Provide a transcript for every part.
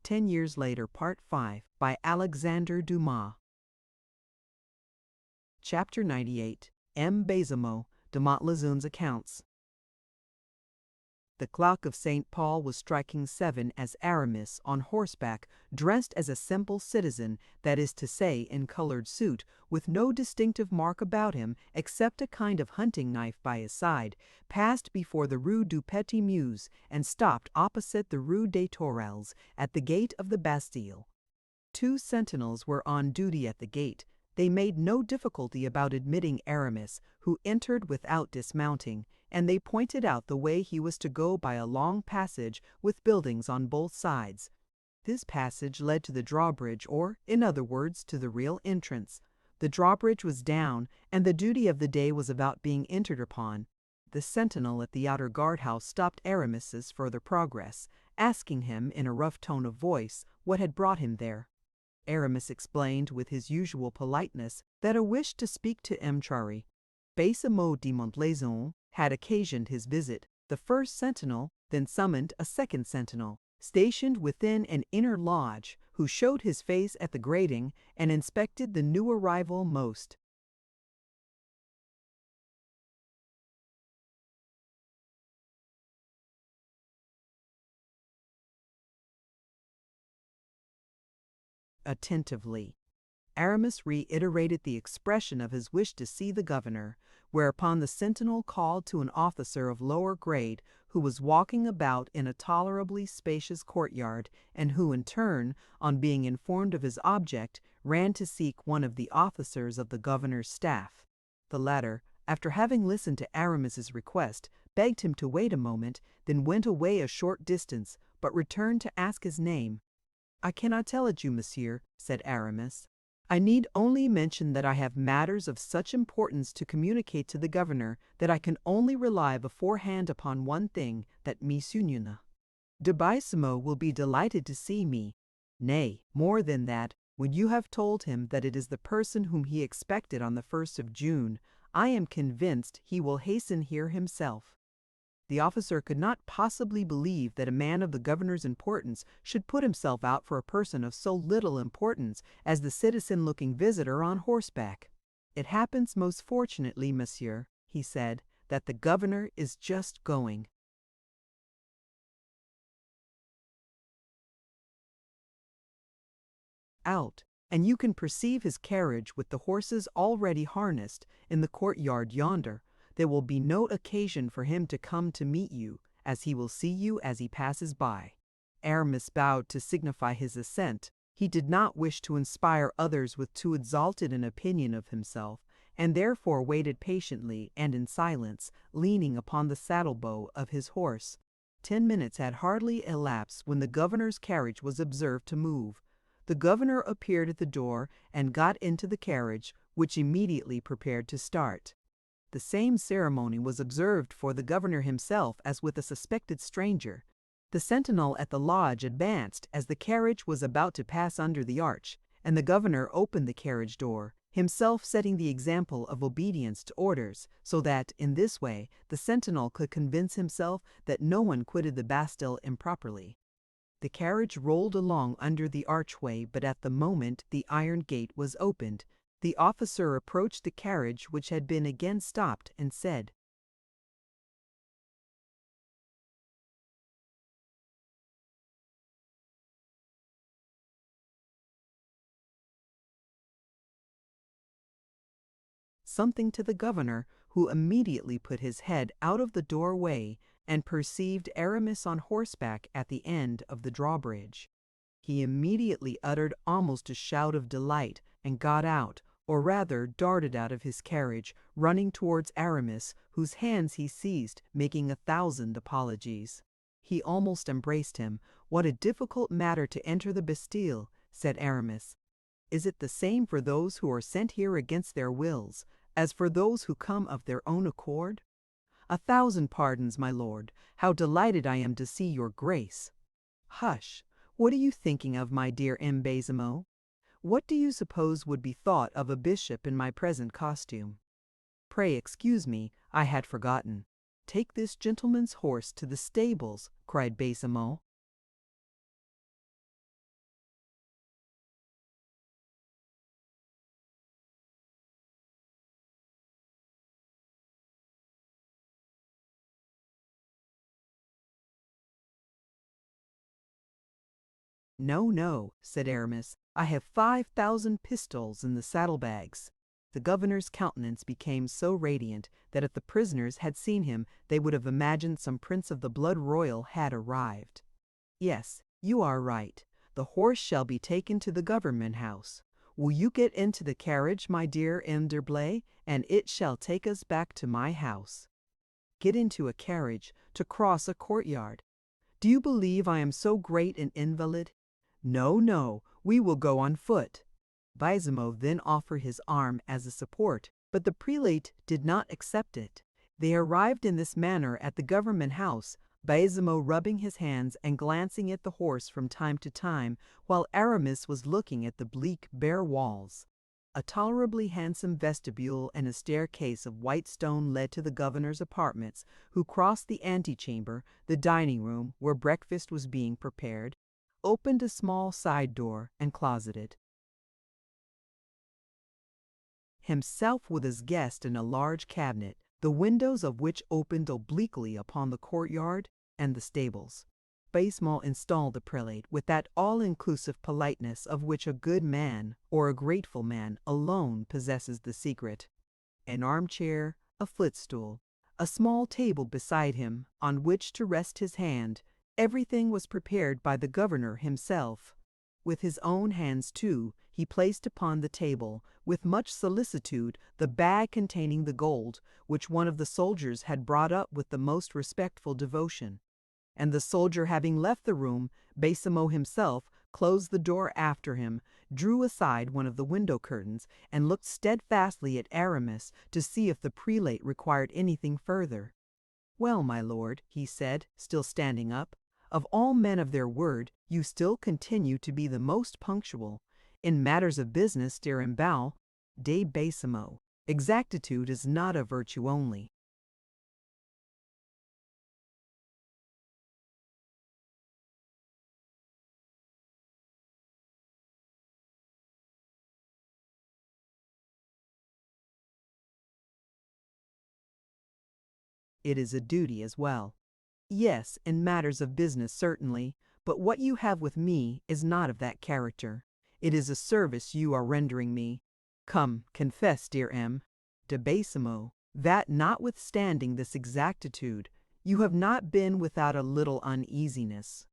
10 Years Later, Part 5, by Alexandre Dumas. Chapter 98. M. Baisemeaux, de Montlezun's Accounts. The clock of St. Paul was striking 7 as Aramis, on horseback, dressed as a simple citizen, that is to say, in colored suit, with no distinctive mark about him except a kind of hunting knife by his side, passed before the Rue du Petit Meuse and stopped opposite the Rue des Tourelles, at the gate of the Bastille. 2 sentinels were on duty at the gate. They made no difficulty about admitting Aramis, who entered without dismounting, and they pointed out the way he was to go by a long passage with buildings on both sides. This passage led to the drawbridge, or, in other words, to the real entrance. The drawbridge was down, and the duty of the day was about being entered upon. The sentinel at the outer guardhouse stopped Aramis's further progress, asking him, in a rough tone of voice, what had brought him there. Aramis explained with his usual politeness that a wish to speak to M. Baisemeaux de Montlezun had occasioned his visit. The first sentinel then summoned a second sentinel, stationed within an inner lodge, who showed his face at the grating and inspected the new arrival most attentively. Aramis reiterated the expression of his wish to see the governor, whereupon the sentinel called to an officer of lower grade who was walking about in a tolerably spacious courtyard, and who in turn, on being informed of his object, ran to seek one of the officers of the governor's staff. The latter, after having listened to Aramis's request, begged him to wait a moment, then went away a short distance, but returned to ask his name. "I cannot tell it you, monsieur," said Aramis. "I need only mention that I have matters of such importance to communicate to the governor that I can only rely beforehand upon one thing, that Monsieur de Baisemeaux will be delighted to see me. Nay, more than that, when you have told him that it is the person whom he expected on the 1st of June, I am convinced he will hasten here himself." The officer could not possibly believe that a man of the governor's importance should put himself out for a person of so little importance as the citizen-looking visitor on horseback. "It happens most fortunately, monsieur," he said, "that the governor is just going out, and you can perceive his carriage with the horses already harnessed in the courtyard yonder. There will be no occasion for him to come to meet you, as he will see you as he passes by." Aramis bowed to signify his assent. He did not wish to inspire others with too exalted an opinion of himself, and therefore waited patiently and in silence, leaning upon the saddle-bow of his horse. 10 minutes had hardly elapsed when the governor's carriage was observed to move. The governor appeared at the door and got into the carriage, which immediately prepared to start. The same ceremony was observed for the governor himself as with a suspected stranger. The sentinel at the lodge advanced as the carriage was about to pass under the arch, and the governor opened the carriage door, himself setting the example of obedience to orders, so that, in this way, the sentinel could convince himself that no one quitted the Bastille improperly. The carriage rolled along under the archway, but at the moment the iron gate was opened, the officer approached the carriage, which had been again stopped, and said, something to the governor, who immediately put his head out of the doorway and perceived Aramis on horseback at the end of the drawbridge. He immediately uttered almost a shout of delight and got out, or rather darted out of his carriage, running towards Aramis, whose hands he seized, making 1,000 apologies. He almost embraced him. "What a difficult matter to enter the Bastille," said Aramis. "Is it the same for those who are sent here against their wills, as for those who come of their own accord?" "1,000 pardons, my lord. How delighted I am to see your grace!" "Hush! What are you thinking of, my dear M. Baisemeaux? What do you suppose would be thought of a bishop in my present costume?" "Pray excuse me, I had forgotten." "Take this gentleman's horse to the stables," cried Baisemeaux. No, no, said Aramis. I have 5,000 pistols in the saddlebags. The governor's countenance became so radiant that if the prisoners had seen him, they would have imagined some prince of the blood royal had arrived. Yes, you are right. The horse shall be taken to the government house. Will you get into the carriage, my dear M. d'Herblay, and it shall take us back to my house. Get into a carriage to cross a courtyard. Do you believe I am so great an invalid? No, no, we will go on foot. Baisemeaux then offered his arm as a support, but the prelate did not accept it. They arrived in this manner at the government house, Baisemeaux rubbing his hands and glancing at the horse from time to time, while Aramis was looking at the bleak, bare walls. A tolerably handsome vestibule and a staircase of white stone led to the governor's apartments, who crossed the antechamber, the dining room, where breakfast was being prepared, opened a small side door, and closeted himself with his guest in a large cabinet, the windows of which opened obliquely upon the courtyard and the stables. Baisemeaux installed the prelate with that all-inclusive politeness of which a good man or a grateful man alone possesses the secret. An armchair, a footstool, a small table beside him on which to rest his hand, everything was prepared by the governor himself. With his own hands, too, he placed upon the table, with much solicitude, the bag containing the gold, which one of the soldiers had brought up with the most respectful devotion. And the soldier having left the room, Baisemeaux himself closed the door after him, drew aside one of the window curtains, and looked steadfastly at Aramis to see if the prelate required anything further. "Well, my lord," he said, still standing up, "of all men of their word, you still continue to be the most punctual. In matters of business, dear Imbal, de Baisemeaux, exactitude is not a virtue only." It is a duty as well. Yes, in matters of business certainly, but what you have with me is not of that character. It is a service you are rendering me. Come, confess, dear M. de Baisemeaux, that notwithstanding this exactitude, you have not been without a little uneasiness.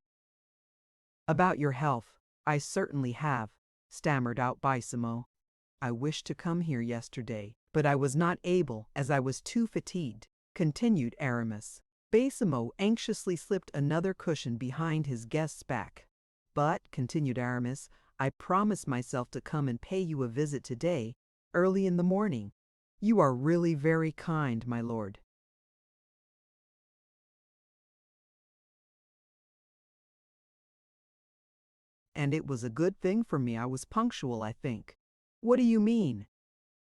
About your health, I certainly have, stammered out Baisemeaux. I wished to come here yesterday, but I was not able, as I was too fatigued, continued Aramis. Baisemeaux anxiously slipped another cushion behind his guest's back. But, continued Aramis, I promised myself to come and pay you a visit today, early in the morning. You are really very kind, my lord. And it was a good thing for me I was punctual, I think. What do you mean?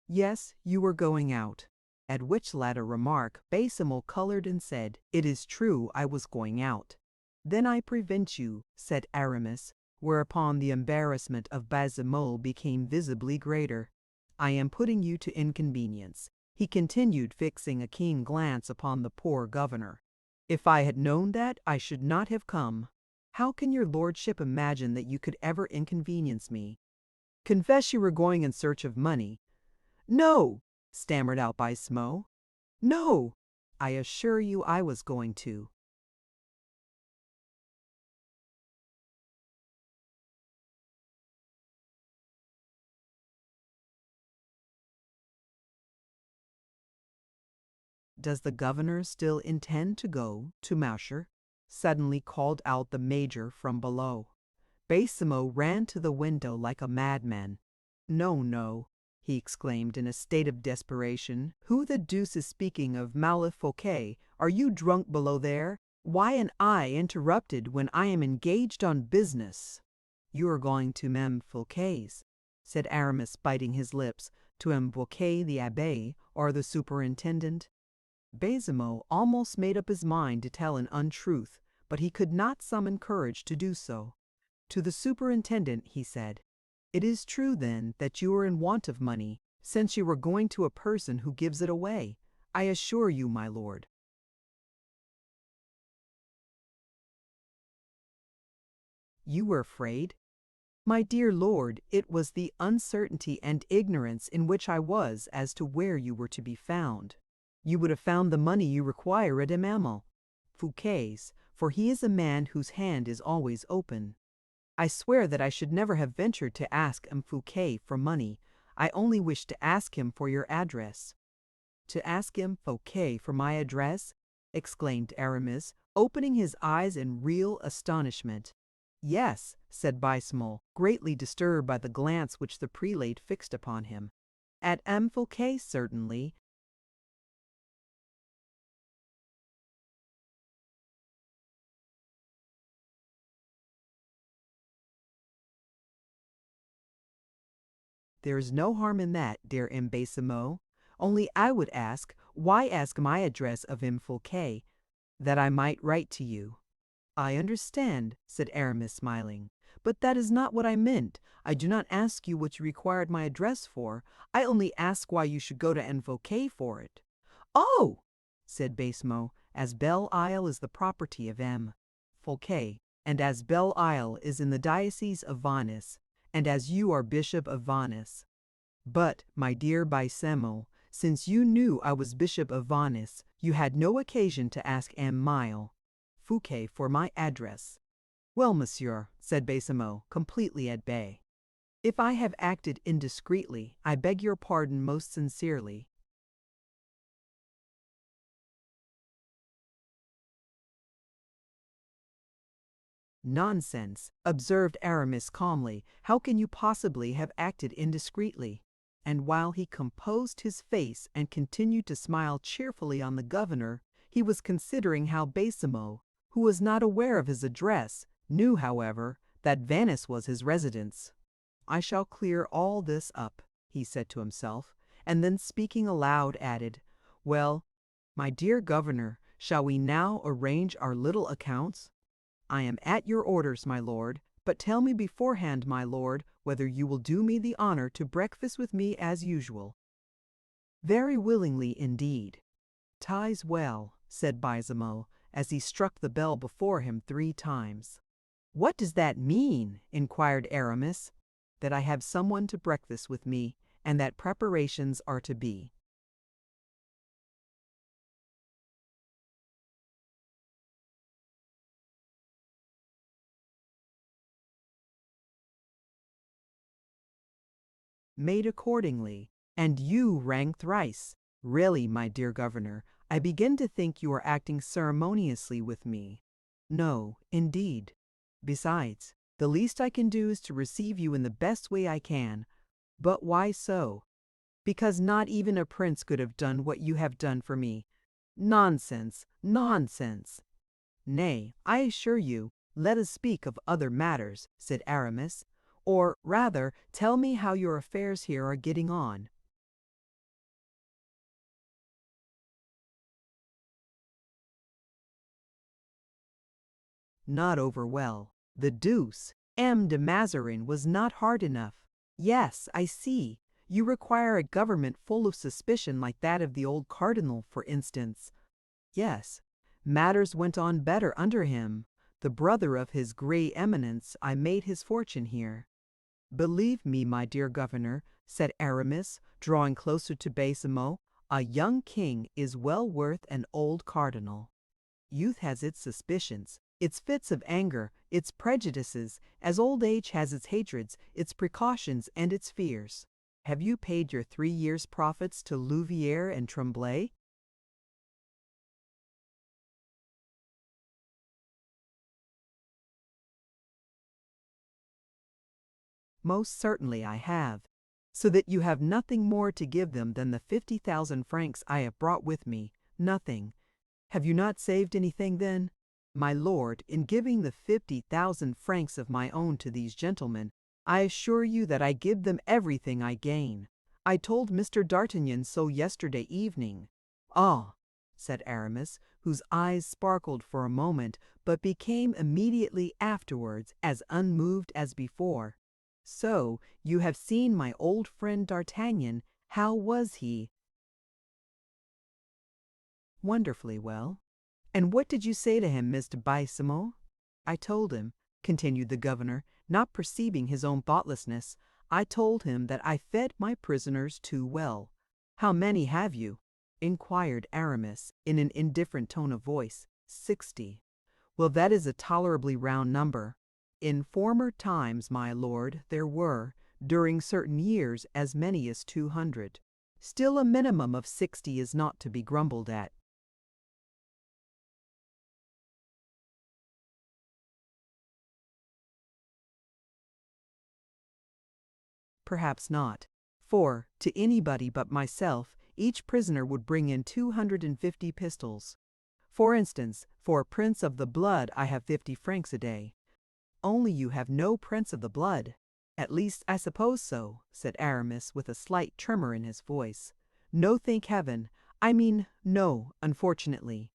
Yes, you were going out. At which latter remark, Baisemeaux colored and said, "It is true I was going out." "Then I prevent you," said Aramis, whereupon the embarrassment of Baisemeaux became visibly greater. "I am putting you to inconvenience," he continued, fixing a keen glance upon the poor governor. "If I had known that, I should not have come. How can your lordship imagine that you could ever inconvenience me? Confess you were going in search of money." "No," stammered out Baisemeaux. "No, I assure you I was going to." "Does the governor still intend to go to Masher?" suddenly called out the major from below. Baisemeaux ran to the window like a madman. "No, no," he exclaimed in a state of desperation. "Who the deuce is speaking of Fouquet? Are you drunk below there? Why am I interrupted when I am engaged on business?" "You are going to Meme Fouquet's," said Aramis, biting his lips, "to M. Fouquet the Abbé, or the superintendent." Baisemeaux almost made up his mind to tell an untruth, but he could not summon courage to do so. "To the superintendent," he said. "It is true, then, that you are in want of money, since you are going to a person who gives it away. I assure you, my lord." You were afraid? My dear lord, it was the uncertainty and ignorance in which I was as to where you were to be found. You would have found the money you require at Emmanuel Fouquet's, for he is a man whose hand is always open. I swear that I should never have ventured to ask M. Fouquet for money. I only wished to ask him for your address. To ask M. Fouquet for my address? Exclaimed Aramis, opening his eyes in real astonishment. Yes, said Baisemeaux, greatly disturbed by the glance which the prelate fixed upon him. At M. Fouquet, certainly. There is no harm in that, dear M. Baisemeaux. Only I would ask, why ask my address of M. Fouquet? That I might write to you. I understand, said Aramis, smiling. But that is not what I meant. I do not ask you what you required my address for. I only ask why you should go to M. Fouquet for it. Oh, said Baisemeaux, as Belle Isle is the property of M. Fouquet, and as Belle Isle is in the diocese of Vannes, and as you are Bishop of Vannes. But, my dear Baisemeaux, since you knew I was Bishop of Vannes, you had no occasion to ask M. Fouquet for my address. Well, monsieur, said Baisemeaux, completely at bay. If I have acted indiscreetly, I beg your pardon most sincerely. Nonsense, observed Aramis calmly. How can you possibly have acted indiscreetly? And while he composed his face and continued to smile cheerfully on the governor, he was considering how Baisemeaux, who was not aware of his address, knew, however, that Vannes was his residence. I shall clear all this up, he said to himself, and then speaking aloud added, Well, my dear governor, shall we now arrange our little accounts? I am at your orders, my lord, but tell me beforehand, my lord, whether you will do me the honor to breakfast with me as usual. Very willingly indeed. Ties well, said Baisemeaux, as he struck the bell before him 3 times. What does that mean? Inquired Aramis. That I have someone to breakfast with me, and that preparations are to be. Made accordingly, and you rang thrice. Really, my dear governor, I begin to think you are acting ceremoniously with me. No, indeed. Besides, the least I can do is to receive you in the best way I can. But why so? Because not even a prince could have done what you have done for me. Nonsense, nonsense. Nay, I assure you, let us speak of other matters, said Aramis. Or, rather, tell me how your affairs here are getting on. Not over well. The deuce! M. de Mazarin was not hard enough. Yes, I see. You require a government full of suspicion like that of the old cardinal, for instance. Yes, matters went on better under him. The brother of his Grey Eminence, I made his fortune here. Believe me, my dear governor, said Aramis, drawing closer to Baisemeaux, a young king is well worth an old cardinal. Youth has its suspicions, its fits of anger, its prejudices, as old age has its hatreds, its precautions, and its fears. Have you paid your 3 years' profits to Louviere and Tremblay? Most certainly I have, so that you have nothing more to give them than the 50,000 francs I have brought with me, nothing. Have you not saved anything then? My lord, in giving the 50,000 francs of my own to these gentlemen, I assure you that I give them everything I gain. I told Mr. d'Artagnan so yesterday evening. Ah, said Aramis, whose eyes sparkled for a moment, but became immediately afterwards as unmoved as before. So, you have seen my old friend D'Artagnan. How was he? Wonderfully well. And what did you say to him, Mr. Baisemeaux? I told him, continued the governor, not perceiving his own thoughtlessness. "I told him that I fed my prisoners too well." "How many have you?" inquired Aramis, in an indifferent tone of voice. 60. "Well, that is a tolerably round number. In former times, my lord, there were, during certain years, as many as 200. Still, a minimum of 60 is not to be grumbled at." "Perhaps not. For, to anybody but myself, each prisoner would bring in 250 pistoles. For instance, for a prince of the blood I have 50 francs a day." "Only you have no prince of the blood." "At least I suppose so," said Aramis, with a slight tremor in his voice. "No, thank heaven. I mean, no, unfortunately."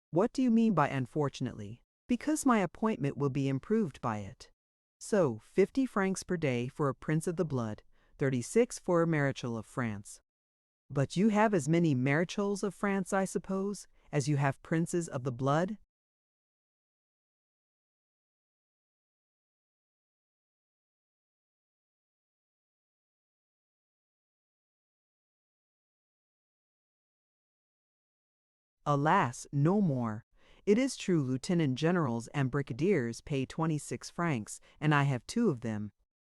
"What do you mean by unfortunately?" "Because my appointment will be improved by it." "So, 50 francs per day for a prince of the blood, 36 for a marechal of France." "But you have as many marechals of France, I suppose, as you have princes of the blood?" "Alas, no more. It is true lieutenant generals and brigadiers pay 26 francs, and I have 2 of them.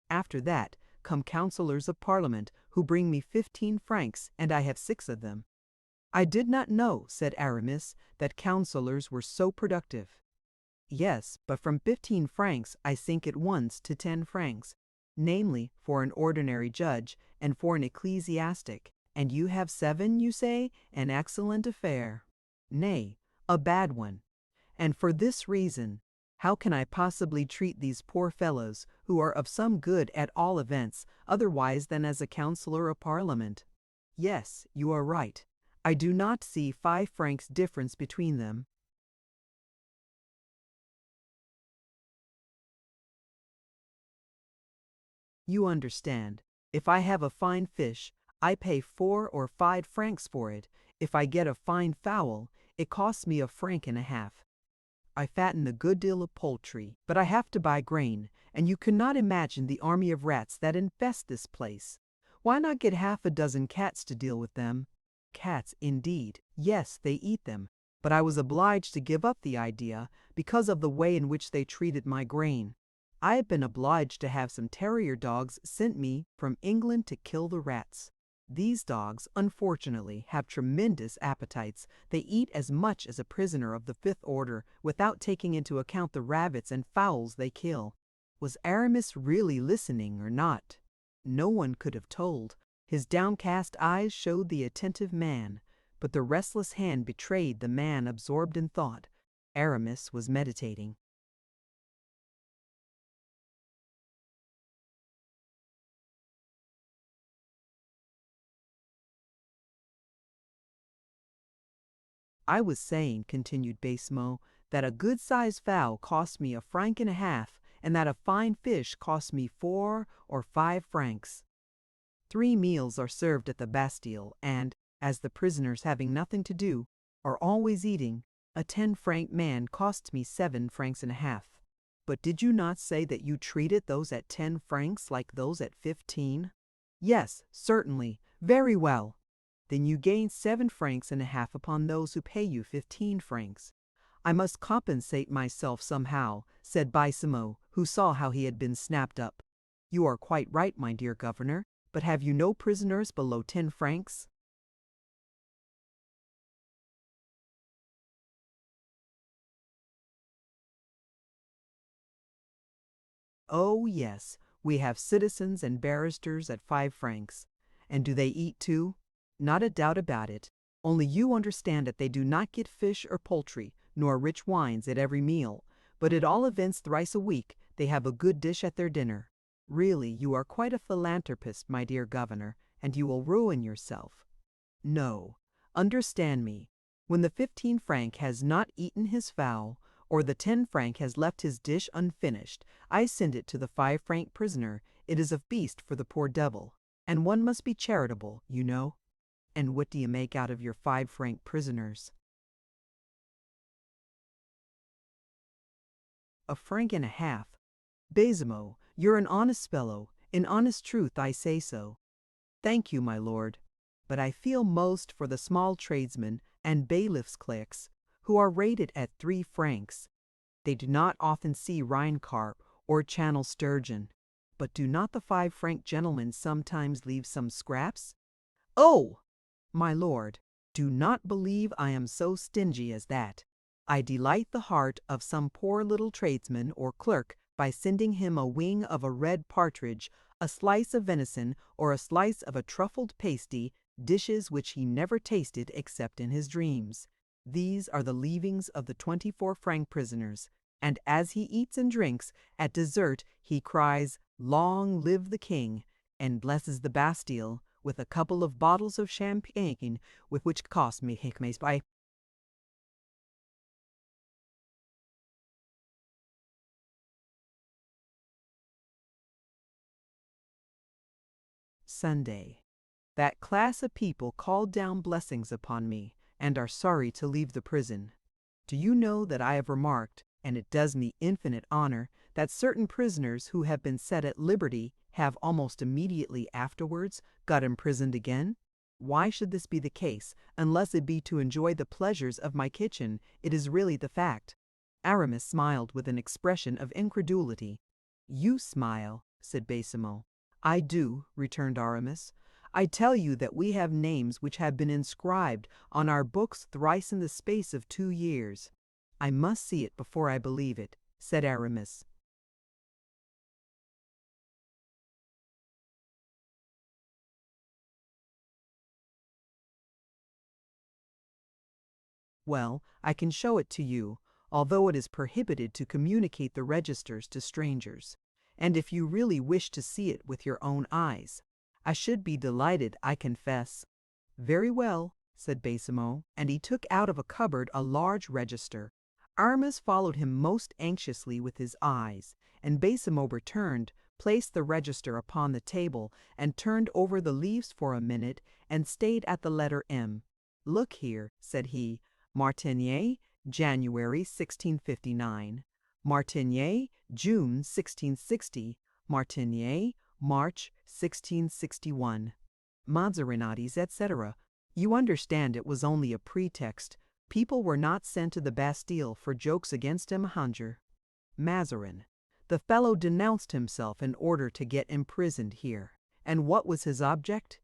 After that come councillors of parliament, who bring me 15 francs, and I have 6 of them." "I did not know," said Aramis, "that councillors were so productive." "Yes, but from 15 francs I sink at once to 10 francs, namely, for an ordinary judge, and for an ecclesiastic. And you have 7, you say? An excellent affair." "Nay, a bad one. And for this reason: how can I possibly treat these poor fellows, who are of some good at all events, otherwise than as a councillor of parliament?" "Yes, you are right. I do not see 5 francs difference between them." "You understand. If I have a fine fish, I pay 4 or 5 francs for it. If I get a fine fowl, it costs me a franc and a half. I fatten a good deal of poultry, but I have to buy grain, and you cannot imagine the army of rats that infest this place. Why not get half a dozen cats to deal with them?" "Cats, indeed. Yes, they eat them. But I was obliged to give up the idea, because of the way in which they treated my grain. I have been obliged to have some terrier dogs sent me from England to kill the rats. These dogs, unfortunately, have tremendous appetites. They eat as much as a prisoner of the 5th order, without taking into account the rabbits and fowls they kill." Was Aramis really listening or not? No one could have told. His downcast eyes showed the attentive man, but the restless hand betrayed the man absorbed in thought. Aramis was meditating. "I was saying," continued Baisemeaux, "that a good-sized fowl cost me a franc and a half, and that a fine fish cost me 4 or 5 francs. 3 meals are served at the Bastille, and, as the prisoners, having nothing to do, are always eating, a 10-franc man costs me 7 francs and a half." "But did you not say that you treated those at 10 francs like those at 15? "Yes, certainly. Very well. Then you gain 7 francs and a half upon those who pay you 15 francs. "I must compensate myself somehow," said Baisemeaux, who saw how he had been snapped up. "You are quite right, my dear governor, but have you no prisoners below 10 francs? "Oh, yes, we have citizens and barristers at 5 francs. "And do they eat too?" "Not a doubt about it. Only you understand that they do not get fish or poultry, nor rich wines at every meal, but at all events thrice a week they have a good dish at their dinner. Really, you are quite a philanthropist, my dear governor, and you will ruin yourself." "No, understand me. When the 15-franc has not eaten his fowl, or the 10-franc has left his dish unfinished, I send it to the 5-franc prisoner. It is a feast for the poor devil, and one must be charitable, you know." "And what do you make out of your 5-franc prisoners?" "A franc and a half. Baisemeaux, you're an honest fellow. In honest truth I say so. Thank you, my lord. But I feel most for the small tradesmen and bailiffs' clerks, who are rated at 3 francs. They do not often see Rhine carp or Channel sturgeon. But do not the 5-franc gentlemen sometimes leave some scraps? Oh! My lord, do not believe I am so stingy as that. I delight the heart of some poor little tradesman or clerk by sending him a wing of a red partridge, a slice of venison, or a slice of a truffled pasty, dishes which he never tasted except in his dreams. These are the leavings of the 24-franc prisoners, and as he eats and drinks, at dessert he cries, "Long live the king," and blesses the Bastille with a couple of bottles of champagne, with which cost me hikmes by. Sunday. That class of people call down blessings upon me, and are sorry to leave the prison. Do you know that I have remarked, and it does me infinite honor, that certain prisoners who have been set at liberty have almost immediately afterwards got imprisoned again? Why should this be the case, unless it be to enjoy the pleasures of my kitchen? It is really the fact. Aramis smiled with an expression of incredulity. You smile, said Baisemeaux. I do, returned Aramis. I tell you that we have names which have been inscribed on our books thrice in the space of 2 years. I must see it before I believe it, said Aramis. Well, I can show it to you, although it is prohibited to communicate the registers to strangers. And if you really wish to see it with your own eyes, I should be delighted, I confess. Very well, said Baisemeaux, and he took out of a cupboard a large register. Aramis followed him most anxiously with his eyes, and Baisemeaux returned, placed the register upon the table, and turned over the leaves for a minute, and stayed at the letter M. Look here, said he, Martinier, January 1659, Martinier, June 1660, Martinier, March 1661. Mazarinatis, etc. You understand it was only a pretext. People were not sent to the Bastille for jokes against Mahanger. Mazarin. The fellow denounced himself in order to get imprisoned here. And what was his object?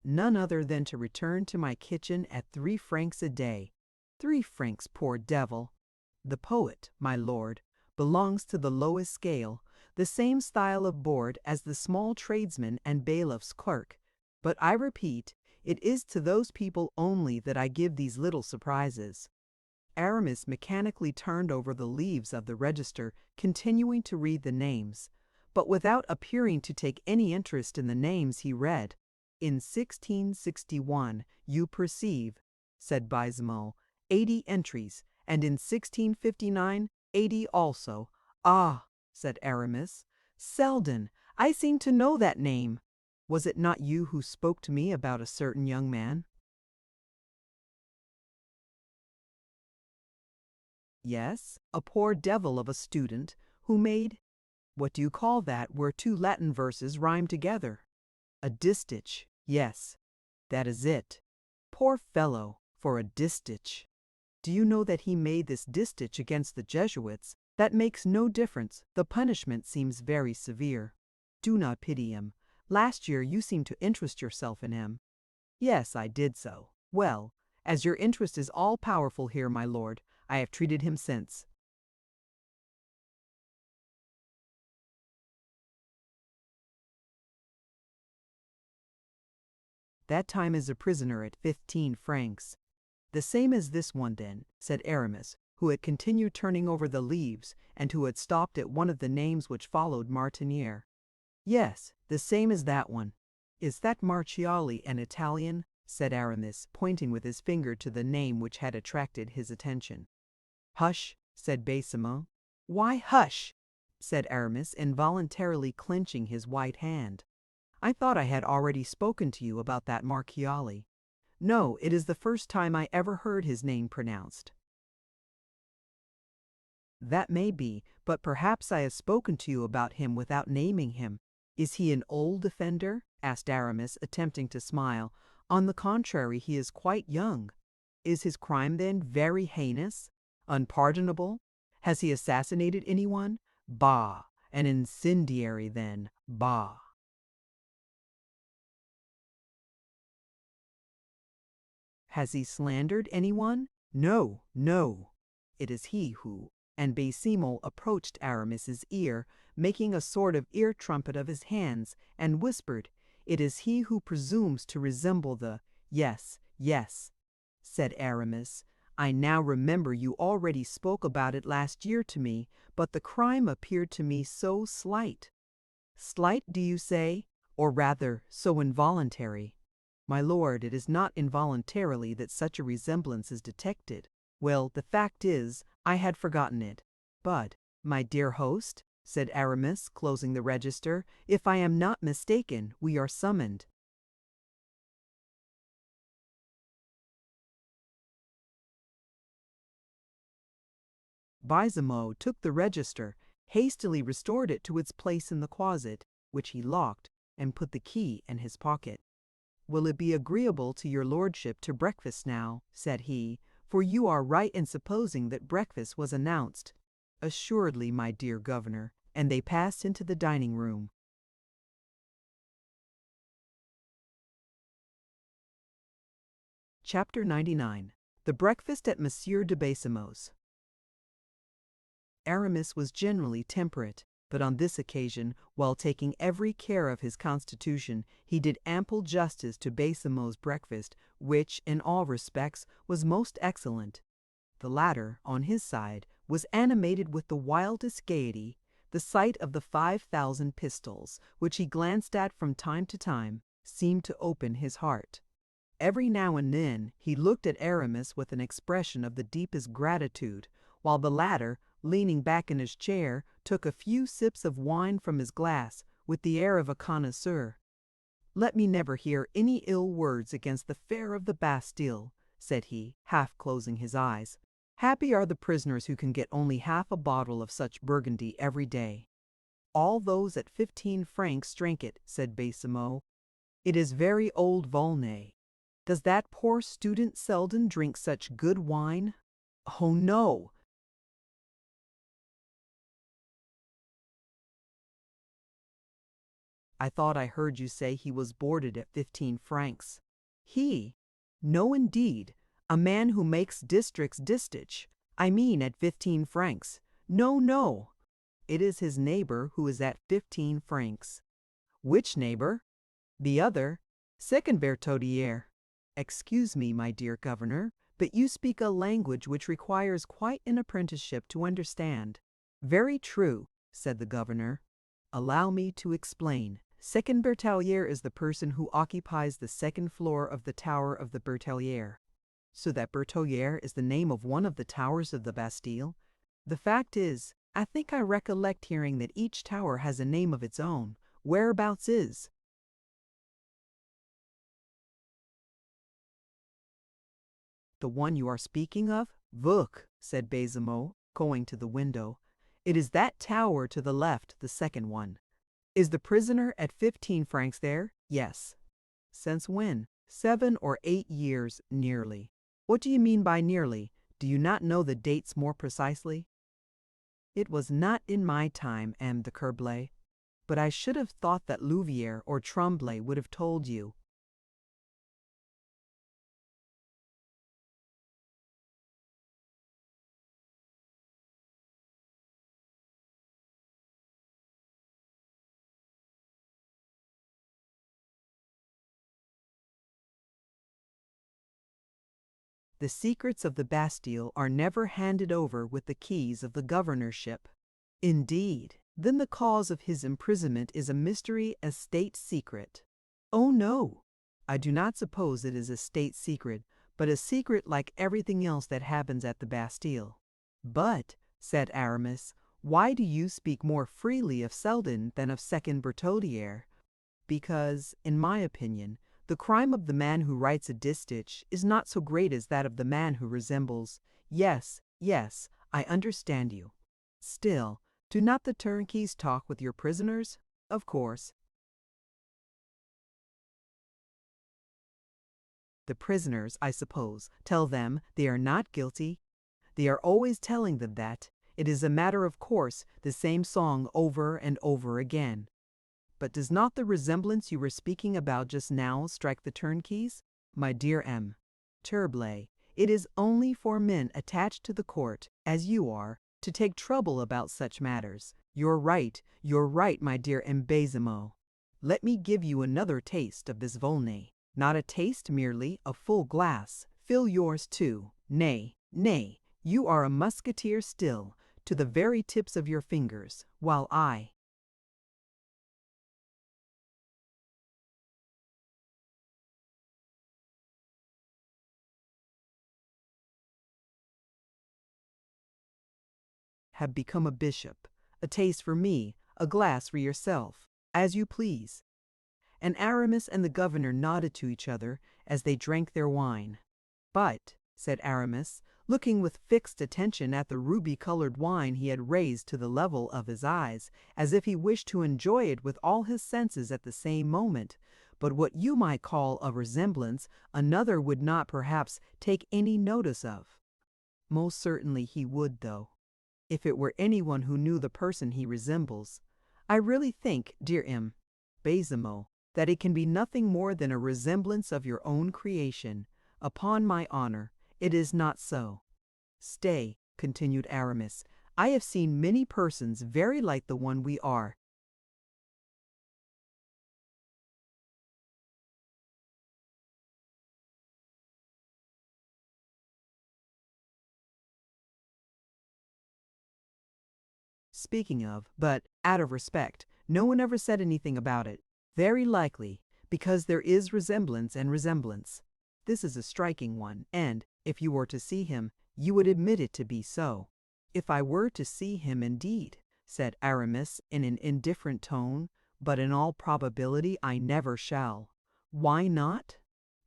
None other than to return to my kitchen at 3 francs a day. 3 francs, poor devil! The poet, my lord, belongs to the lowest scale, the same style of board as the small tradesman and bailiff's clerk. But I repeat, it is to those people only that I give these little surprises. Aramis mechanically turned over the leaves of the register, continuing to read the names, but without appearing to take any interest in the names he read. In 1661, you perceive, said Baisemeaux, 80 entries, and in 1659, 80 also. Ah, said Aramis, Selden, I seem to know that name. Was it not you who spoke to me about a certain young man? Yes, a poor devil of a student who made, what do you call that, where 2 Latin verses rhyme together? A distich, yes, that is it. Poor fellow, for a distich. Do you know that he made this distich against the Jesuits? That makes no difference. The punishment seems very severe. Do not pity him. Last year you seemed to interest yourself in him. Yes, I did so. Well, as your interest is all-powerful here, my lord, I have treated him since. That time is a prisoner at 15 francs. The same as this one, then, said Aramis, who had continued turning over the leaves, and who had stopped at one of the names which followed Martiniere. Yes, the same as that one. Is that Marchiali an Italian? Said Aramis, pointing with his finger to the name which had attracted his attention. Hush, said Baisemeaux. Why hush? Said Aramis, involuntarily clenching his white hand. I thought I had already spoken to you about that Marchiali. No, it is the first time I ever heard his name pronounced. That may be, but perhaps I have spoken to you about him without naming him. Is he an old offender? Asked Aramis, attempting to smile. On the contrary, he is quite young. Is his crime, then, very heinous? Unpardonable? Has he assassinated anyone? Bah! An incendiary, then. Bah! Has he slandered anyone? No, no. It is he who. And Baisemeaux approached Aramis's ear, making a sort of ear trumpet of his hands, and whispered, "It is he who presumes to resemble the—" "Yes, yes," said Aramis. "I now remember you already spoke about it last year to me, but the crime appeared to me so slight." "Slight, do you say? Or rather, so involuntary?" "My lord, it is not involuntarily that such a resemblance is detected." "Well, the fact is, I had forgotten it. But, my dear host," said Aramis, closing the register, "if I am not mistaken, we are summoned." Baisemeaux took the register, hastily restored it to its place in the closet, which he locked, and put the key in his pocket. "Will it be agreeable to your lordship to breakfast now?" said he, "for you are right in supposing that breakfast was announced." "Assuredly, my dear governor," and they passed into the dining room. Chapter 99. The Breakfast at Monsieur de Baisemeaux's. Aramis was generally temperate, but on this occasion, while taking every care of his constitution, he did ample justice to Baisemeaux's breakfast, which, in all respects, was most excellent. The latter, on his side, was animated with the wildest gaiety. The sight of the 5,000 pistols, which he glanced at from time to time, seemed to open his heart. Every now and then he looked at Aramis with an expression of the deepest gratitude, while the latter, leaning back in his chair, took a few sips of wine from his glass with the air of a connoisseur. "Let me never hear any ill words against the fare of the Bastille," said he, half closing his eyes. "Happy are the prisoners who can get only half a bottle of such Burgundy every day." "All those at 15 francs drink it," said Baisemeaux. "It is very old Volnay. Does that poor student Selden drink such good wine?" "Oh, no!" "I thought I heard you say he was boarded at 15 francs. He? No, indeed. A man who makes districts distich. I mean at 15 francs. No, no. It is his neighbor who is at 15 francs. Which neighbor? The other, second Bertaudiere. Excuse me, my dear governor, but you speak a language which requires quite an apprenticeship to understand. Very true, said the governor. Allow me to explain. Second Bertaudiere is the person who occupies the second floor of the tower of the Bertaudiere. So that Bertaudiere is the name of one of the towers of the Bastille? The fact is, I think I recollect hearing that each tower has a name of its own. Whereabouts is? The one you are speaking of? Look, said Baisemeaux, going to the window. It is that tower to the left, the second one. Is the prisoner at 15 francs there? Yes. Since when? 7 or 8 years, nearly. What do you mean by nearly? Do you not know the dates more precisely? It was not in my time, M. de Kerblay, but I should have thought that Louvière or Tremblay would have told you. The secrets of the Bastille are never handed over with the keys of the governorship. Indeed, then the cause of his imprisonment is a mystery, a state secret. Oh no, I do not suppose it is a state secret, but a secret like everything else that happens at the Bastille. But, said Aramis, why do you speak more freely of Selden than of second Bertaudiere? because, in my opinion, the crime of the man who writes a distich is not so great as that of the man who resembles. Yes, yes, I understand you. Still, do not the turnkeys talk with your prisoners? Of course. The prisoners, I suppose, tell them they are not guilty. They are always telling them that. It is a matter of course, the same song over and over again. But does not the resemblance you were speaking about just now strike the turnkeys? My dear M. Terblay, it is only for men attached to the court, as you are, to take trouble about such matters. You're right, my dear M. Baisemeaux. Let me give you another taste of this Volnay. Not a taste merely, a full glass. Fill yours too. Nay, nay, you are a musketeer still, to the very tips of your fingers, while I have become a bishop. A taste for me, a glass for yourself, as you please. And Aramis and the governor nodded to each other as they drank their wine. But, said Aramis, looking with fixed attention at the ruby-colored wine he had raised to the level of his eyes, as if he wished to enjoy it with all his senses at the same moment, but what you might call a resemblance, another would not perhaps take any notice of. Most certainly he would, though, if it were anyone who knew the person he resembles. I really think, dear M. Baisemeaux, that it can be nothing more than a resemblance of your own creation. Upon my honor, it is not so. Stay, continued Aramis, I have seen many persons very like the one we are. Speaking of, but out of respect, no one ever said anything about it. Very likely, because there is resemblance and resemblance. This is a striking one, and, if you were to see him, you would admit it to be so. If I were to see him indeed, said Aramis in an indifferent tone, but in all probability I never shall. Why not?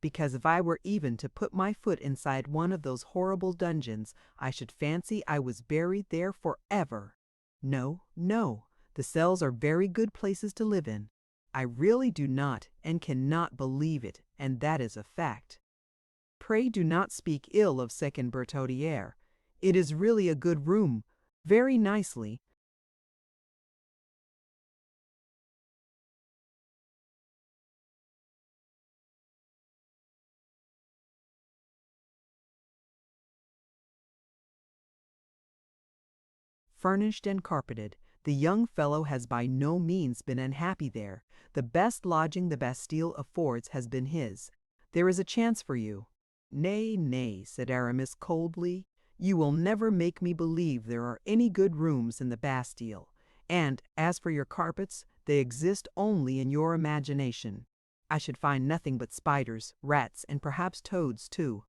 Because if I were even to put my foot inside one of those horrible dungeons, I should fancy I was buried there forever. No, no, the cells are very good places to live in. I really do not and cannot believe it, and that is a fact. Pray do not speak ill of Second Bertaudiere. It is really a good room, very nicely furnished and carpeted. The young fellow has by no means been unhappy there. The best lodging the Bastille affords has been his. There is a chance for you. Nay, nay, said Aramis coldly. You will never make me believe there are any good rooms in the Bastille. And, as for your carpets, they exist only in your imagination. I should find nothing but spiders, rats, and perhaps toads, too.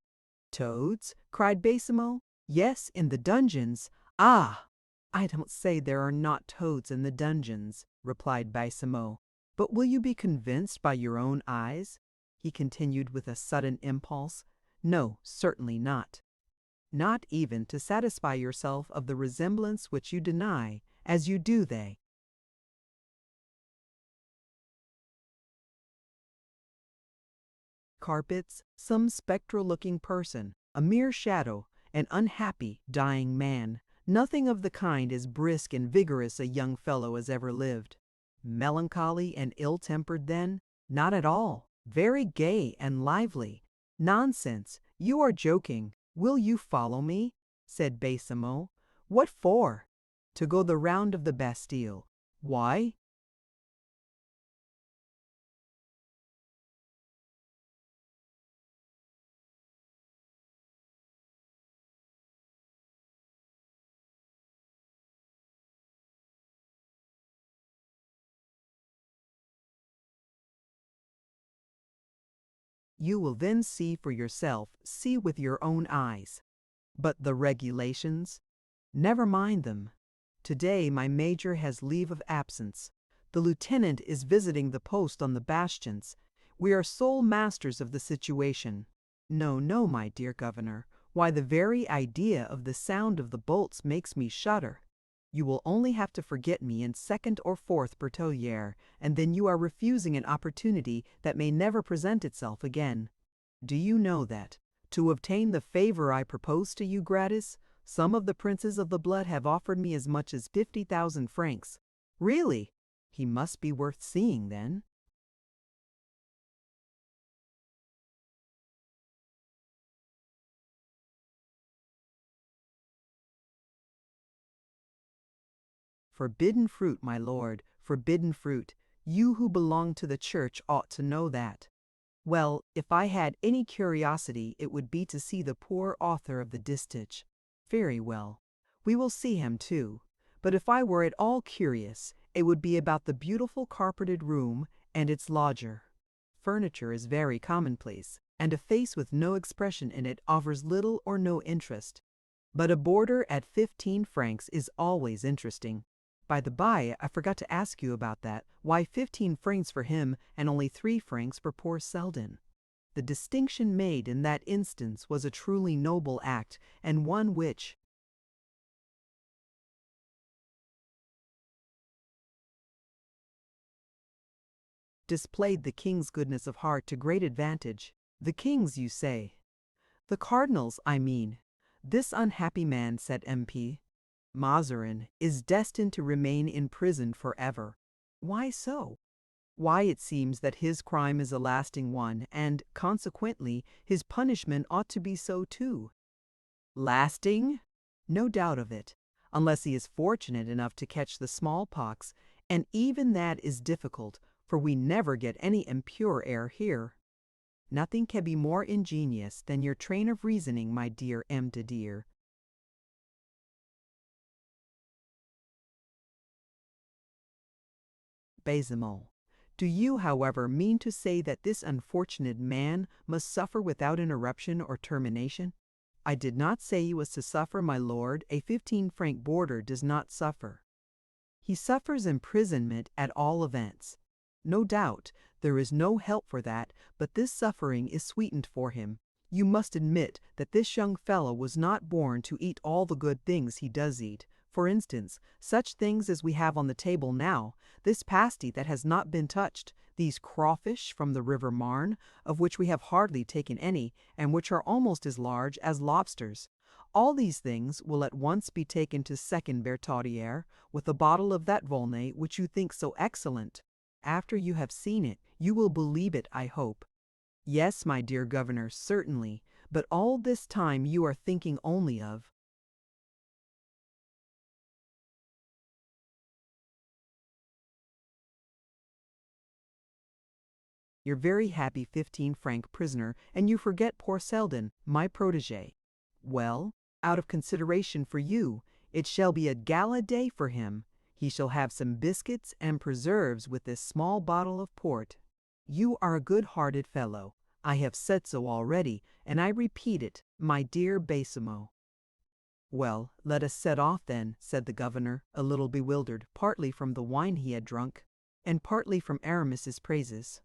Toads? Cried Baisemeaux. Yes, in the dungeons. Ah! I don't say there are not toads in the dungeons, replied Baisemeaux. But will you be convinced by your own eyes? He continued with a sudden impulse. No, certainly not. Not even to satisfy yourself of the resemblance which you deny, as you do they. Carpets, some spectral-looking person, a mere shadow, an unhappy, dying man. Nothing of the kind as brisk and vigorous a young fellow as ever lived. Melancholy and ill-tempered then? Not at all. Very gay and lively. Nonsense, you are joking. Will you follow me? Said Baisemeaux. What for? To go the round of the Bastille. Why? You will then see for yourself, see with your own eyes. But the regulations? Never mind them. Today my major has leave of absence. The lieutenant is visiting the post on the bastions. We are sole masters of the situation. No, no, my dear governor. Why, the very idea of the sound of the bolts makes me shudder. You will only have to forget me in second or fourth Bertolliere, and then you are refusing an opportunity that may never present itself again. Do you know that, to obtain the favor I propose to you gratis, some of the princes of the blood have offered me as much as 50,000 francs? Really? He must be worth seeing, then. Forbidden fruit, my lord, forbidden fruit. You who belong to the church ought to know that. Well, if I had any curiosity, it would be to see the poor author of the distich. Very well. We will see him too. But if I were at all curious, it would be about the beautiful carpeted room and its lodger. Furniture is very commonplace, and a face with no expression in it offers little or no interest. But a boarder at 15 francs is always interesting. By the by, I forgot to ask you about that. Why 15 francs for him and only 3 francs for poor Selden? The distinction made in that instance was a truly noble act, and one which, displayed the king's goodness of heart to great advantage. The king's, you say? The cardinal's, I mean. This unhappy man, said MP, Mazarin, is destined to remain in prison forever. Why so? Why, it seems that his crime is a lasting one, and, consequently, his punishment ought to be so too. Lasting? No doubt of it, unless he is fortunate enough to catch the smallpox, and even that is difficult, for we never get any impure air here. Nothing can be more ingenious than your train of reasoning, my dear M. de Dear. Baisemeaux. Do you, however, mean to say that this unfortunate man must suffer without interruption or termination? I did not say he was to suffer, my lord. A 15-franc boarder does not suffer. He suffers imprisonment at all events. No doubt, there is no help for that, but this suffering is sweetened for him. You must admit that this young fellow was not born to eat all the good things he does eat. For instance, such things as we have on the table now, this pasty that has not been touched, these crawfish from the river Marne, of which we have hardly taken any, and which are almost as large as lobsters. All these things will at once be taken to second Bertaudiere, with a bottle of that Volnay which you think so excellent. After you have seen it, you will believe it, I hope. Yes, my dear governor, certainly, but all this time you are thinking only of your very happy 15-franc prisoner, and you forget poor Selden, my protégé. Well, out of consideration for you, it shall be a gala day for him. He shall have some biscuits and preserves with this small bottle of port. You are a good-hearted fellow. I have said so already, and I repeat it, my dear Baisemeaux. Well, let us set off then, said the governor, a little bewildered, partly from the wine he had drunk, and partly from Aramis's praises.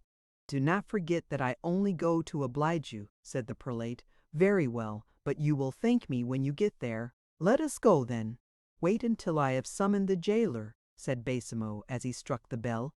Do not forget that I only go to oblige you, said the prelate. Very well, but you will thank me when you get there. Let us go, then. Wait until I have summoned the jailer, said Baisemeaux as he struck the bell.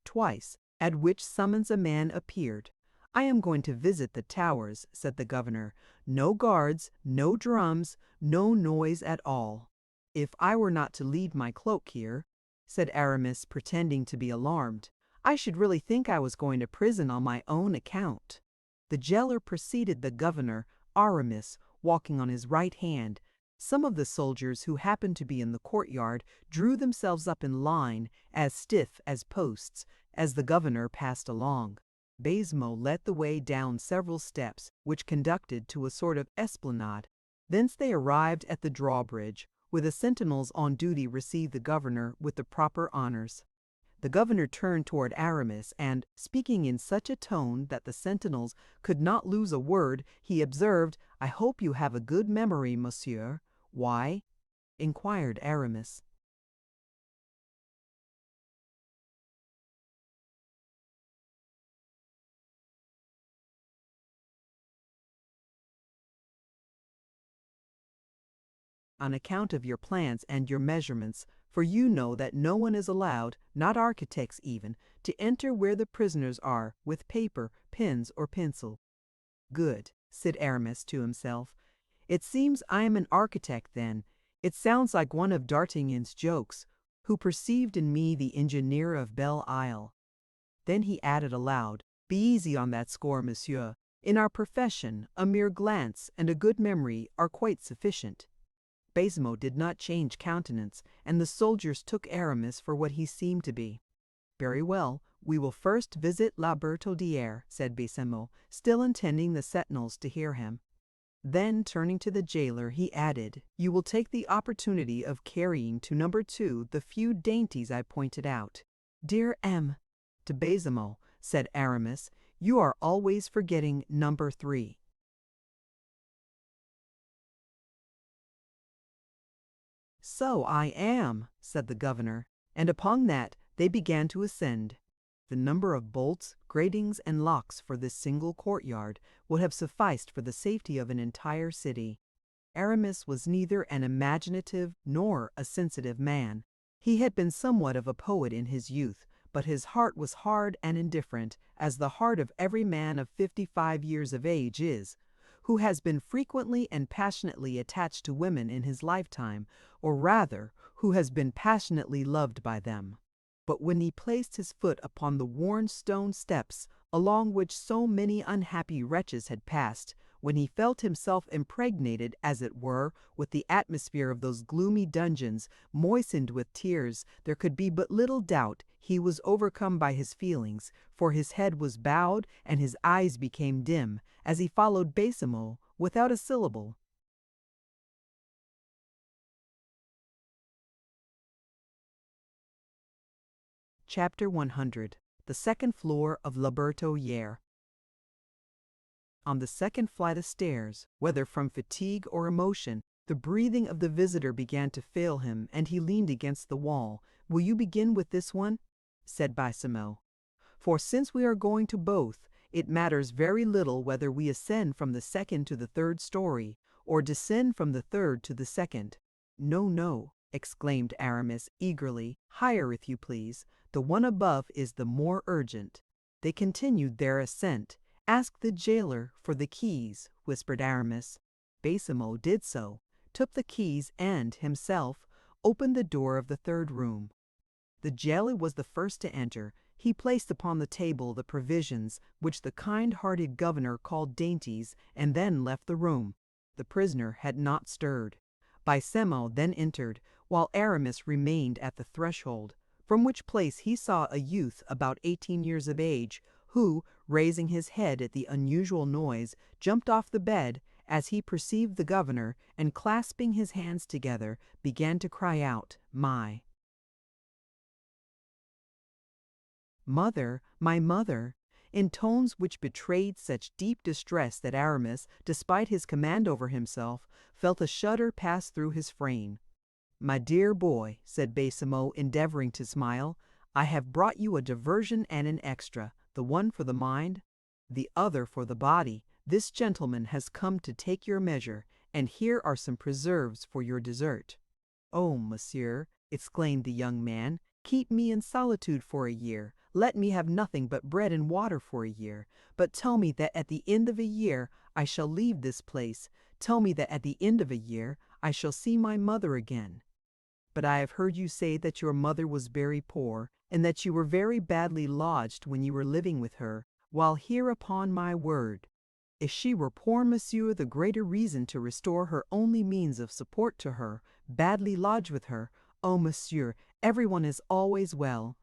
Twice, at which summons a man appeared. I am going to visit the towers, said the governor. No guards, no drums, no noise at all. If I were not to leave my cloak here, said Aramis, pretending to be alarmed, I should really think I was going to prison on my own account. The jailer preceded the governor, Aramis, walking on his right hand. Some of the soldiers who happened to be in the courtyard drew themselves up in line, as stiff as posts, as the governor passed along. Baisemeaux led the way down several steps, which conducted to a sort of esplanade. Thence they arrived at the drawbridge, with the sentinels on duty receive the governor with the proper honors. The governor turned toward Aramis and, speaking in such a tone that the sentinels could not lose a word, he observed, "I hope you have a good memory, monsieur." "Why?" inquired Aramis. "On account of your plans and your measurements, for you know that no one is allowed, not architects even, to enter where the prisoners are with paper, pens, or pencil." "Good," said Aramis to himself. "It seems I am an architect, then. It sounds like one of D'Artagnan's jokes, who perceived in me the engineer of Belle Isle." Then he added aloud, "Be easy on that score, monsieur. In our profession, a mere glance and a good memory are quite sufficient." Baisemeaux did not change countenance, and the soldiers took Aramis for what he seemed to be. "Very well, we will first visit La Bertaudiere," said Baisemeaux, still intending the sentinels to hear him. Then, turning to the jailer, he added, "You will take the opportunity of carrying to number 2 the few dainties I pointed out." "Dear M." To Baisemeaux, said Aramis, "You are always forgetting number 3. "So I am," said the governor, and upon that they began to ascend. The number of bolts, gratings, and locks for this single courtyard would have sufficed for the safety of an entire city. Aramis was neither an imaginative nor a sensitive man. He had been somewhat of a poet in his youth, but his heart was hard and indifferent, as the heart of every man of 55 years of age is, who has been frequently and passionately attached to women in his lifetime, or rather, who has been passionately loved by them. But when he placed his foot upon the worn stone steps along which so many unhappy wretches had passed, when he felt himself impregnated, as it were, with the atmosphere of those gloomy dungeons, moistened with tears, there could be but little doubt he was overcome by his feelings, for his head was bowed and his eyes became dim, as he followed Baisemeaux without a syllable. Chapter 100. The second floor of La Bertaudiere. On the second flight of stairs, whether from fatigue or emotion, the breathing of the visitor began to fail him, and he leaned against the wall. "Will you begin with this one?" said Baisemeaux. "For since we are going to both, it matters very little whether we ascend from the second to the third story, or descend from the third to the second." "No, no," exclaimed Aramis eagerly, "higher if you please. The one above is the more urgent." They continued their ascent. "Ask the jailer for the keys," whispered Aramis. Baisemeaux did so, took the keys, and, himself, opened the door of the third room. The jailer was the first to enter. He placed upon the table the provisions which the kind-hearted governor called dainties, and then left the room. The prisoner had not stirred. Baisemeaux then entered, while Aramis remained at the threshold, from which place he saw a youth about 18 years of age, who, raising his head at the unusual noise, jumped off the bed as he perceived the governor, and clasping his hands together, began to cry out, "My mother, my mother," in tones which betrayed such deep distress that Aramis, despite his command over himself, felt a shudder pass through his frame. "My dear boy," said Baisemeaux, endeavoring to smile, "I have brought you a diversion and an extra, the one for the mind, the other for the body. This gentleman has come to take your measure, and here are some preserves for your dessert." "Oh, monsieur," exclaimed the young man, "keep me in solitude for a year. Let me have nothing but bread and water for a year. But tell me that at the end of a year I shall leave this place. Tell me that at the end of a year I shall see my mother again." "But I have heard you say that your mother was very poor, and that you were very badly lodged when you were living with her, while here, upon my word, if she were poor, monsieur, the greater reason to restore her only means of support to her. Badly lodged with her? Oh, monsieur, everyone is always well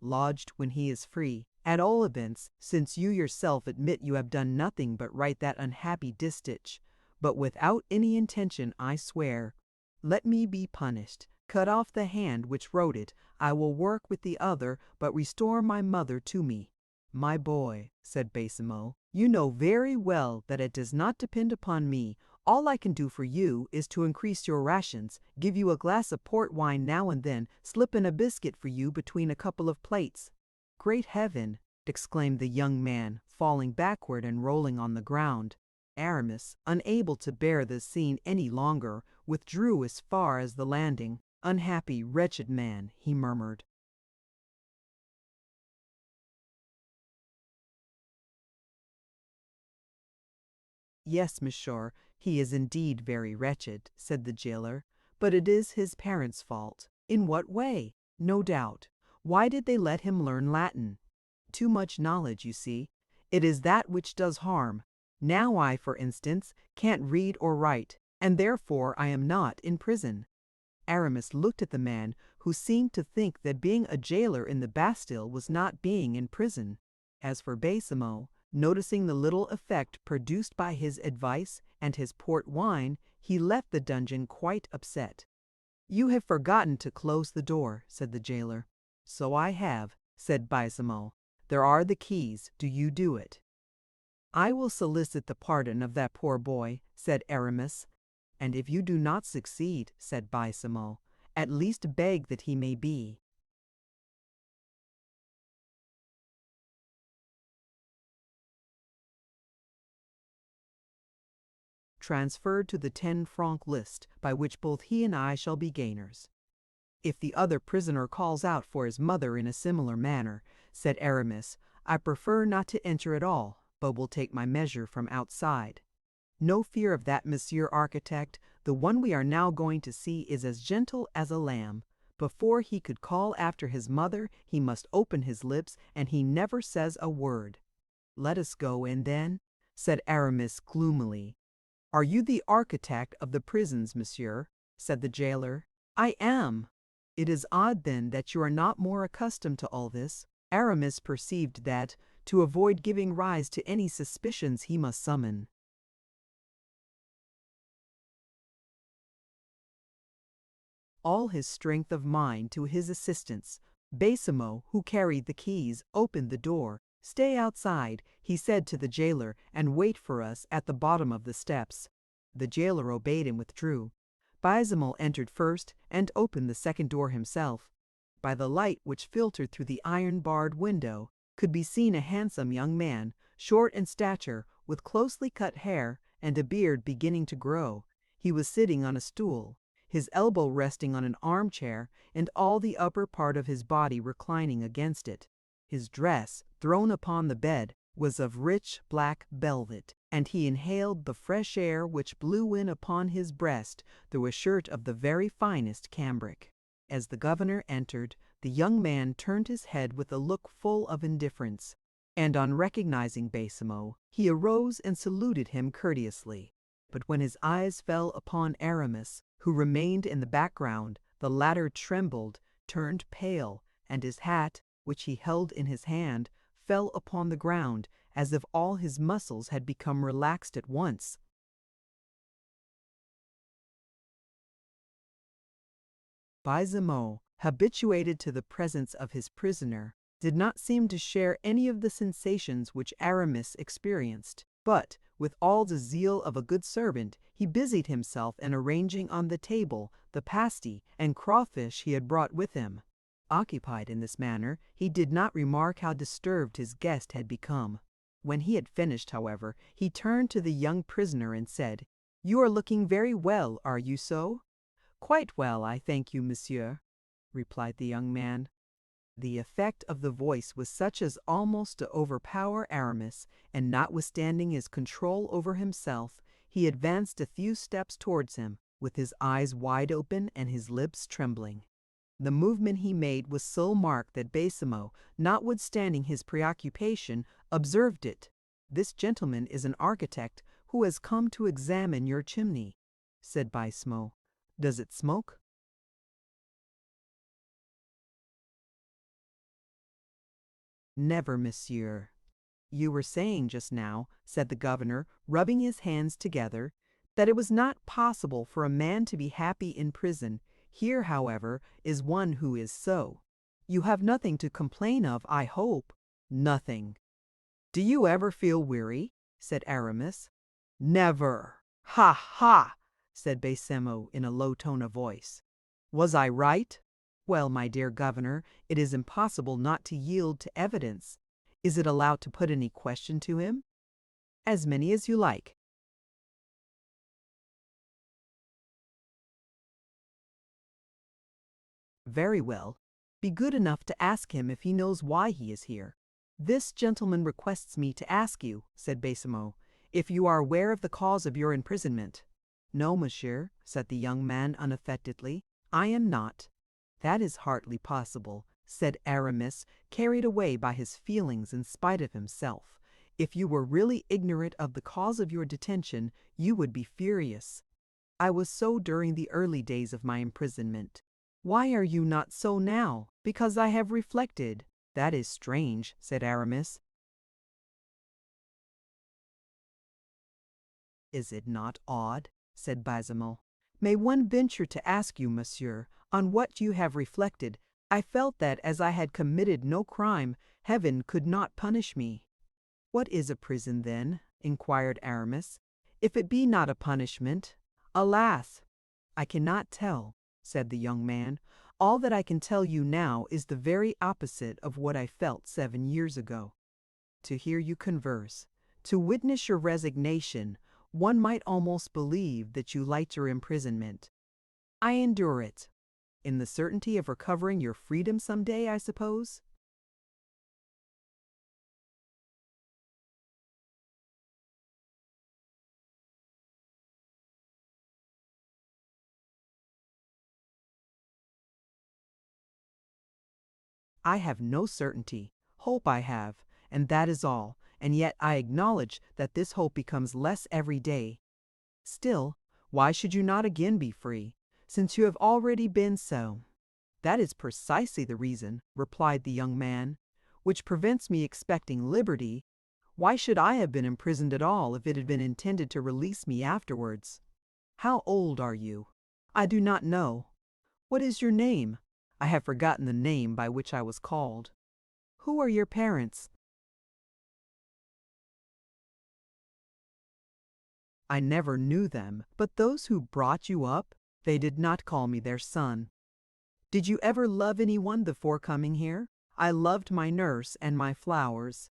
lodged when he is free. At all events, since you yourself admit you have done nothing but write that unhappy distich, but without any intention, I swear. Let me be punished. Cut off the hand which wrote it. I will work with the other, but restore my mother to me. My boy, said Baisemeaux, you know very well that it does not depend upon me. All I can do for you is to increase your rations, give you a glass of port wine now and then, slip in a biscuit for you between a couple of plates. Great heaven! Exclaimed the young man, falling backward and rolling on the ground. Aramis, unable to bear this scene any longer, withdrew as far as the landing. Unhappy, wretched man, he murmured. Yes, monsieur, he is indeed very wretched, said the jailer, but it is his parents' fault. In what way? No doubt. Why did they let him learn Latin? Too much knowledge, you see. It is that which does harm. Now I, for instance, can't read or write, and therefore I am not in prison. Aramis looked at the man, who seemed to think that being a jailer in the Bastille was not being in prison. As for Baisemeaux, noticing the little effect produced by his advice and his port wine, he left the dungeon quite upset. You have forgotten to close the door, said the jailer. So I have, said Baisemeaux. There are the keys. Do you do it? I will solicit the pardon of that poor boy, said Aramis. And if you do not succeed, said Baisemeaux, at least beg that he may be. Transferred to the 10-franc list, by which both he and I shall be gainers. If the other prisoner calls out for his mother in a similar manner, said Aramis, I prefer not to enter at all, but will take my measure from outside. No fear of that, monsieur architect. The one we are now going to see is as gentle as a lamb. Before he could call after his mother, he must open his lips, and he never says a word. Let us go in, then, said Aramis gloomily. Are you the architect of the prisons, monsieur? Said the jailer. I am. It is odd, then, that you are not more accustomed to all this. Aramis perceived that, to avoid giving rise to any suspicions, he must summon all his strength of mind to his assistance. Baisemeaux, who carried the keys, opened the door. Stay outside, he said to the jailer, and wait for us at the bottom of the steps. The jailer obeyed and withdrew. Baisemeaux entered first and opened the second door himself. By the light which filtered through the iron-barred window could be seen a handsome young man, short in stature, with closely cut hair and a beard beginning to grow. He was sitting on a stool, his elbow resting on an armchair, and all the upper part of his body reclining against it. His dress, thrown upon the bed, was of rich black velvet, and he inhaled the fresh air which blew in upon his breast through a shirt of the very finest cambric. As the governor entered, the young man turned his head with a look full of indifference, and on recognizing Baisemeaux, he arose and saluted him courteously. But when his eyes fell upon Aramis, who remained in the background, the latter trembled, turned pale, and his hat, which he held in his hand, fell upon the ground, as if all his muscles had become relaxed at once. Baisemeaux, habituated to the presence of his prisoner, did not seem to share any of the sensations which Aramis experienced, but, with all the zeal of a good servant, he busied himself in arranging on the table the pasty and crawfish he had brought with him. Occupied in this manner, he did not remark how disturbed his guest had become. When he had finished, however, he turned to the young prisoner and said, "You are looking very well, are you so?" "Quite well, I thank you, monsieur," replied the young man. The effect of the voice was such as almost to overpower Aramis, and notwithstanding his control over himself, he advanced a few steps towards him, with his eyes wide open and his lips trembling. The movement he made was so marked that Baisemeaux, notwithstanding his preoccupation, observed it. "This gentleman is an architect who has come to examine your chimney," said Baisemeaux. "Does it smoke?" Never, monsieur. You were saying just now, said the governor, rubbing his hands together, that it was not possible for a man to be happy in prison. Here, however, is one who is so. You have nothing to complain of, I hope. Nothing. Do you ever feel weary? Said Aramis. Never. Ha ha, said Bassemo in a low tone of voice. Was I right? Well, my dear governor, it is impossible not to yield to evidence. Is it allowed to put any question to him? As many as you like. Very well. Be good enough to ask him if he knows why he is here. This gentleman requests me to ask you, said Bassemo, if you are aware of the cause of your imprisonment. No, monsieur, said the young man unaffectedly, I am not. That is hardly possible, said Aramis, carried away by his feelings in spite of himself. If you were really ignorant of the cause of your detention, you would be furious. I was so during the early days of my imprisonment. Why are you not so now? Because I have reflected. That is strange, said Aramis. Is it not odd? Said Bassemo. May one venture to ask you, monsieur, on what you have reflected? I felt that as I had committed no crime, heaven could not punish me. What is a prison, then? Inquired Aramis. If it be not a punishment, alas! I cannot tell, said the young man. All that I can tell you now is the very opposite of what I felt 7 years ago. To hear you converse, to witness your resignation, one might almost believe that you liked your imprisonment. I endure it, in the certainty of recovering your freedom some day, I suppose. I have no certainty. Hope I have, and that is all, and yet I acknowledge that this hope becomes less every day. Still, why should you not again be free, since you have already been so? That is precisely the reason, replied the young man, which prevents me expecting liberty. Why should I have been imprisoned at all if it had been intended to release me afterwards? How old are you? I do not know. What is your name? I have forgotten the name by which I was called. Who are your parents? I never knew them, but those who brought you up, they did not call me their son. Did you ever love anyone before coming here? I loved my nurse and my flowers.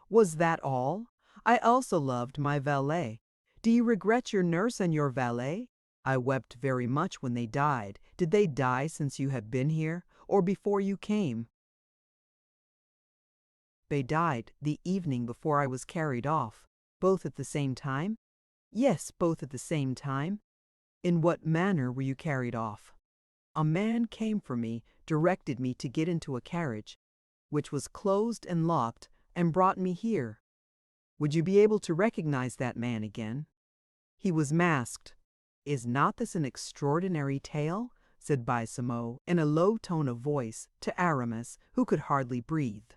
Was that all? I also loved my valet. Do you regret your nurse and your valet? I wept very much when they died. Did they die since you have been here, or before you came? They died the evening before I was carried off. Both at the same time? Yes, both at the same time. In what manner were you carried off? A man came for me, directed me to get into a carriage, which was closed and locked, and brought me here. Would you be able to recognize that man again? He was masked. Is not this an extraordinary tale? Said Bassemo in a low tone of voice to Aramis, who could hardly breathe.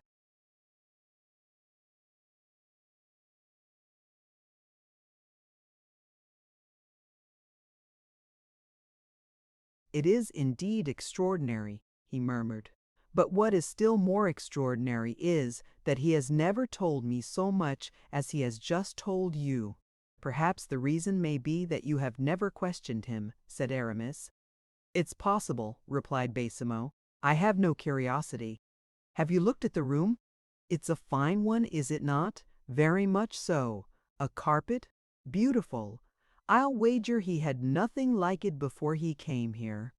It is indeed extraordinary, he murmured. But what is still more extraordinary is that he has never told me so much as he has just told you. Perhaps the reason may be that you have never questioned him, said Aramis. It's possible, replied Bassemo. I have no curiosity. Have you looked at the room? It's a fine one, is it not? Very much so. A carpet? Beautiful. I'll wager he had nothing like it before he came here.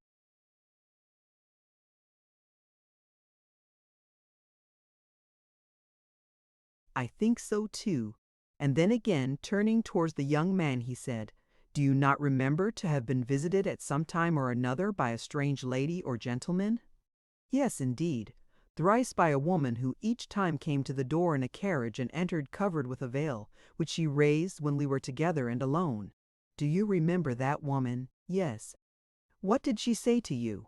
I think so too. And then again, turning towards the young man, he said, Do you not remember to have been visited at some time or another by a strange lady or gentleman? Yes, indeed. Thrice by a woman who each time came to the door in a carriage and entered covered with a veil, which she raised when we were together and alone. Do you remember that woman? Yes. What did she say to you?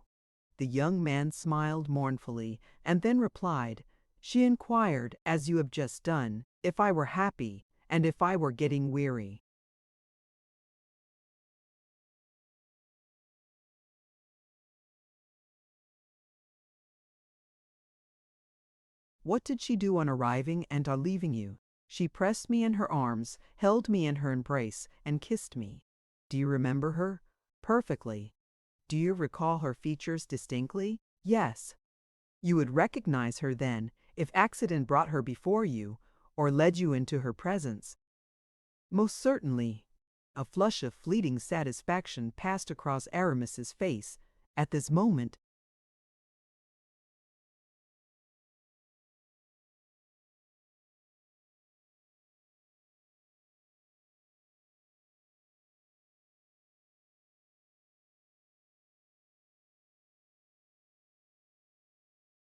The young man smiled mournfully, and then replied, She inquired, as you have just done, if I were happy, and if I were getting weary. What did she do on arriving and on leaving you? She pressed me in her arms, held me in her embrace, and kissed me. Do you remember her? Perfectly. Do you recall her features distinctly? Yes. You would recognize her then, if accident brought her before you, or led you into her presence. Most certainly. A flush of fleeting satisfaction passed across Aramis's face. At this moment,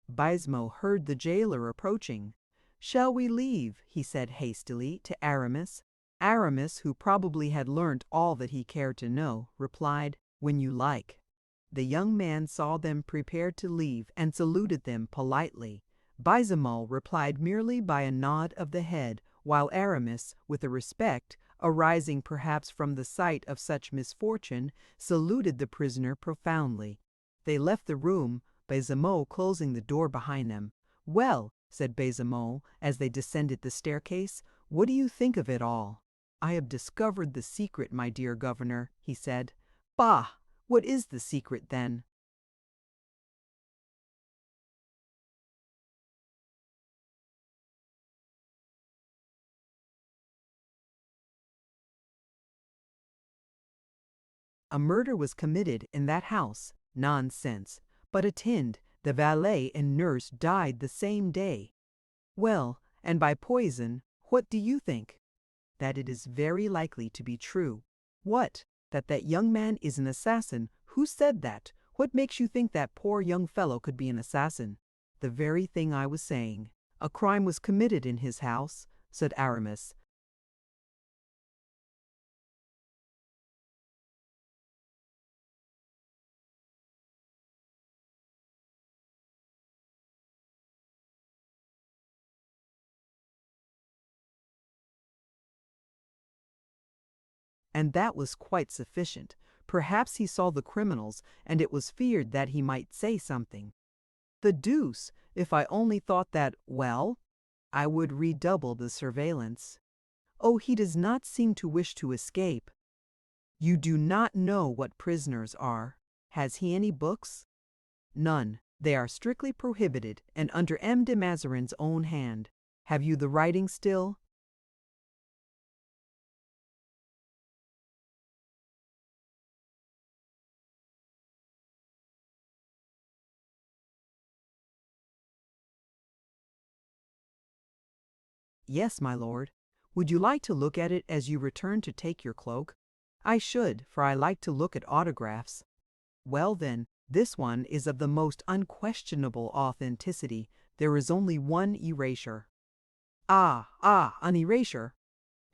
Baisemeaux heard the jailer approaching. "Shall we leave?" he said hastily to Aramis. Aramis, who probably had learnt all that he cared to know, replied, "When you like." The young man saw them prepared to leave and saluted them politely. Baisemeaux replied merely by a nod of the head, while Aramis, with a respect, arising perhaps from the sight of such misfortune, saluted the prisoner profoundly. They left the room, Baisemeaux closing the door behind them. "Well," said Baisemeaux, as they descended the staircase, "what do you think of it all?" "I have discovered the secret, my dear governor," he said. "Bah! What is the secret, then?" "A murder was committed in that house." "Nonsense! But attend, the valet and nurse died the same day." "Well, and by poison. What do you think?" "That it is very likely to be true." "What? That that young man is an assassin? Who said that? What makes you think that poor young fellow could be an assassin?" "The very thing I was saying. A crime was committed in his house," said Aramis. And that was quite sufficient. Perhaps he saw the criminals, and it was feared that he might say something. The deuce! If I only thought that, well, I would redouble the surveillance. Oh, he does not seem to wish to escape. You do not know what prisoners are. Has he any books? None. They are strictly prohibited, and under M. de Mazarin's own hand. Have you the writing still? Yes, my lord. Would you like to look at it as you return to take your cloak? I should, for I like to look at autographs. Well then, this one is of the most unquestionable authenticity. There is only one erasure. An erasure!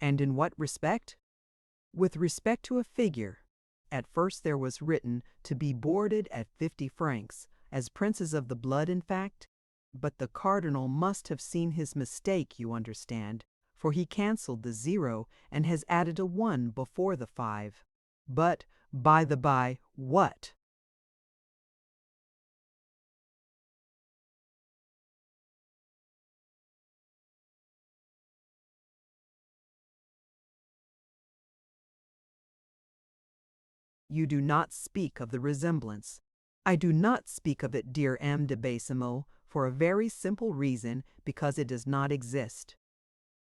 And in what respect? With respect to a figure. At first there was written, to be boarded at 50 francs, as princes of the blood, in fact. But the cardinal must have seen his mistake, you understand, for he cancelled the 0 and has added a 1 before the 5. But, by the by, what? You do not speak of the resemblance. I do not speak of it, dear M. de Baisemeaux, for a very simple reason, because it does not exist.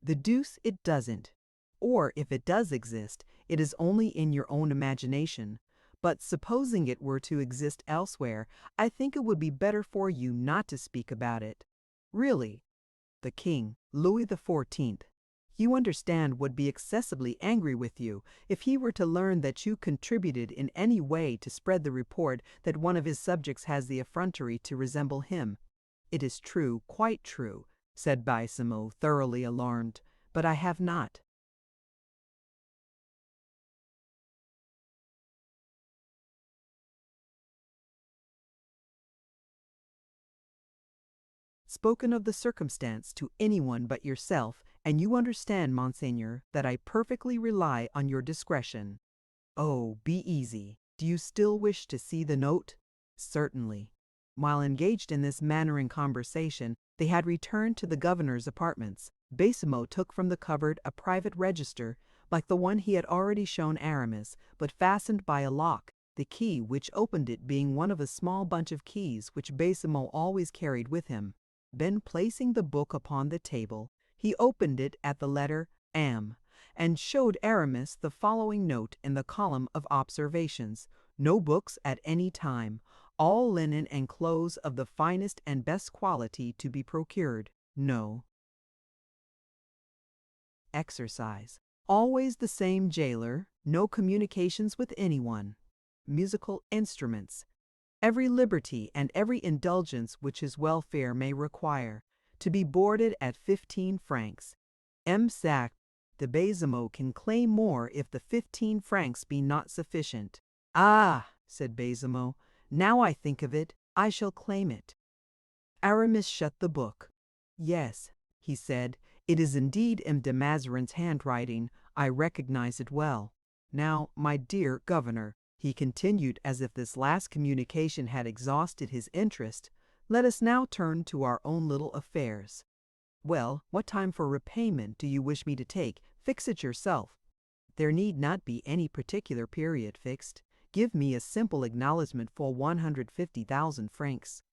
The deuce it doesn't. Or, if it does exist, it is only in your own imagination. But supposing it were to exist elsewhere, I think it would be better for you not to speak about it. Really, the king, Louis XIV., you understand, would be excessively angry with you if he were to learn that you contributed in any way to spread the report that one of his subjects has the effrontery to resemble him. It is true, quite true, said Baisemeaux, thoroughly alarmed, but I have not. spoken of the circumstance to anyone but yourself, and you understand, Monseigneur, that I perfectly rely on your discretion. Oh, be easy. Do you still wish to see the note? Certainly. While engaged in this manner in conversation, they had returned to the governor's apartments. Baisemeaux took from the cupboard a private register, like the one he had already shown Aramis, but fastened by a lock, the key which opened it being one of a small bunch of keys which Baisemeaux always carried with him. Then placing the book upon the table, he opened it at the letter M, and showed Aramis the following note in the column of observations: "No books at any time. All linen and clothes of the finest and best quality to be procured. No." Exercise. Always the same jailer. No communications with anyone. Musical instruments. Every liberty and every indulgence which his welfare may require. To be boarded at 15 francs. M. Sac de Baisemeaux can claim more if the 15 francs be not sufficient. "Ah," said Baisemeaux, "now I think of it, I shall claim it." Aramis shut the book. "Yes," he said, "it is indeed M. de Mazarin's handwriting. I recognize it well. Now, my dear governor," he continued, as if this last communication had exhausted his interest, "let us now turn to our own little affairs. Well, what time for repayment do you wish me to take? Fix it yourself. There need not be any particular period fixed. Give me a simple acknowledgment for 150,000 francs.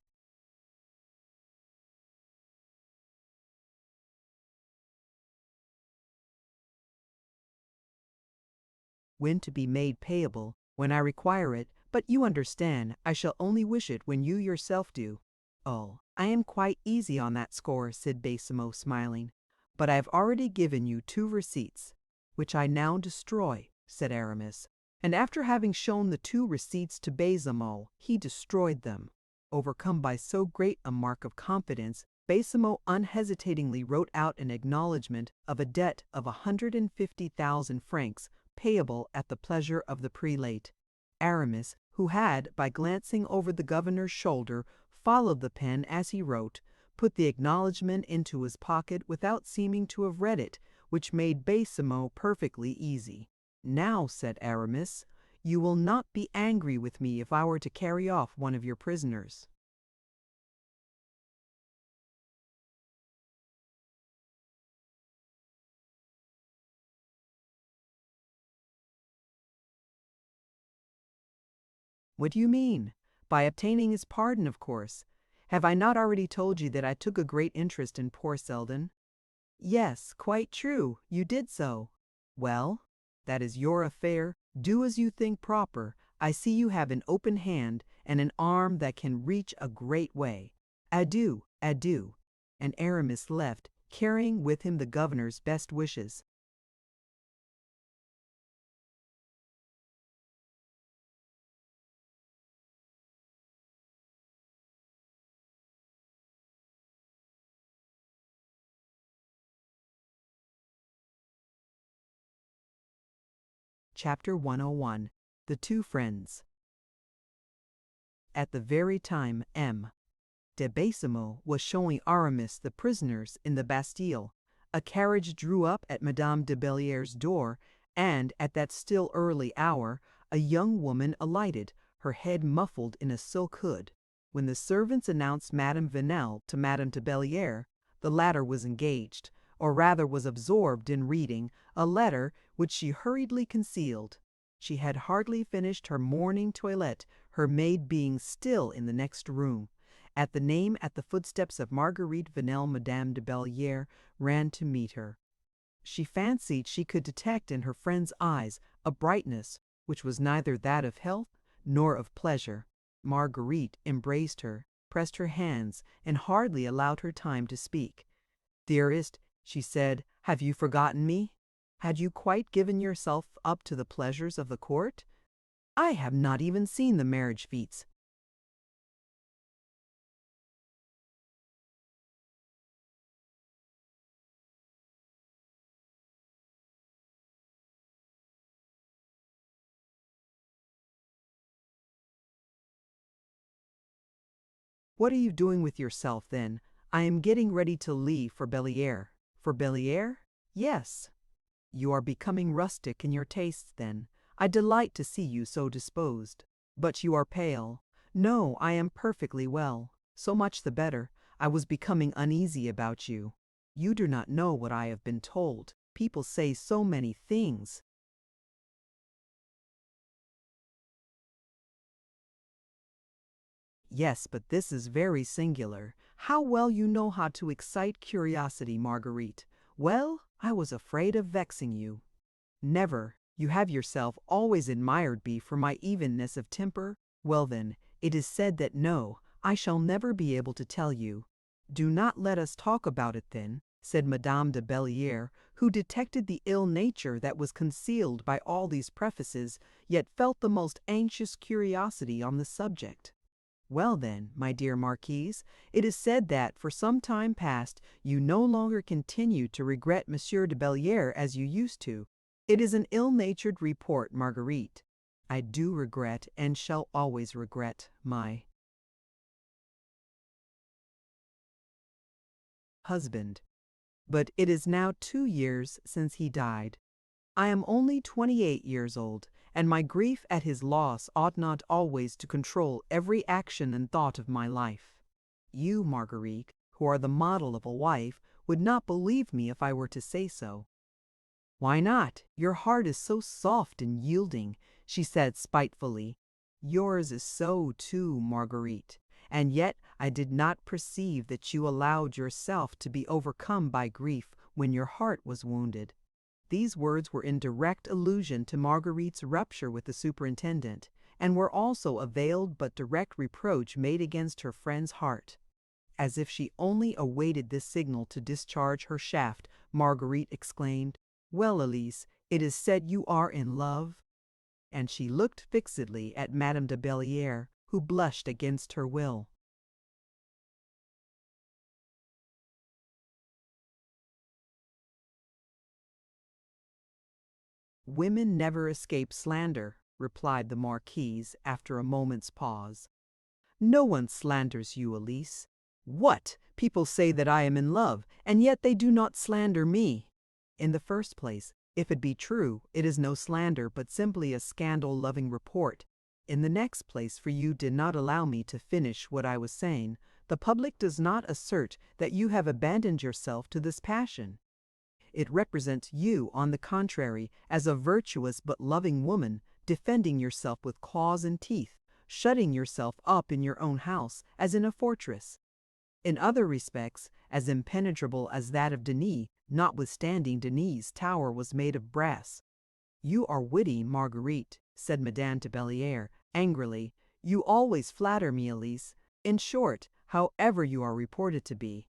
When to be made payable? When I require it, but you understand, I shall only wish it when you yourself do." "Oh, I am quite easy on that score," said Baisemeaux, smiling. "But I have already given you 2 receipts." "Which I now destroy," said Aramis. And after having shown the 2 receipts to Baisemeaux, he destroyed them. Overcome by so great a mark of confidence, Baisemeaux unhesitatingly wrote out an acknowledgment of a debt of 150,000 francs, payable at the pleasure of the prelate. Aramis, who had, by glancing over the governor's shoulder, followed the pen as he wrote, put the acknowledgment into his pocket without seeming to have read it, which made Baisemeaux perfectly easy. "Now," said Aramis, "you will not be angry with me if I were to carry off one of your prisoners." "What do you mean?" "By obtaining his pardon, of course. Have I not already told you that I took a great interest in poor Selden?" "Yes, quite true, you did so." "Well, that is your affair. Do as you think proper. I see you have an open hand, and an arm that can reach a great way. Adieu, adieu." And Aramis left, carrying with him the governor's best wishes. Chapter 101. The Two Friends. At the very time M. de Baisemeaux was showing Aramis the prisoners in the Bastille, a carriage drew up at Madame de Belliere's door, and at that still early hour a young woman alighted, her head muffled in a silk hood. When the servants announced Madame Vanel to Madame de Belliere, the latter was engaged, or rather was absorbed in reading, a letter which she hurriedly concealed. She had hardly finished her morning toilette, her maid being still in the next room. At the name, at the footsteps of Marguerite Vanel, Madame de Belliere ran to meet her. She fancied she could detect in her friend's eyes a brightness which was neither that of health nor of pleasure. Marguerite embraced her, pressed her hands, and hardly allowed her time to speak. "Dearest," she said, "have you forgotten me? Had you quite given yourself up to the pleasures of the court? I have not even seen the marriage fetes." "What are you doing with yourself, then? I am getting ready to leave for Belliere. For Belliere? Yes. You are becoming rustic in your tastes, then. I delight to see you so disposed. But you are pale. No, I am perfectly well. So much the better. I was becoming uneasy about you. You do not know what I have been told. People say so many things. Yes, but this is very singular. How well you know how to excite curiosity, Marguerite. Well, I was afraid of vexing you. Never. You have yourself always admired me for my evenness of temper. Well then, it is said that no, I shall never be able to tell you. Do not let us talk about it then, said Madame de Belliere, who detected the ill nature that was concealed by all these prefaces, yet felt the most anxious curiosity on the subject. Well then, my dear Marquise, it is said that for some time past you no longer continue to regret Monsieur de Belliere as you used to. It is an ill-natured report, Marguerite. I do regret and shall always regret my husband. But it is now 2 years since he died. I am only 28 years old, and my grief at his loss ought not always to control every action and thought of my life. You, Marguerite, who are the model of a wife, would not believe me if I were to say so. Why not? Your heart is so soft and yielding, she said spitefully. Yours is so too, Marguerite. And yet I did not perceive that you allowed yourself to be overcome by grief when your heart was wounded. These words were in direct allusion to Marguerite's rupture with the superintendent, and were also a veiled but direct reproach made against her friend's heart. As if she only awaited this signal to discharge her shaft, Marguerite exclaimed, "Well, Elise, it is said you are in love?" And she looked fixedly at Madame de Belliere, who blushed against her will. "Women never escape slander," replied the Marquise after a moment's pause. "No one slanders you, Elise." "What! People say that I am in love, and yet they do not slander me." "In the first place, if it be true, it is no slander, but simply a scandal-loving report. In the next place, for you did not allow me to finish what I was saying, the public does not assert that you have abandoned yourself to this passion. It represents you, on the contrary, as a virtuous but loving woman, defending yourself with claws and teeth, shutting yourself up in your own house, as in a fortress. In other respects, as impenetrable as that of Denis, notwithstanding Denis's tower was made of brass. You are witty, Marguerite, said Madame de Belliere, angrily. You always flatter me, Elise. In short, however you are reported to be.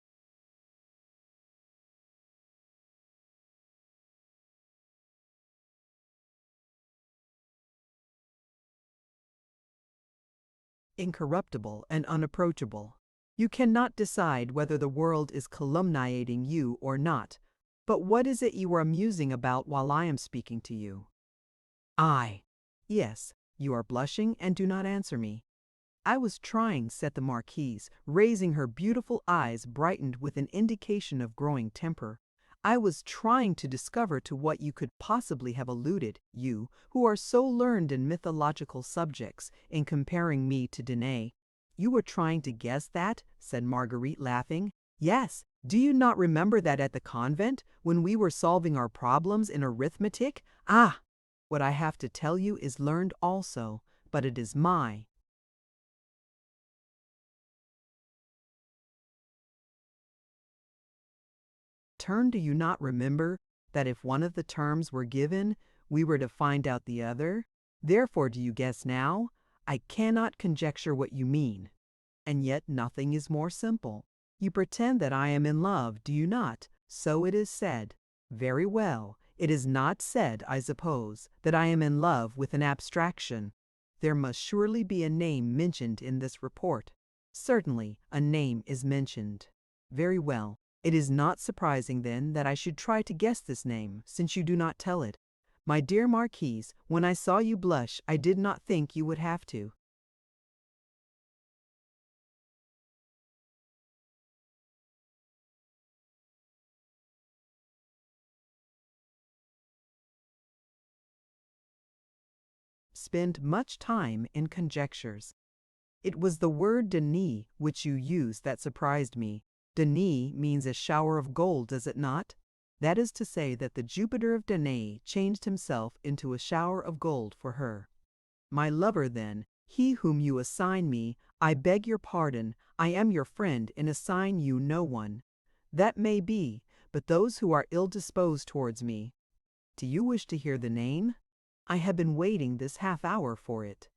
Incorruptible and unapproachable. You cannot decide whether the world is calumniating you or not. But what is it you are musing about while I am speaking to you? I. Yes, you are blushing and do not answer me. I was trying, said the Marquise, raising her beautiful eyes brightened with an indication of growing temper. I was trying to discover to what you could possibly have alluded, you, who are so learned in mythological subjects, in comparing me to Danae. You were trying to guess that, said Marguerite, laughing. Yes, do you not remember that at the convent, when we were solving our problems in arithmetic? Ah! What I have to tell you is learned also, but it is my. Do you not remember that if one of the terms were given, we were to find out the other? Therefore do you guess now? I cannot conjecture what you mean. And yet nothing is more simple. You pretend that I am in love, do you not? So it is said. Very well. It is not said, I suppose, that I am in love with an abstraction. There must surely be a name mentioned in this report. Certainly, a name is mentioned. Very well. It is not surprising, then, that I should try to guess this name, since you do not tell it. My dear Marquise, when I saw you blush, I did not think you would have to. spend much time in conjectures. It was the word Denis which you used that surprised me. Denis means a shower of gold, does it not? That is to say that the Jupiter of Danae changed himself into a shower of gold for her. My lover, then, he whom you assign me, I beg your pardon, I am your friend and assign you no one. That may be, but those who are ill-disposed towards me. Do you wish to hear the name? I have been waiting this half-hour for it.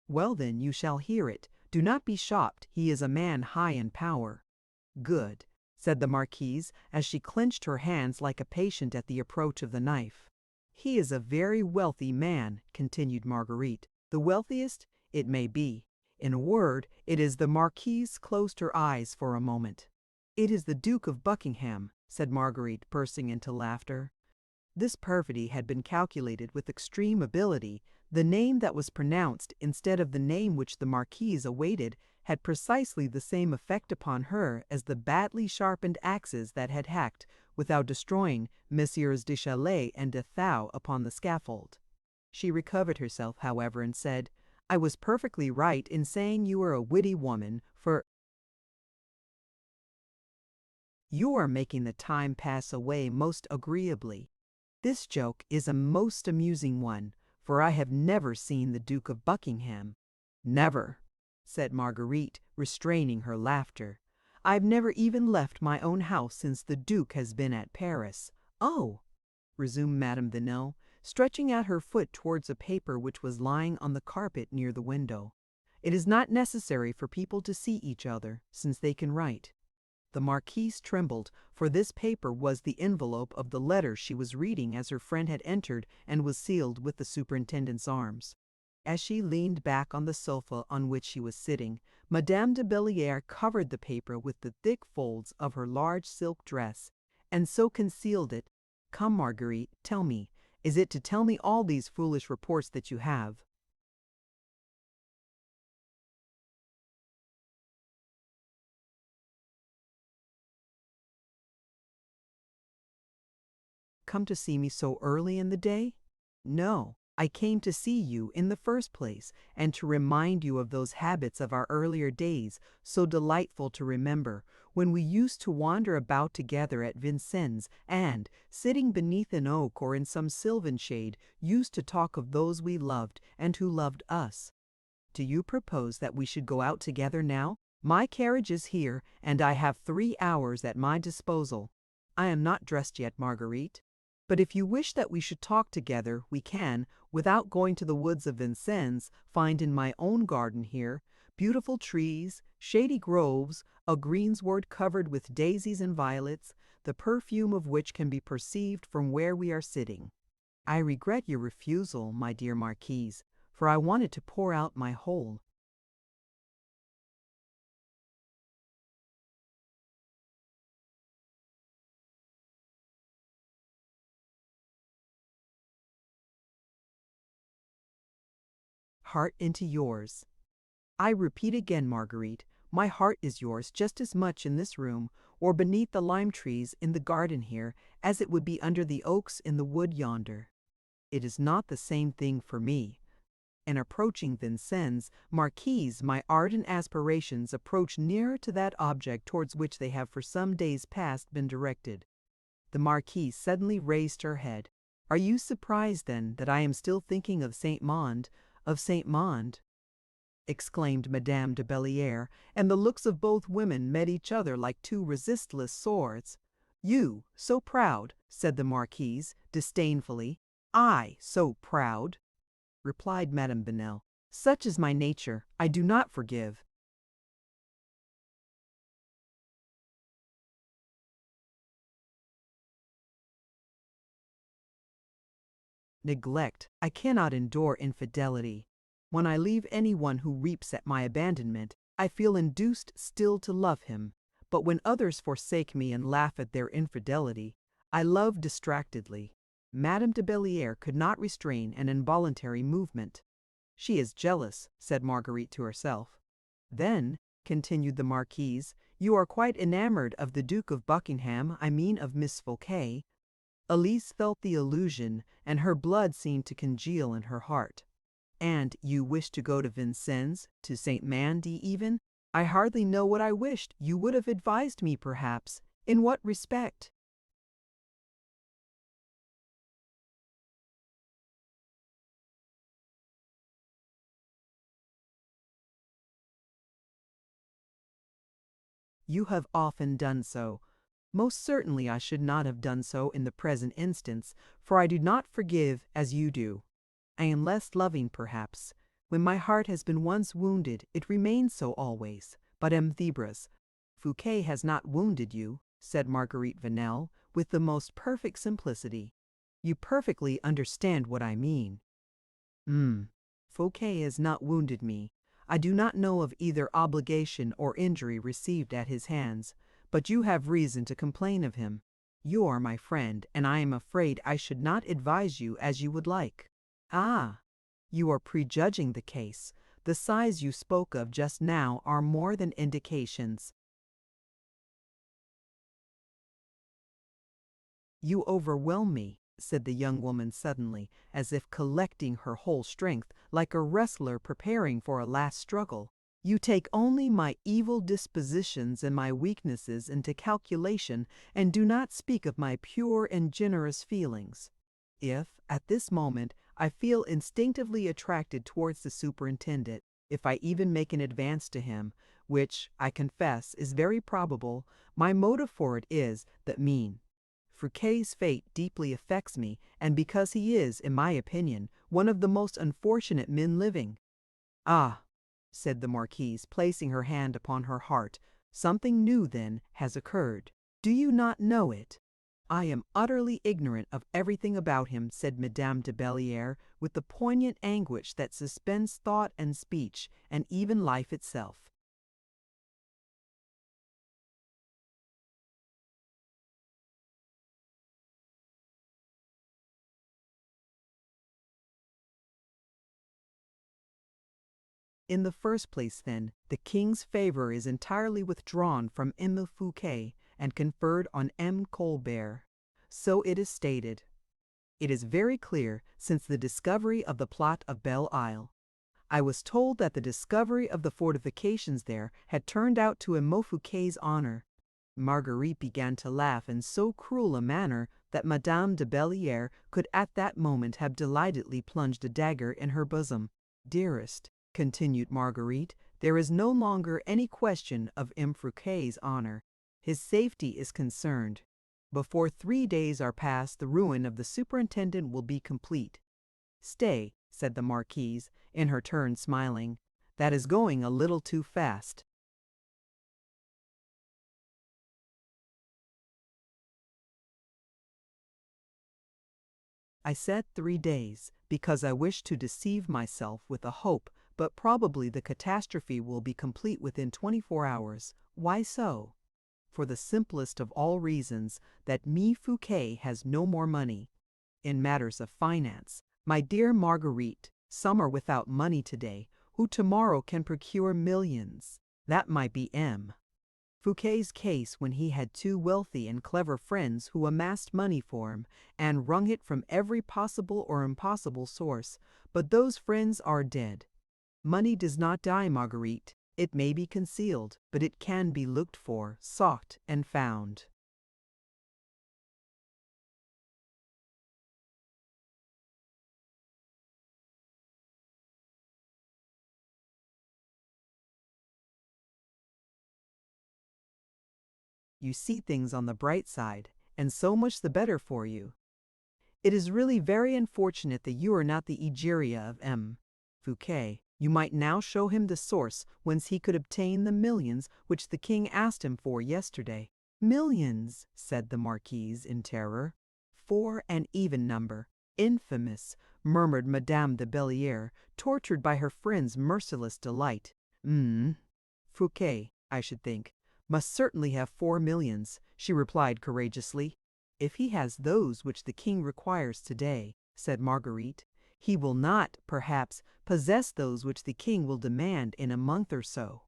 Well then, you shall hear it. Do not be shocked, he is a man high in power. Good, said the Marquise, as she clenched her hands like a patient at the approach of the knife. He is a very wealthy man, continued Marguerite. The wealthiest? It may be. In a word, it is the Marquise closed her eyes for a moment. It is the Duke of Buckingham, said Marguerite, bursting into laughter. This perfidy had been calculated with extreme ability. The name that was pronounced instead of the name which the Marquise awaited had precisely the same effect upon her as the badly sharpened axes that had hacked, without destroying, Messieurs de Chalais and de Thou upon the scaffold. She recovered herself, however, and said, I was perfectly right in saying you are a witty woman, for you are making the time pass away most agreeably. This joke is a most amusing one, for I have never seen the Duke of Buckingham. Never, said Marguerite, restraining her laughter. I've never even left my own house since the Duke has been at Paris. Oh, resumed Madame Vanel, stretching out her foot towards a paper which was lying on the carpet near the window. It is not necessary for people to see each other, since they can write. The Marquise trembled, for this paper was the envelope of the letter she was reading as her friend had entered and was sealed with the superintendent's arms. As she leaned back on the sofa on which she was sitting, Madame de Belliere covered the paper with the thick folds of her large silk dress, and so concealed it. Come, Marguerite, tell me, is it to tell me all these foolish reports that you have? Come to see me so early in the day? No, I came to see you in the first place, and to remind you of those habits of our earlier days, so delightful to remember, when we used to wander about together at Vincennes, and, sitting beneath an oak or in some sylvan shade, used to talk of those we loved and who loved us. Do you propose that we should go out together now? My carriage is here, and I have 3 hours at my disposal. I am not dressed yet, Marguerite. But if you wish that we should talk together, we can, without going to the woods of Vincennes, find in my own garden here beautiful trees, shady groves, a greensward covered with daisies and violets, the perfume of which can be perceived from where we are sitting. I regret your refusal, my dear Marquise, for I wanted to pour out my whole. Heart into yours. I repeat again, Marguerite, my heart is yours just as much in this room, or beneath the lime trees in the garden here, as it would be under the oaks in the wood yonder. It is not the same thing for me. In approaching Vincennes, Marquise, my ardent aspirations approach nearer to that object towards which they have for some days past been directed. The Marquise suddenly raised her head. Are you surprised, then, that I am still thinking of Saint Mande, of Saint Mande? Exclaimed Madame de Belliere, and the looks of both women met each other like two resistless swords. You, so proud, said the Marquise, disdainfully. I, so proud, replied Madame Vanel. Such is my nature, I do not forgive. Neglect, I cannot endure infidelity. When I leave anyone who reaps at my abandonment, I feel induced still to love him. But when others forsake me and laugh at their infidelity, I love distractedly. Madame de Belliere could not restrain an involuntary movement. She is jealous, said Marguerite to herself. Then, continued the Marquise, You are quite enamored of the Duke of Buckingham, I mean of Miss Fouquet." Elise felt the allusion, and her blood seemed to congeal in her heart. "And you wish to go to Vincennes, to Saint Mandy even? I hardly know what I wished. You would have advised me, perhaps. In what respect?" "You have often done so. Most certainly I should not have done so in the present instance, for I do not forgive as you do. I am less loving, perhaps. When my heart has been once wounded, it remains so always. But Thebres, Fouquet has not wounded you," said Marguerite Vanel, with the most perfect simplicity. "You perfectly understand what I mean." Fouquet has not wounded me. I do not know of either obligation or injury received at his hands, but you have reason to complain of him. You are my friend, and I am afraid I should not advise you as you would like." "Ah, you are prejudging the case. The sighs you spoke of just now are more than indications." "You overwhelm me," said the young woman suddenly, as if collecting her whole strength, like a wrestler preparing for a last struggle. "You take only my evil dispositions and my weaknesses into calculation, and do not speak of my pure and generous feelings. If, at this moment, I feel instinctively attracted towards the superintendent, if I even make an advance to him, which, I confess, is very probable, my motive for it is that mean. Fouquet's fate deeply affects me, and because he is, in my opinion, one of the most unfortunate men living." "Ah," said the marquise, placing her hand upon her heart, "something new, then, has occurred. Do you not know it?" "I am utterly ignorant of everything about him," said Madame de Belliere, with the poignant anguish that suspends thought and speech, and even life itself. "In the first place, then, the king's favor is entirely withdrawn from M. Fouquet and conferred on M. Colbert. So it is stated. It is very clear since the discovery of the plot of Belle Isle. I was told that the discovery of the fortifications there had turned out to M. Fouquet's honor." Marguerite began to laugh in so cruel a manner that Madame de Belliere could at that moment have delightedly plunged a dagger in her bosom. "Dearest," continued Marguerite, "there is no longer any question of M. Fouquet's honor. His safety is concerned. Before 3 days are past, the ruin of the superintendent will be complete." "Stay," said the marquise, in her turn smiling, "that is going a little too fast." "I said 3 days, because I wish to deceive myself with a hope, but probably the catastrophe will be complete within 24 hours. Why so? For the simplest of all reasons, that Fouquet has no more money. In matters of finance, my dear Marguerite, some are without money today, who tomorrow can procure millions. That might be M. Fouquet's case when he had two wealthy and clever friends who amassed money for him, and wrung it from every possible or impossible source, but those friends are dead. Money does not die, Marguerite. It may be concealed, but it can be looked for, sought, and found." "You see things on the bright side, and so much the better for you. It is really very unfortunate that you are not the Egeria of M. Fouquet. You might now show him the source whence he could obtain the millions which the king asked him for yesterday." "Millions!" said the marquise in terror. "Four an even number. Infamous!" murmured Madame de Belliere, tortured by her friend's merciless delight. "Fouquet, I should think, must certainly have 4 millions," she replied courageously. "If he has those which the king requires today," said Marguerite, "he will not, perhaps, possess those which the king will demand in a month or so."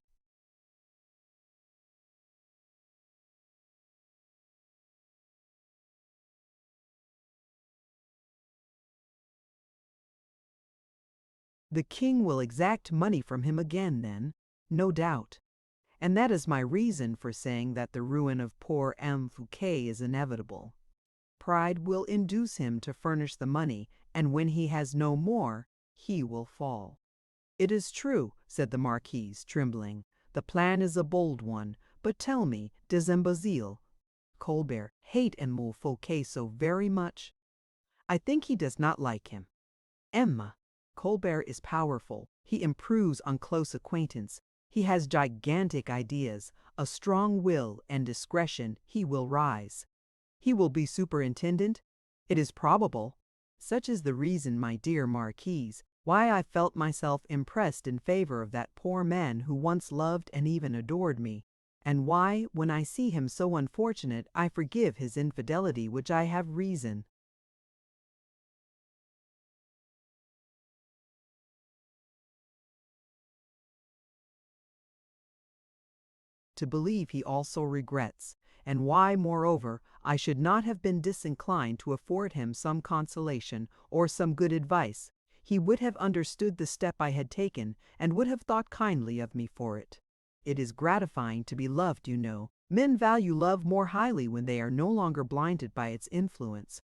The king will exact money from him again then, no doubt. And that is my reason for saying that the ruin of poor M. Fouquet is inevitable. Pride will induce him to furnish the money, and when he has no more, he will fall. It is true, said the Marquise, trembling. The plan is a bold one, but tell me, does Imbecile Colbert hate M. Fouquet so very much? I think he does not like him. Emma, Colbert is powerful. He improves on close acquaintance. He has gigantic ideas, a strong will and discretion. He will rise. He will be superintendent? It is probable. Such is the reason, my dear Marquise, why I felt myself impressed in favor of that poor man who once loved and even adored me, and why, when I see him so unfortunate, I forgive his infidelity, which I have reason to believe he also regrets, and why, moreover, I should not have been disinclined to afford him some consolation or some good advice. He would have understood the step I had taken, and would have thought kindly of me for it. It is gratifying to be loved, you know. Men value love more highly when they are no longer blinded by its influence.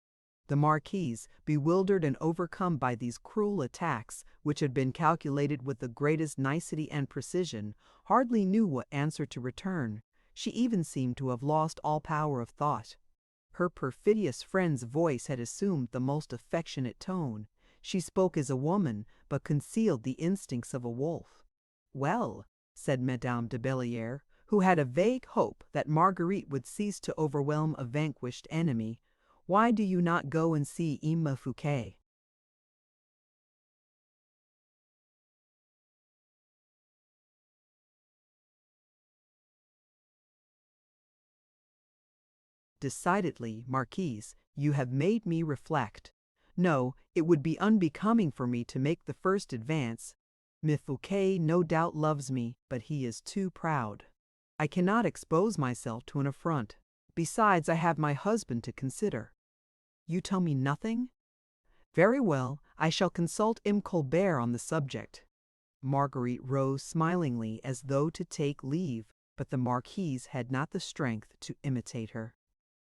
The Marquise, bewildered and overcome by these cruel attacks, which had been calculated with the greatest nicety and precision, hardly knew what answer to return. She even seemed to have lost all power of thought. Her perfidious friend's voice had assumed the most affectionate tone. She spoke as a woman, but concealed the instincts of a wolf. "Well," said Madame de Belliere, who had a vague hope that Marguerite would cease to overwhelm a vanquished enemy, "why do you not go and see M. Fouquet?" "Decidedly, Marquise, you have made me reflect. No, it would be unbecoming for me to make the first advance. M. Fouquet no doubt loves me, but he is too proud. I cannot expose myself to an affront. Besides, I have my husband to consider." "You tell me nothing?" "Very well, I shall consult M. Colbert on the subject." Marguerite rose smilingly as though to take leave, but the Marquise had not the strength to imitate her.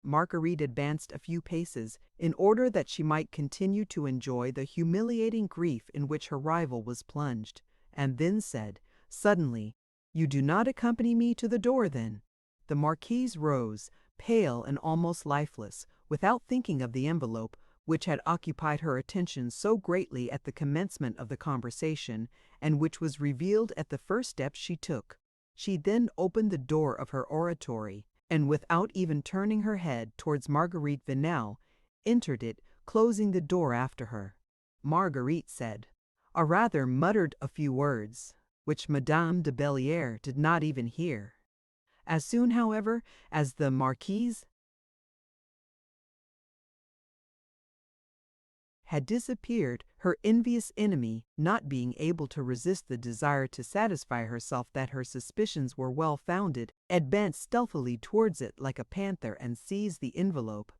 Marguerite advanced a few paces, in order that she might continue to enjoy the humiliating grief in which her rival was plunged, and then said, suddenly, "You do not accompany me to the door, then?" The Marquise rose, pale and almost lifeless, without thinking of the envelope, which had occupied her attention so greatly at the commencement of the conversation, and which was revealed at the first step she took. She then opened the door of her oratory, and without even turning her head towards Marguerite Vanel, entered it, closing the door after her. Marguerite said, or rather muttered a few words, which Madame de Belliere did not even hear. As soon, however, as the Marquise had disappeared, her envious enemy, not being able to resist the desire to satisfy herself that her suspicions were well founded, advanced stealthily towards it like a panther and seized the envelope.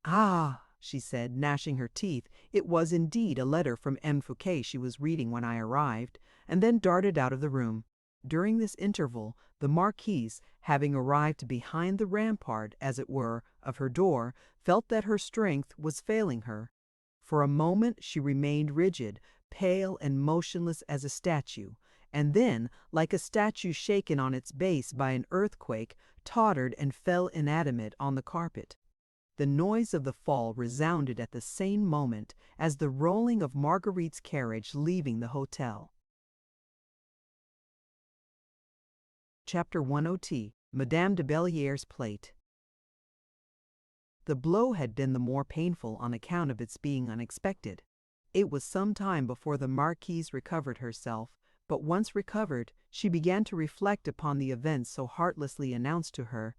"Ah!" she said, gnashing her teeth, "it was indeed a letter from M. Fouquet she was reading when I arrived," and then darted out of the room. During this interval, the Marquise, having arrived behind the rampart, as it were, of her door, felt that her strength was failing her. For a moment she remained rigid, pale and motionless as a statue, and then, like a statue shaken on its base by an earthquake, tottered and fell inanimate on the carpet. The noise of the fall resounded at the same moment as the rolling of Marguerite's carriage leaving the hotel. Chapter 10. Madame de Belliere's plate. The blow had been the more painful on account of its being unexpected. It was some time before the Marquise recovered herself, but once recovered, she began to reflect upon the events so heartlessly announced to her.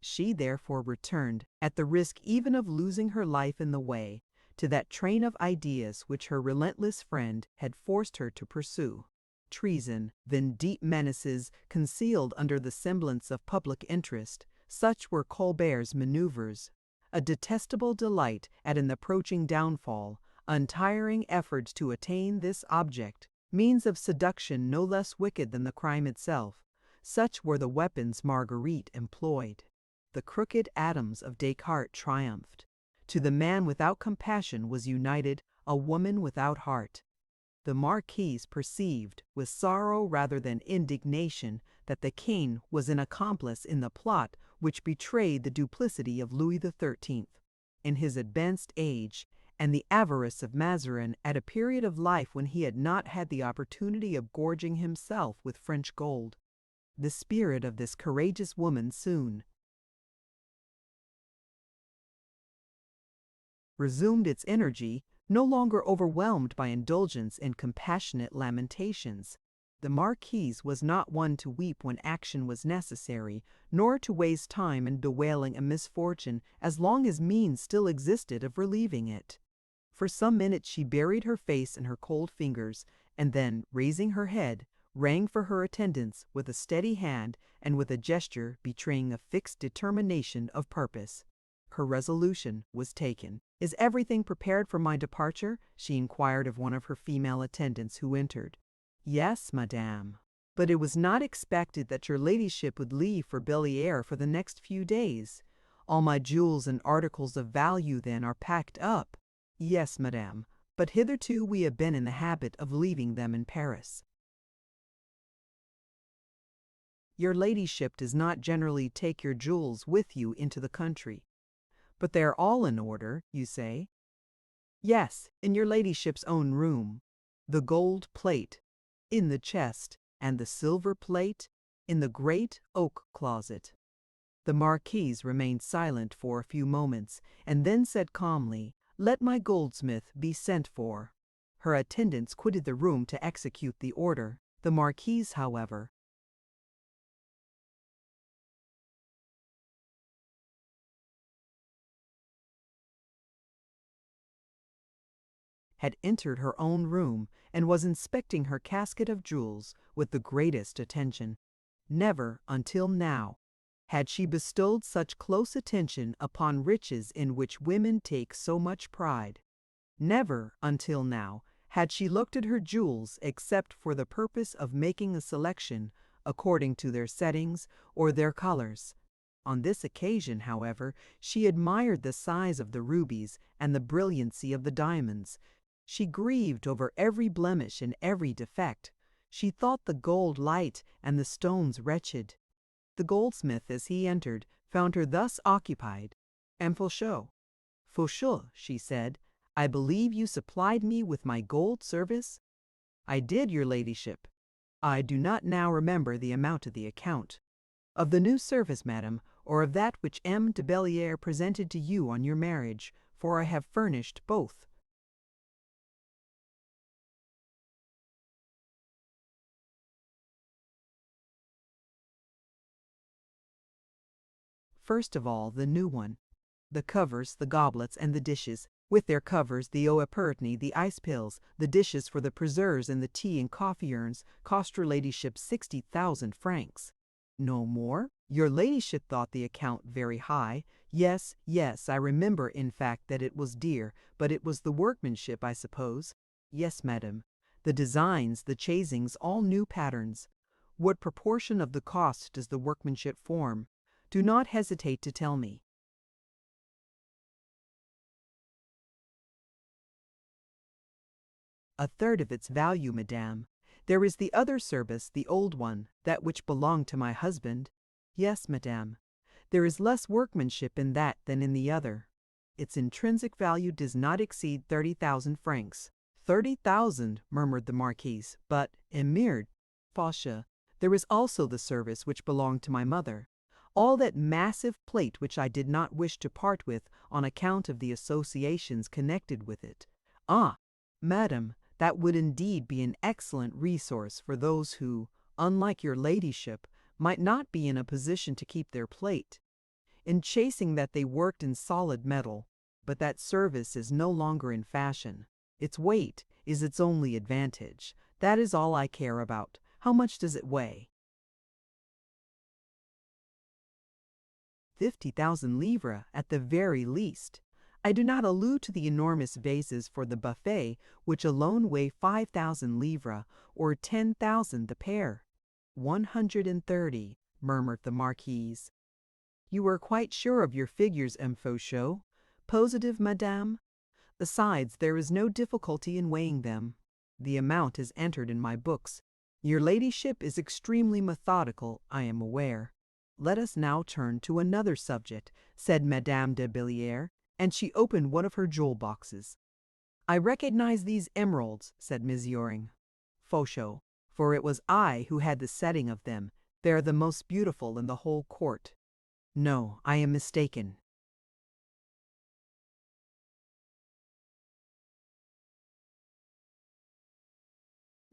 She therefore returned, at the risk even of losing her life in the way, to that train of ideas which her relentless friend had forced her to pursue. Treason, then deep menaces concealed under the semblance of public interest, such were Colbert's maneuvers. A detestable delight at an approaching downfall, untiring efforts to attain this object, means of seduction no less wicked than the crime itself. Such were the weapons Marguerite employed. The crooked atoms of Descartes triumphed. To the man without compassion was united a woman without heart. The Marquise perceived, with sorrow rather than indignation, that the king was an accomplice in the plot which betrayed the duplicity of Louis XIII. In his advanced age, and the avarice of Mazarin at a period of life when he had not had the opportunity of gorging himself with French gold. The spirit of this courageous woman soon resumed its energy, no longer overwhelmed by indulgence in compassionate lamentations. The Marquise was not one to weep when action was necessary, nor to waste time in bewailing a misfortune as long as means still existed of relieving it. For some minutes she buried her face in her cold fingers, and then, raising her head, rang for her attendants with a steady hand and with a gesture betraying a fixed determination of purpose. Her resolution was taken. "Is everything prepared for my departure?" she inquired of one of her female attendants who entered. "Yes, madame. But it was not expected that your ladyship would leave for Belliere for the next few days. All my jewels and articles of value, then, are packed up." "Yes, madame, but hitherto we have been in the habit of leaving them in Paris." "Your ladyship does not generally take your jewels with you into the country. But they are all in order, you say?" "Yes, in your ladyship's own room. The gold plate in the chest, and the silver plate in the great oak closet." The Marquise remained silent for a few moments, and then said calmly, "Let my goldsmith be sent for." Her attendants quitted the room to execute the order. The Marquise, however, had entered her own room and was inspecting her casket of jewels with the greatest attention. Never, until now, had she bestowed such close attention upon riches in which women take so much pride. Never, until now, had she looked at her jewels except for the purpose of making a selection according to their settings or their colors. On this occasion, however, she admired the size of the rubies and the brilliancy of the diamonds. She grieved over every blemish and every defect. She thought the gold light and the stones wretched. The goldsmith, as he entered, found her thus occupied. "And Faucheux," she said, "I believe you supplied me with my gold service?" "I did, your ladyship." "I do not now remember the amount of the account." "Of the new service, madam, or of that which M. de Belliere presented to you on your marriage, for I have furnished both." "First of all, the new one. The covers, the goblets, and the dishes, with their covers, the eau épergne, the ice pills, the dishes for the preserves, and the tea and coffee urns, cost your ladyship 60,000 francs." "No more? Your ladyship thought the account very high." Yes, yes, I remember, in fact, that it was dear, but it was the workmanship, I suppose." "Yes, madam. The designs, the chasings, all new patterns." "What proportion of the cost does the workmanship form? Do not hesitate to tell me." "A third of its value, madame. There is the other service, the old one, that which belonged to my husband." "Yes, madame. There is less workmanship in that than in the other. Its intrinsic value does not exceed 30,000 francs." "30,000!" murmured the Marquise. "But, Emir Faucheux, there is also the service which belonged to my mother. All that massive plate which I did not wish to part with on account of the associations connected with it." "Ah, madam, that would indeed be an excellent resource for those who, unlike your ladyship, might not be in a position to keep their plate. In chasing that they worked in solid metal, but that service is no longer in fashion. Its weight is its only advantage. That is all I care about. How much does it weigh?" 50,000 livres at the very least. I do not allude to the enormous vases for the buffet, which alone weigh 5,000 livres, or 10,000 the pair. 130, murmured the Marquise. You are quite sure of your figures, Fauchot? Positive, madame? Besides, there is no difficulty in weighing them. The amount is entered in my books. Your ladyship is extremely methodical, I am aware. Let us now turn to another subject, said Madame de Belliere, and she opened one of her jewel boxes. I recognize these emeralds, said Monsieur Fauchot, for it was I who had the setting of them. They are the most beautiful in the whole court. No, I am mistaken.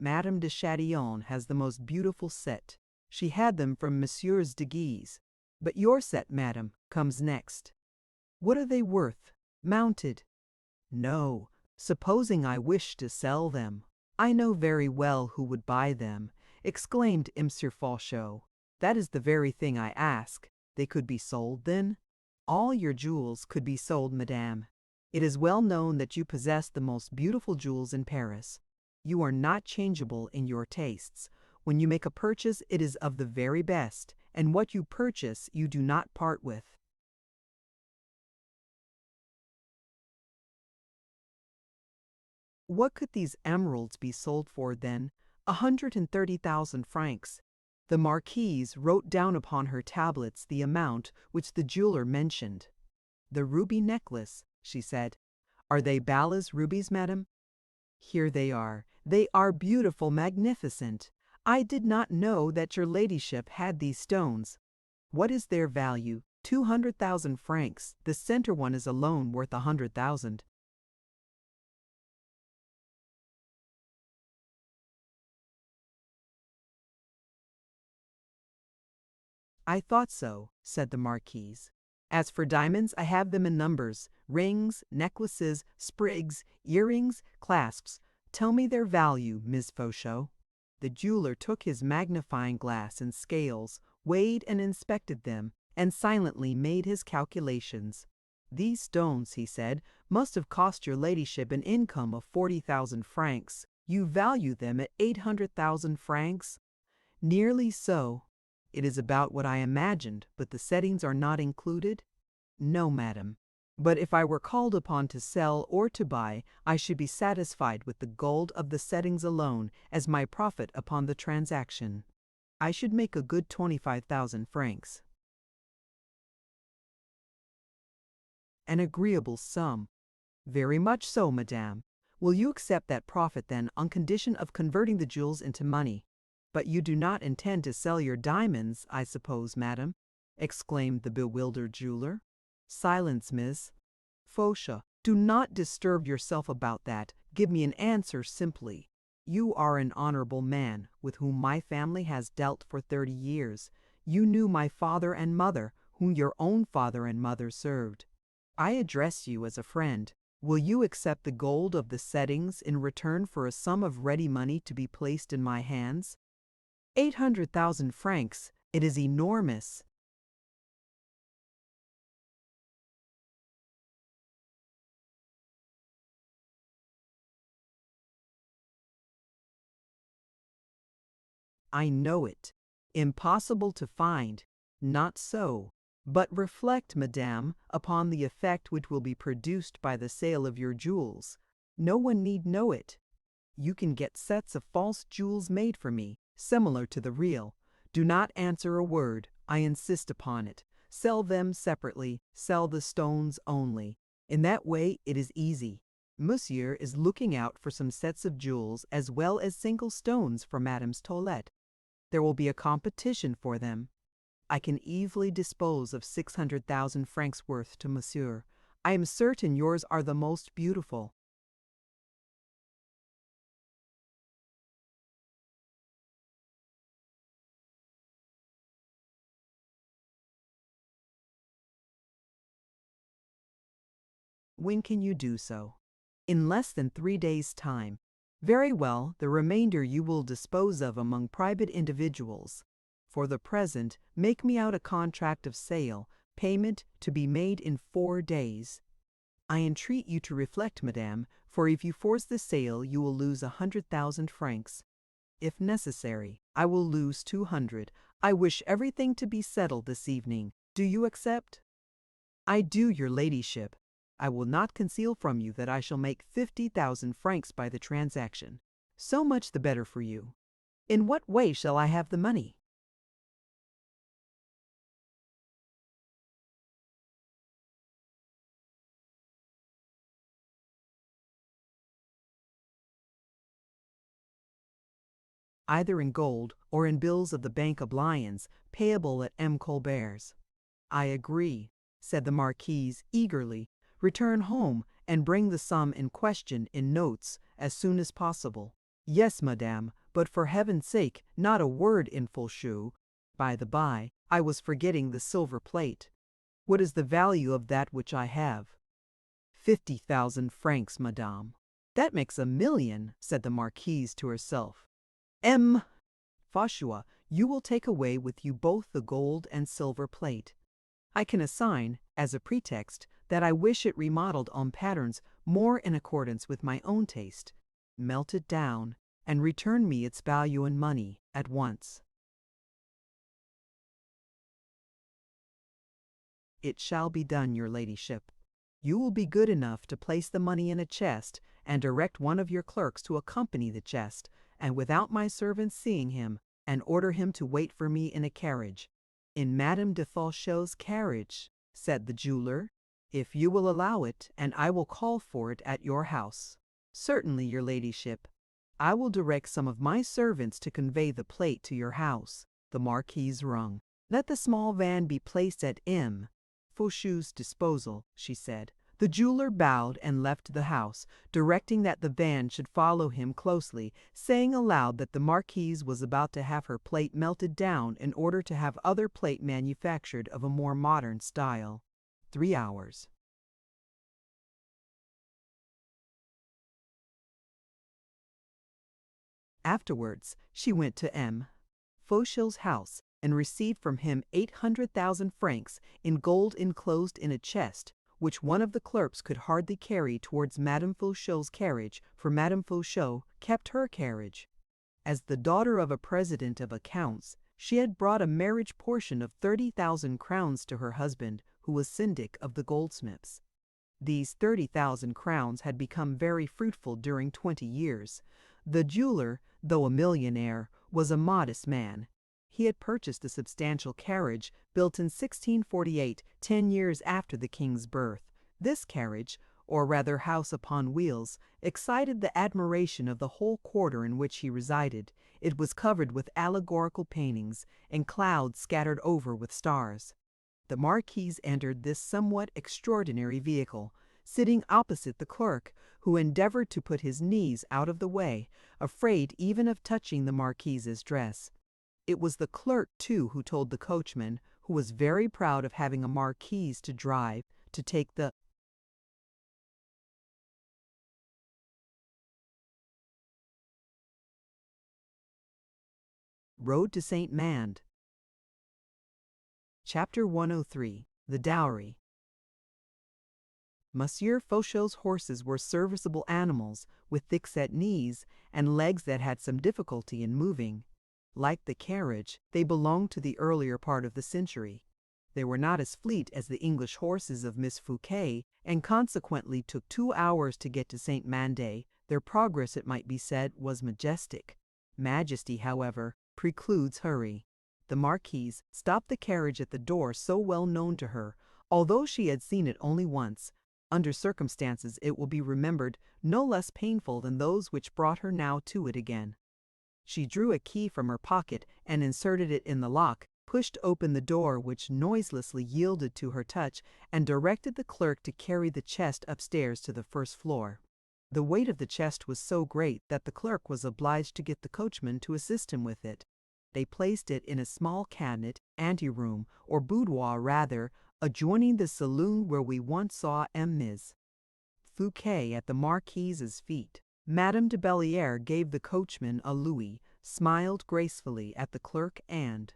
Madame de Chatillon has the most beautiful set. She had them from Messieurs de Guise. But your set, madame, comes next. What are they worth? Mounted? No, supposing I wish to sell them. I know very well who would buy them, exclaimed Monsieur Fauchot. That is the very thing I ask. They could be sold, then? All your jewels could be sold, madame. It is well known that you possess the most beautiful jewels in Paris. You are not changeable in your tastes. When you make a purchase, it is of the very best, and what you purchase you do not part with. What could these emeralds be sold for, then? 130,000 francs. The Marquise wrote down upon her tablets the amount which the jeweler mentioned. The ruby necklace, she said. Are they Balas rubies, madame? Here they are. They are beautiful, magnificent. I did not know that your ladyship had these stones. What is their value? 200,000 francs. The center one is alone worth 100,000. I thought so, said the Marquise. As for diamonds, I have them in numbers. Rings, necklaces, sprigs, earrings, clasps. Tell me their value, Miss Fauchot. The jeweler took his magnifying glass and scales, weighed and inspected them, and silently made his calculations. These stones, he said, must have cost your ladyship an income of 40,000 francs. You value them at 800,000 francs? Nearly so. It is about what I imagined, but the settings are not included? No, madam. But if I were called upon to sell or to buy, I should be satisfied with the gold of the settings alone as my profit upon the transaction. I should make a good 25,000 francs. An agreeable sum. Very much so, madame. Will you accept that profit, then, on condition of converting the jewels into money? But you do not intend to sell your diamonds, I suppose, madam? Exclaimed the bewildered jeweler. Silence, miss. Fauchot, do not disturb yourself about that. Give me an answer simply. You are an honorable man, with whom my family has dealt for 30 years. You knew my father and mother, whom your own father and mother served. I address you as a friend. Will you accept the gold of the settings in return for a sum of ready money to be placed in my hands? 800,000 francs. It is enormous. I know it. Impossible to find. Not so. But reflect, madame, upon the effect which will be produced by the sale of your jewels. No one need know it. You can get sets of false jewels made for me, similar to the real. Do not answer a word. I insist upon it. Sell them separately. Sell the stones only. In that way it is easy. Monsieur is looking out for some sets of jewels as well as single stones for Madame's toilette. There will be a competition for them. I can easily dispose of 600,000 francs worth to Monsieur. I am certain yours are the most beautiful. When can you do so? In less than 3 days' time. Very well, the remainder you will dispose of among private individuals. For the present, make me out a contract of sale, payment to be made in 4 days. I entreat you to reflect, madame, for if you force the sale you will lose 100,000 francs. If necessary, I will lose 200. I wish everything to be settled this evening. Do you accept? I do, your ladyship. I will not conceal from you that I shall make 50,000 francs by the transaction. So much the better for you. In what way shall I have the money? Either in gold or in bills of the Bank of Lions, payable at M. Colbert's. I agree, said the Marquise eagerly. Return home and bring the sum in question in notes as soon as possible. Yes, madame, but for heaven's sake, not a word in Faucheux. By the by, I was forgetting the silver plate. What is the value of that which I have? 50,000 francs, madame. That makes 1,000,000, said the Marquise to herself. Faucheux, you will take away with you both the gold and silver plate. I can assign, as a pretext, that I wish it remodeled on patterns more in accordance with my own taste. Melt it down, and return me its value in money at once. It shall be done, your ladyship. You will be good enough to place the money in a chest, and direct one of your clerks to accompany the chest, and without my servants seeing him, and order him to wait for me in a carriage. In Madame de Faucheux's carriage, said the jeweler, if you will allow it, and I will call for it at your house. Certainly, your ladyship. I will direct some of my servants to convey the plate to your house. The Marquise rung. Let the small van be placed at M. Faucheux's disposal, she said. The jeweler bowed and left the house, directing that the van should follow him closely, saying aloud that the Marquise was about to have her plate melted down in order to have other plate manufactured of a more modern style. 3 hours. Afterwards, she went to M. Faucheux's house and received from him 800,000 francs in gold enclosed in a chest, which one of the clerks could hardly carry towards Madame Faucheux's carriage, for Madame Faucheux kept her carriage. As the daughter of a president of accounts, she had brought a marriage portion of 30,000 crowns to her husband, who was syndic of the goldsmiths. These 30,000 crowns had become very fruitful during 20 years. The jeweler, though a millionaire, was a modest man. He had purchased a substantial carriage built in 1648, 10 years after the king's birth. This carriage, or rather house upon wheels, excited the admiration of the whole quarter in which he resided. It was covered with allegorical paintings, and clouds scattered over with stars. The Marquise entered this somewhat extraordinary vehicle, sitting opposite the clerk, who endeavored to put his knees out of the way, afraid even of touching the Marquise's dress. It was the clerk, too, who told the coachman, who was very proud of having a Marquise to drive, to take the road to Saint Mande. Chapter 103. The Dowry. Monsieur Faucheux's horses were serviceable animals, with thick-set knees, and legs that had some difficulty in moving. Like the carriage, they belonged to the earlier part of the century. They were not as fleet as the English horses of Miss Fouquet, and consequently took 2 hours to get to Saint Mande. Their progress, it might be said, was majestic. Majesty, however, precludes hurry. The Marquise stopped the carriage at the door so well known to her, although she had seen it only once, under circumstances, it will be remembered, no less painful than those which brought her now to it again. She drew a key from her pocket and inserted it in the lock, pushed open the door which noiselessly yielded to her touch, and directed the clerk to carry the chest upstairs to the first floor. The weight of the chest was so great that the clerk was obliged to get the coachman to assist him with it. They placed it in a small cabinet, anteroom, or boudoir rather, adjoining the saloon where we once saw Ms. Fouquet at the Marquise's feet. Madame de Belliere gave the coachman a louis, smiled gracefully at the clerk, and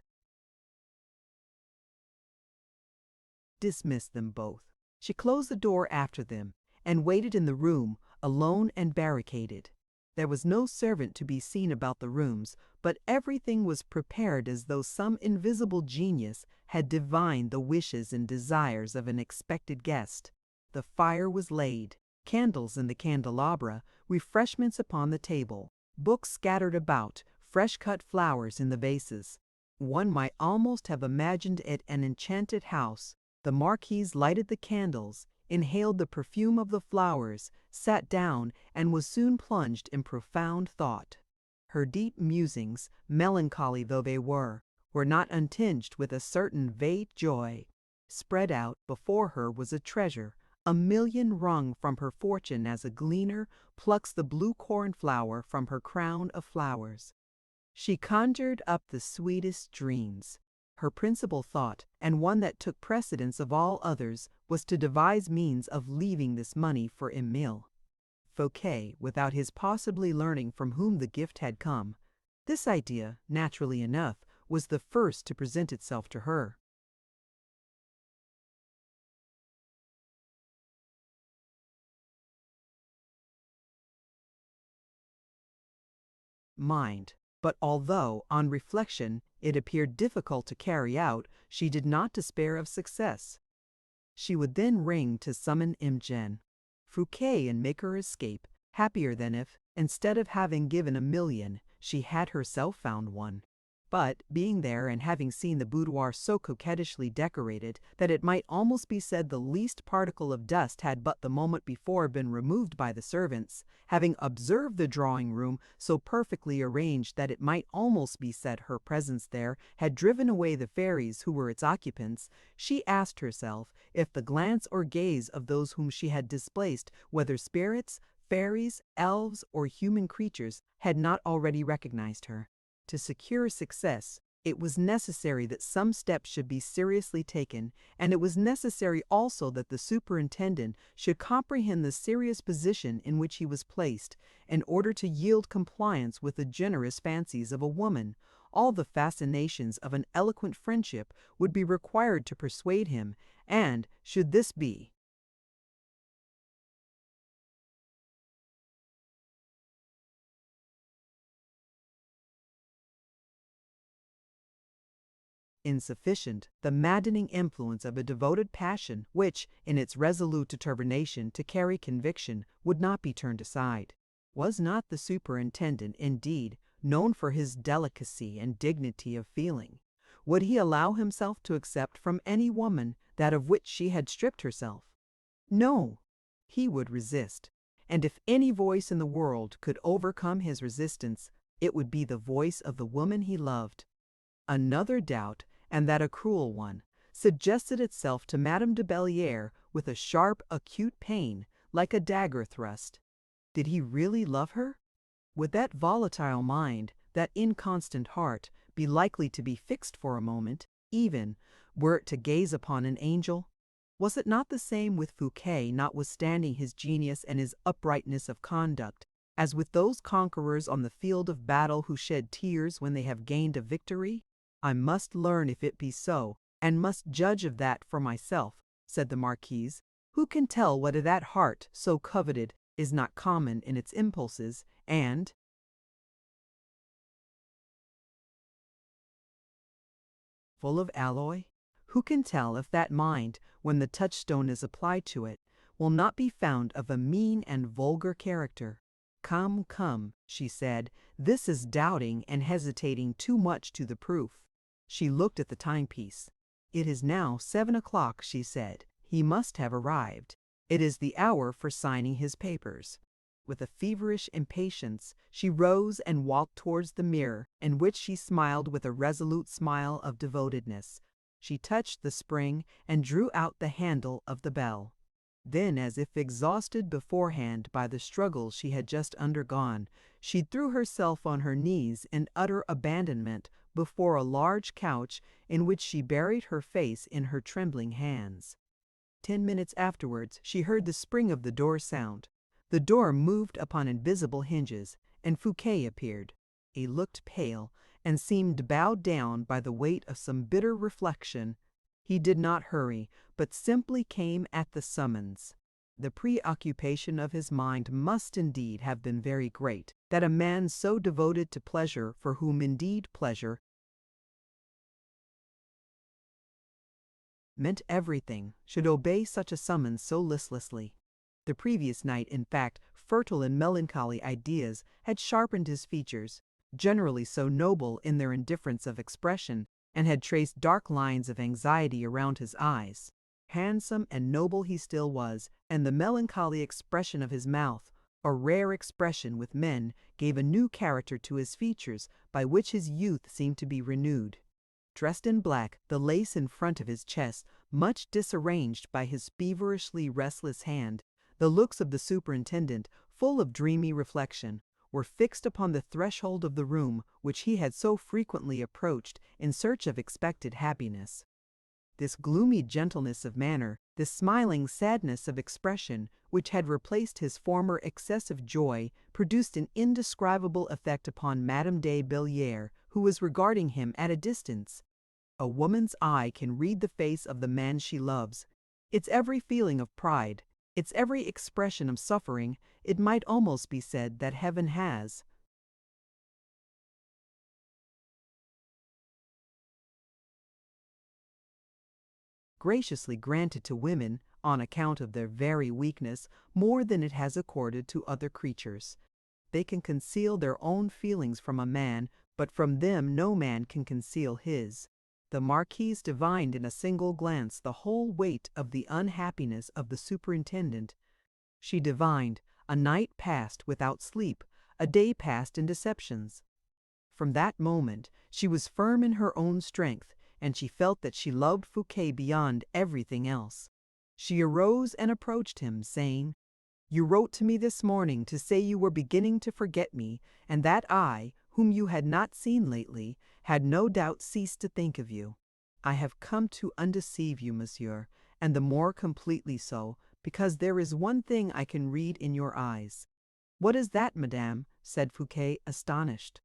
dismissed them both. She closed the door after them, and waited in the room, alone and barricaded. There was no servant to be seen about the rooms, but everything was prepared as though some invisible genius had divined the wishes and desires of an expected guest. The fire was laid, candles in the candelabra, refreshments upon the table, books scattered about, fresh-cut flowers in the vases. One might almost have imagined it an enchanted house. The Marquise lighted the candles, inhaled the perfume of the flowers, sat down, and was soon plunged in profound thought. Her deep musings, melancholy though they were not untinged with a certain vague joy. Spread out before her was a treasure, a million wrung from her fortune as a gleaner plucks the blue cornflower from her crown of flowers. She conjured up the sweetest dreams. Her principal thought, and one that took precedence of all others, was to devise means of leaving this money for Emile. Fouquet, without his possibly learning from whom the gift had come. This idea, naturally enough, was the first to present itself to her. Mind. But although, on reflection, it appeared difficult to carry out, she did not despair of success. She would then ring to summon Imogen, Fouquet, and make her escape, happier than if, instead of having given 1,000,000, she had herself found one. But, being there and having seen the boudoir so coquettishly decorated that it might almost be said the least particle of dust had but the moment before been removed by the servants, having observed the drawing-room so perfectly arranged that it might almost be said her presence there had driven away the fairies who were its occupants, she asked herself if the glance or gaze of those whom she had displaced, whether spirits, fairies, elves, or human creatures, had not already recognized her. To secure success, it was necessary that some steps should be seriously taken, and it was necessary also that the superintendent should comprehend the serious position in which he was placed, in order to yield compliance with the generous fancies of a woman. All the fascinations of an eloquent friendship would be required to persuade him, and, should this be insufficient, the maddening influence of a devoted passion which, in its resolute determination to carry conviction, would not be turned aside. Was not the superintendent, indeed, known for his delicacy and dignity of feeling? Would he allow himself to accept from any woman that of which she had stripped herself? No, he would resist, and if any voice in the world could overcome his resistance, it would be the voice of the woman he loved. Another doubt, and that a cruel one, suggested itself to Madame de Belliere with a sharp, acute pain, like a dagger thrust. Did he really love her? Would that volatile mind, that inconstant heart, be likely to be fixed for a moment, even were it to gaze upon an angel? Was it not the same with Fouquet, notwithstanding his genius and his uprightness of conduct, as with those conquerors on the field of battle who shed tears when they have gained a victory? I must learn if it be so, and must judge of that for myself, said the Marquise. Who can tell whether that heart, so coveted, is not common in its impulses, and full of alloy? Who can tell if that mind, when the touchstone is applied to it, will not be found of a mean and vulgar character? Come, come, she said, this is doubting and hesitating too much to the proof. She looked at the timepiece. It is now 7 o'clock, she said. He must have arrived. It is the hour for signing his papers. With a feverish impatience, she rose and walked towards the mirror, in which she smiled with a resolute smile of devotedness. She touched the spring and drew out the handle of the bell. Then, as if exhausted beforehand by the struggle she had just undergone, she threw herself on her knees in utter abandonment before a large couch in which she buried her face in her trembling hands. 10 minutes afterwards she heard the spring of the door sound. The door moved upon invisible hinges, and Fouquet appeared. He looked pale, and seemed bowed down by the weight of some bitter reflection. He did not hurry, but simply came at the summons. The preoccupation of his mind must indeed have been very great, that a man so devoted to pleasure, for whom indeed pleasure meant everything, should obey such a summons so listlessly. The previous night, in fact, fertile in melancholy ideas, had sharpened his features, generally so noble in their indifference of expression, and had traced dark lines of anxiety around his eyes. Handsome and noble he still was, and the melancholy expression of his mouth, a rare expression with men, gave a new character to his features, by which his youth seemed to be renewed. Dressed in black, the lace in front of his chest much disarranged by his feverishly restless hand, the looks of the superintendent, full of dreamy reflection, were fixed upon the threshold of the room which he had so frequently approached in search of expected happiness. This gloomy gentleness of manner, this smiling sadness of expression, which had replaced his former excessive joy, produced an indescribable effect upon Madame de Belliere, who was regarding him at a distance. A woman's eye can read the face of the man she loves, its every feeling of pride, its every expression of suffering. It might almost be said that heaven has graciously granted to women, on account of their very weakness, more than it has accorded to other creatures. They can conceal their own feelings from a man, but from them no man can conceal his. The Marquise divined in a single glance the whole weight of the unhappiness of the superintendent. She divined a night passed without sleep, a day passed in deceptions. From that moment she was firm in her own strength, and she felt that she loved Fouquet beyond everything else. She arose and approached him, saying, "You wrote to me this morning to say you were beginning to forget me, and that I, whom you had not seen lately, had no doubt ceased to think of you. I have come to undeceive you, monsieur, and the more completely so, because there is one thing I can read in your eyes." "What is that, madame?" said Fouquet, astonished.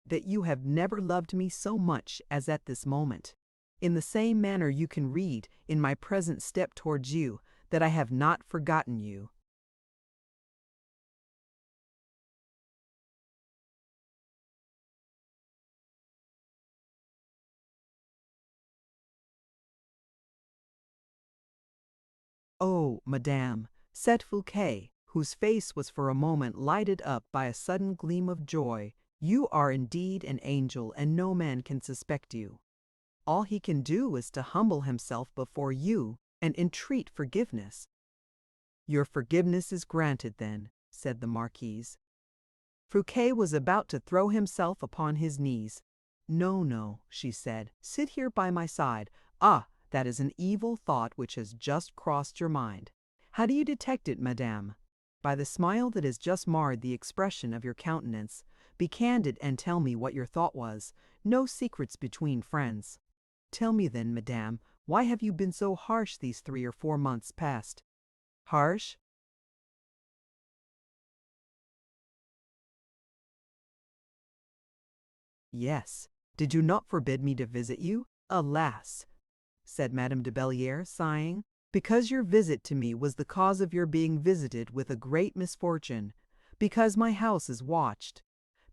"That you have never loved me so much as at this moment. In the same manner you can read, in my present step towards you, that I have not forgotten you." "Oh, madame," said Fouquet, whose face was for a moment lighted up by a sudden gleam of joy, "you are indeed an angel, and no man can suspect you. All he can do is to humble himself before you and entreat forgiveness." "Your forgiveness is granted, then," said the Marquise. Fouquet was about to throw himself upon his knees. "No, no," she said, "sit here by my side. Ah, that is an evil thought which has just crossed your mind." "How do you detect it, madame?" "By the smile that has just marred the expression of your countenance. Be candid and tell me what your thought was. No secrets between friends." "Tell me then, madame, why have you been so harsh these 3 or 4 months past?" "Harsh?" "Yes. Did you not forbid me to visit you?" "Alas!" said Madame de Belliere, sighing, "because your visit to me was the cause of your being visited with a great misfortune, because my house is watched,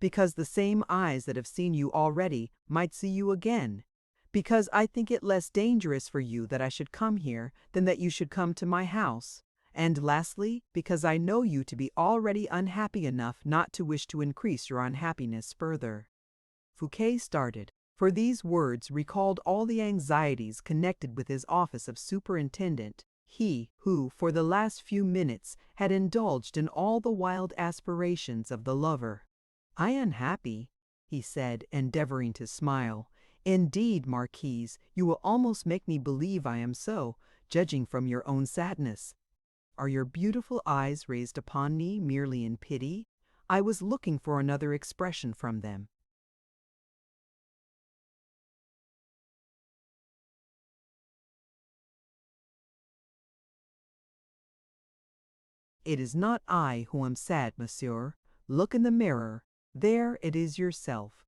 because the same eyes that have seen you already might see you again, because I think it less dangerous for you that I should come here than that you should come to my house, and lastly, because I know you to be already unhappy enough not to wish to increase your unhappiness further." Fouquet started, for these words recalled all the anxieties connected with his office of superintendent, he who for the last few minutes had indulged in all the wild aspirations of the lover. "I unhappy?" he said, endeavoring to smile. "Indeed, Marquise, you will almost make me believe I am so, judging from your own sadness. Are your beautiful eyes raised upon me merely in pity? I was looking for another expression from them." "It is not I who am sad, monsieur. Look in the mirror. There it is yourself.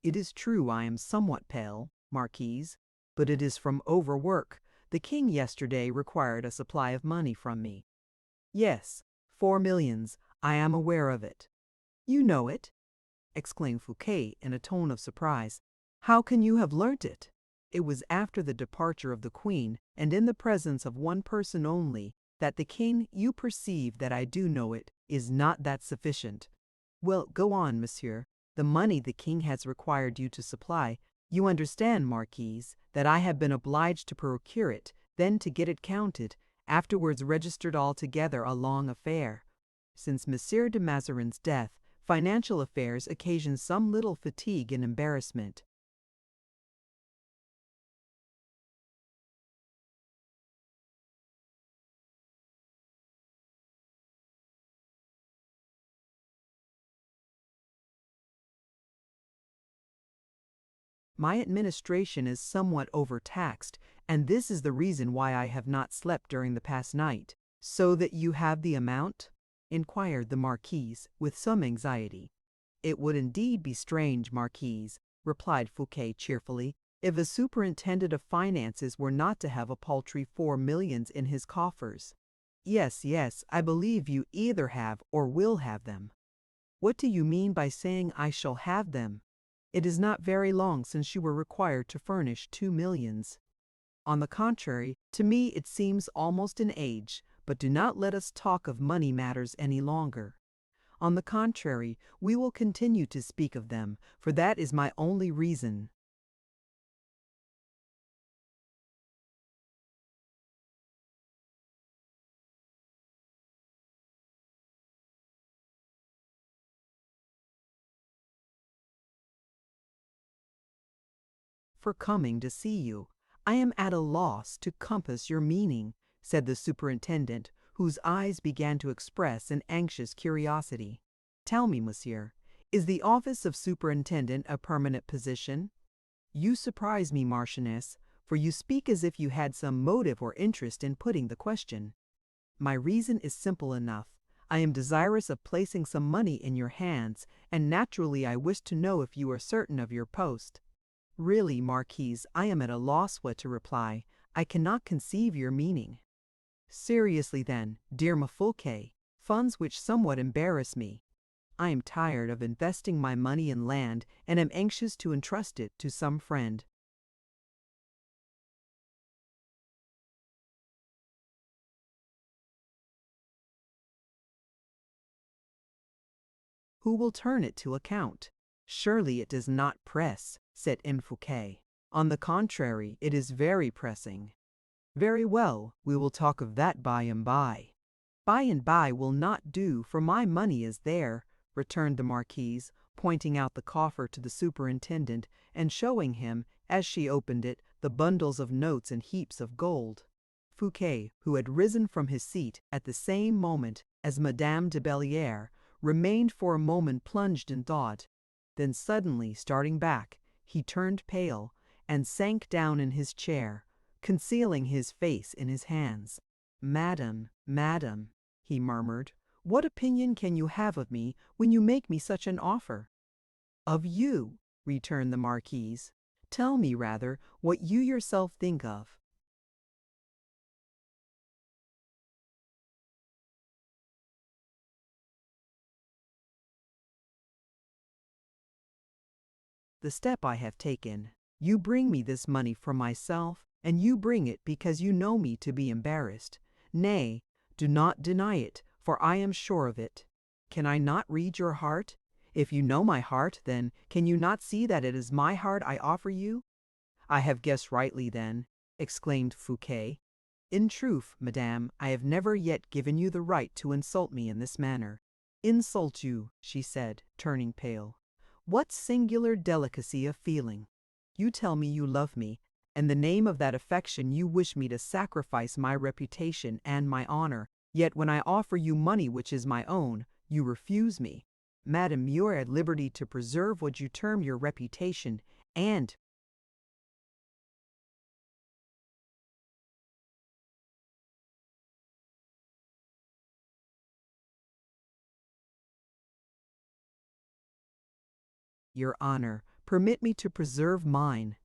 It is true I am somewhat pale, Marquise, but it is from overwork. The king yesterday required a supply of money from me. Yes, 4 millions, I am aware of it. You know it? Exclaimed Fouquet in a tone of surprise. How can you have learnt it? It was after the departure of the queen, and in the presence of one person only, that the king, you perceive that I do know it, is not that sufficient. Well, go on, monsieur. The money the king has required you to supply, you understand, Marquise, that I have been obliged to procure it, then to get it counted, afterwards registered altogether a long affair. Since Monsieur de Mazarin's death, financial affairs occasion some little fatigue and embarrassment. My administration is somewhat overtaxed, and this is the reason why I have not slept during the past night. So that you have the amount? Inquired the Marquise, with some anxiety. It would indeed be strange, Marquise, replied Fouquet cheerfully, if a superintendent of finances were not to have a paltry 4 millions in his coffers. Yes, yes, I believe you either have or will have them. What do you mean by saying I shall have them? It is not very long since you were required to furnish 2 millions. On the contrary, to me it seems almost an age, but do not let us talk of money matters any longer. On the contrary, we will continue to speak of them, for that is my only reason. For coming to see you. I am at a loss to compass your meaning, said the superintendent, whose eyes began to express an anxious curiosity. Tell me, monsieur, is the office of superintendent a permanent position? You surprise me, Marchioness, for you speak as if you had some motive or interest in putting the question. My reason is simple enough. I am desirous of placing some money in your hands, and naturally I wish to know if you are certain of your post. Really, Marquise, I am at a loss what to reply. I cannot conceive your meaning. Seriously then, dear Fouquet, funds which somewhat embarrass me. I am tired of investing my money in land, and am anxious to entrust it to some friend. Who will turn it to account? Surely it does not press, said M. Fouquet. On the contrary, it is very pressing. Very well, we will talk of that by and by. By and by will not do, for my money is there, returned the Marquise, pointing out the coffer to the superintendent, and showing him, as she opened it, the bundles of notes and heaps of gold. Fouquet, who had risen from his seat at the same moment as Madame de Belliere, remained for a moment plunged in thought. Then suddenly starting back, he turned pale, and sank down in his chair, concealing his face in his hands. "Madam, madam," he murmured, "what opinion can you have of me when you make me such an offer?" "Of you," returned the Marquise. "Tell me, rather, what you yourself think of." "The step I have taken. You bring me this money for myself, and you bring it because you know me to be embarrassed. Nay, do not deny it, for I am sure of it. Can I not read your heart? If you know my heart, then can you not see that it is my heart I offer you?" "I have guessed rightly, then," exclaimed Fouquet. "In truth, madame, I have never yet given you the right to insult me in this manner." "Insult you," she said, turning pale. "What singular delicacy of feeling! You tell me you love me, and in the name of that affection you wish me to sacrifice my reputation and my honor, yet when I offer you money which is my own, you refuse me. Madam, you are at liberty to preserve what you term your reputation, and your honor. Permit me to preserve mine.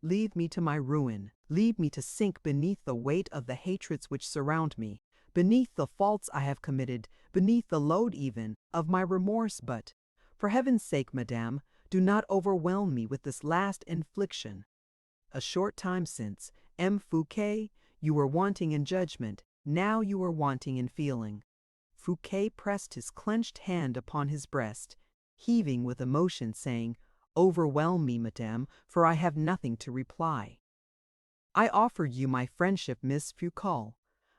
Leave me to my ruin. Leave me to sink beneath the weight of the hatreds which surround me. beneath the faults I have committed, beneath the load even of my remorse, but, for heaven's sake, madame, do not overwhelm me with this last infliction. A short time since, M. Fouquet, you were wanting in judgment, now you are wanting in feeling. Fouquet pressed his clenched hand upon his breast, heaving with emotion, saying, "Overwhelm me, madame, for I have nothing to reply. I offered you my friendship, Miss Foucault.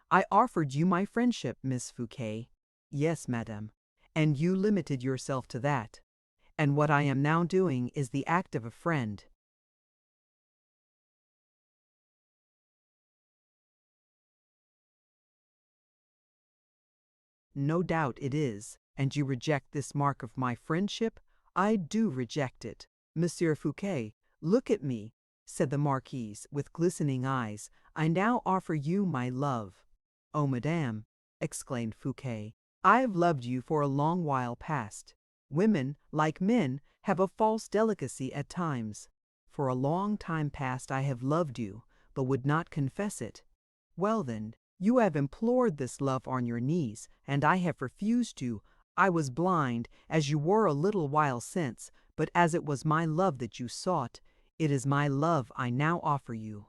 I offered you my friendship, Miss Fouquet. Yes, madame, and you limited yourself to that. And what I am now doing is the act of a friend." No doubt it is, and you reject this mark of my friendship? I do reject it. Monsieur Fouquet, look at me, said the Marquise, with glistening eyes. I now offer you my love. Oh, madame, exclaimed Fouquet, I have loved you for a long while past. Women, like men, have a false delicacy at times. For a long time past I have loved you, but would not confess it. Well then, you have implored this love on your knees, and I have refused you. I was blind, as you were a little while since, but as it was my love that you sought, it is my love I now offer you.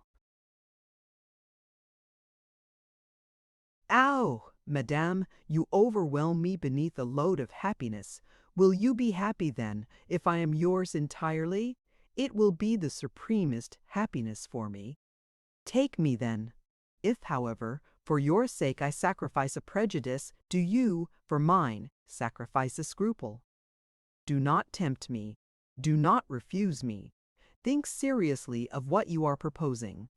Ow, madame, you overwhelm me beneath a load of happiness. Will you be happy then, if I am yours entirely? It will be the supremest happiness for me. Take me then. If, however, for your sake I sacrifice a prejudice, do you, for mine, sacrifice a scruple. Do not tempt me. Do not refuse me. Think seriously of what you are proposing.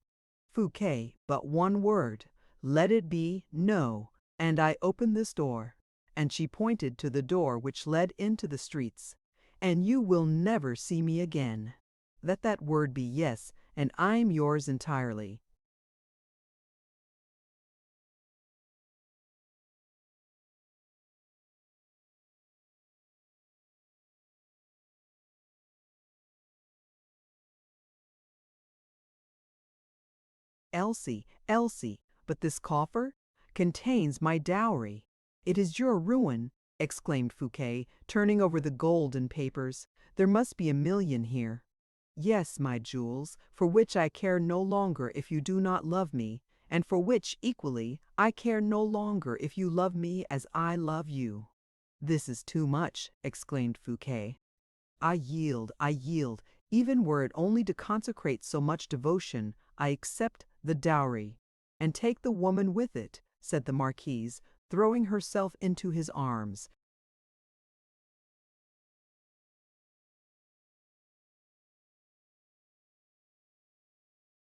Fouquet, but one word. Let it be no, and I open this door. And she pointed to the door which led into the streets. And you will never see me again. Let that word be yes, and I'm yours entirely. Elsie, Elsie, but this coffer contains my dowry. It is your ruin, exclaimed Fouquet, turning over the golden papers. There must be 1,000,000 here. Yes, my jewels, for which I care no longer if you do not love me, and for which, equally, I care no longer if you love me as I love you. This is too much, exclaimed Fouquet. I yield, even were it only to consecrate so much devotion, I accept the dowry. And take the woman with it, said the Marquise, throwing herself into his arms.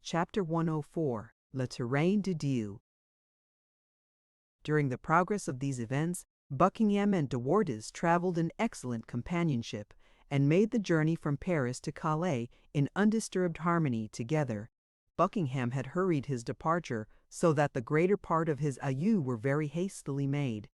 Chapter 104, Le Terrain de Dieu. During the progress of these events, Buckingham and De Wardes travelled in excellent companionship, and made the journey from Paris to Calais in undisturbed harmony together. Buckingham had hurried his departure, so that the greater part of his adieux were very hastily made.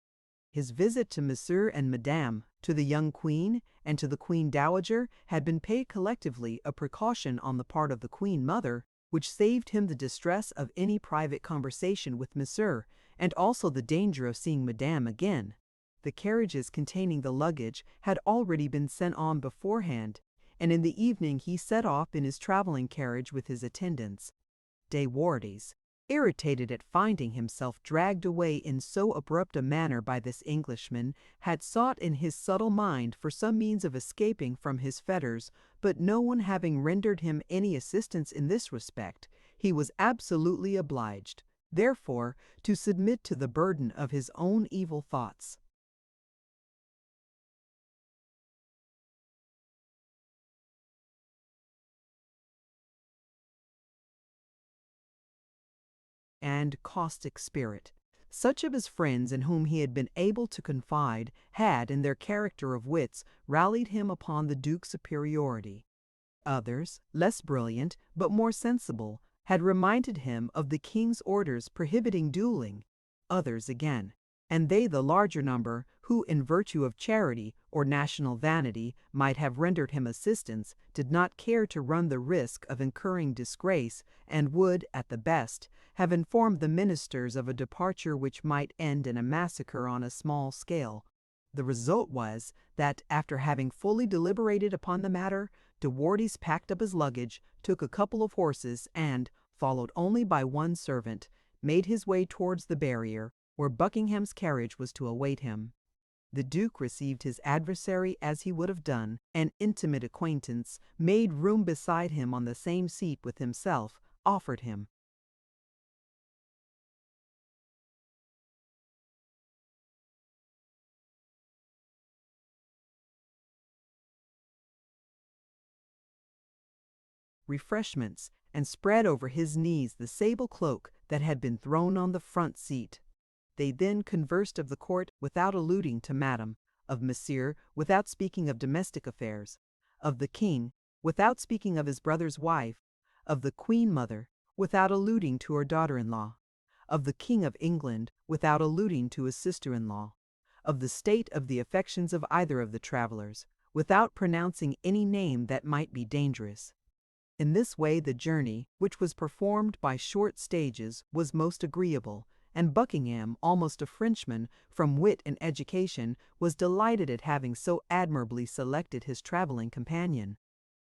His visit to Monsieur and Madame, to the young Queen, and to the Queen Dowager had been paid collectively, a precaution on the part of the Queen Mother, which saved him the distress of any private conversation with Monsieur, and also the danger of seeing Madame again. The carriages containing the luggage had already been sent on beforehand, and in the evening he set off in his travelling carriage with his attendants. De Wardes, irritated at finding himself dragged away in so abrupt a manner by this Englishman, had sought in his subtle mind for some means of escaping from his fetters, but no one having rendered him any assistance in this respect, he was absolutely obliged, therefore, to submit to the burden of his own evil thoughts. And caustic spirit. Such of his friends in whom he had been able to confide had, in their character of wits, rallied him upon the Duke's superiority. Others, less brilliant, but more sensible, had reminded him of the King's orders prohibiting duelling. Others again, and they the larger number, who in virtue of charity or national vanity might have rendered him assistance, did not care to run the risk of incurring disgrace, and would, at the best, have informed the ministers of a departure which might end in a massacre on a small scale. The result was that, after having fully deliberated upon the matter, De Wardes packed up his luggage, took a couple of horses, and, followed only by one servant, made his way towards the barrier, where Buckingham's carriage was to await him. The Duke received his adversary as he would have done an intimate acquaintance, made room beside him on the same seat with himself, offered him refreshments, and spread over his knees the sable cloak that had been thrown on the front seat. They then conversed of the court without alluding to Madame, of Monsieur without speaking of domestic affairs, of the King without speaking of his brother's wife, of the Queen Mother without alluding to her daughter-in-law, of the King of England without alluding to his sister-in-law, of the state of the affections of either of the travelers, without pronouncing any name that might be dangerous. In this way the journey, which was performed by short stages, was most agreeable, and Buckingham, almost a Frenchman, from wit and education, was delighted at having so admirably selected his travelling companion.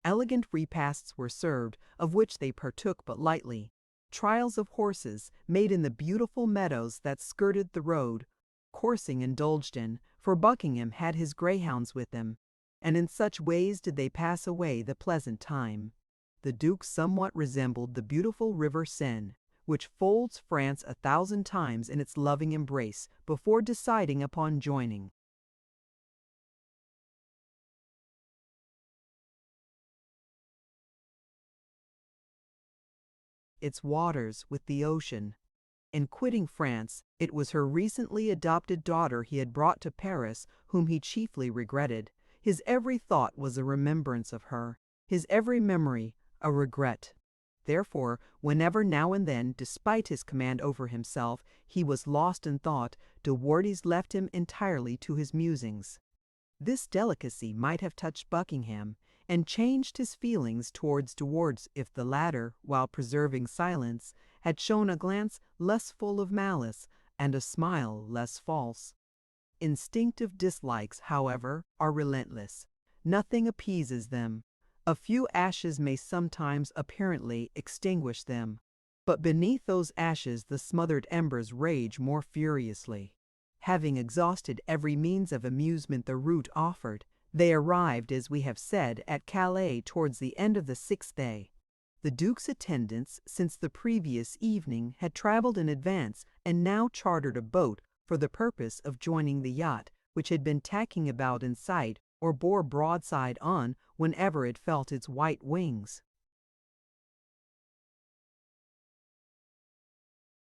Elegant repasts were served, of which they partook but lightly. Trials of horses, made in the beautiful meadows that skirted the road, coursing indulged in, for Buckingham had his greyhounds with him, and in such ways did they pass away the pleasant time. The Duke somewhat resembled the beautiful river Seine, which folds France 1,000 times in its loving embrace before deciding upon joining. Its waters with the ocean. In quitting France, it was her recently adopted daughter he had brought to Paris whom he chiefly regretted. His every thought was a remembrance of her, his every memory a regret. Therefore, whenever now and then, despite his command over himself, he was lost in thought, De Wardes left him entirely to his musings. This delicacy might have touched Buckingham, and changed his feelings towards De Wardes if the latter, while preserving silence, had shown a glance less full of malice, and a smile less false. Instinctive dislikes, however, are relentless. Nothing appeases them. A few ashes may sometimes apparently extinguish them, but beneath those ashes the smothered embers rage more furiously. Having exhausted every means of amusement the route offered, they arrived, as we have said, at Calais towards the end of the 6th day. The Duke's attendants, since the previous evening, had travelled in advance, and now chartered a boat for the purpose of joining the yacht, which had been tacking about in sight, or bore broadside on whenever it felt its white wings.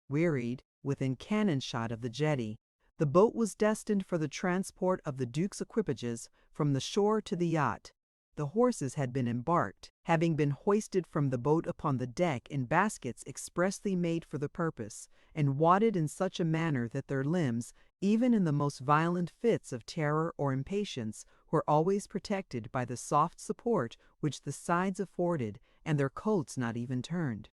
Wearied, within cannon shot of the jetty, the boat was destined for the transport of the Duke's equipages from the shore to the yacht. The horses had been embarked, having been hoisted from the boat upon the deck in baskets expressly made for the purpose, and wadded in such a manner that their limbs, even in the most violent fits of terror or impatience, were always protected by the soft support which the sides afforded, and their coats not even turned.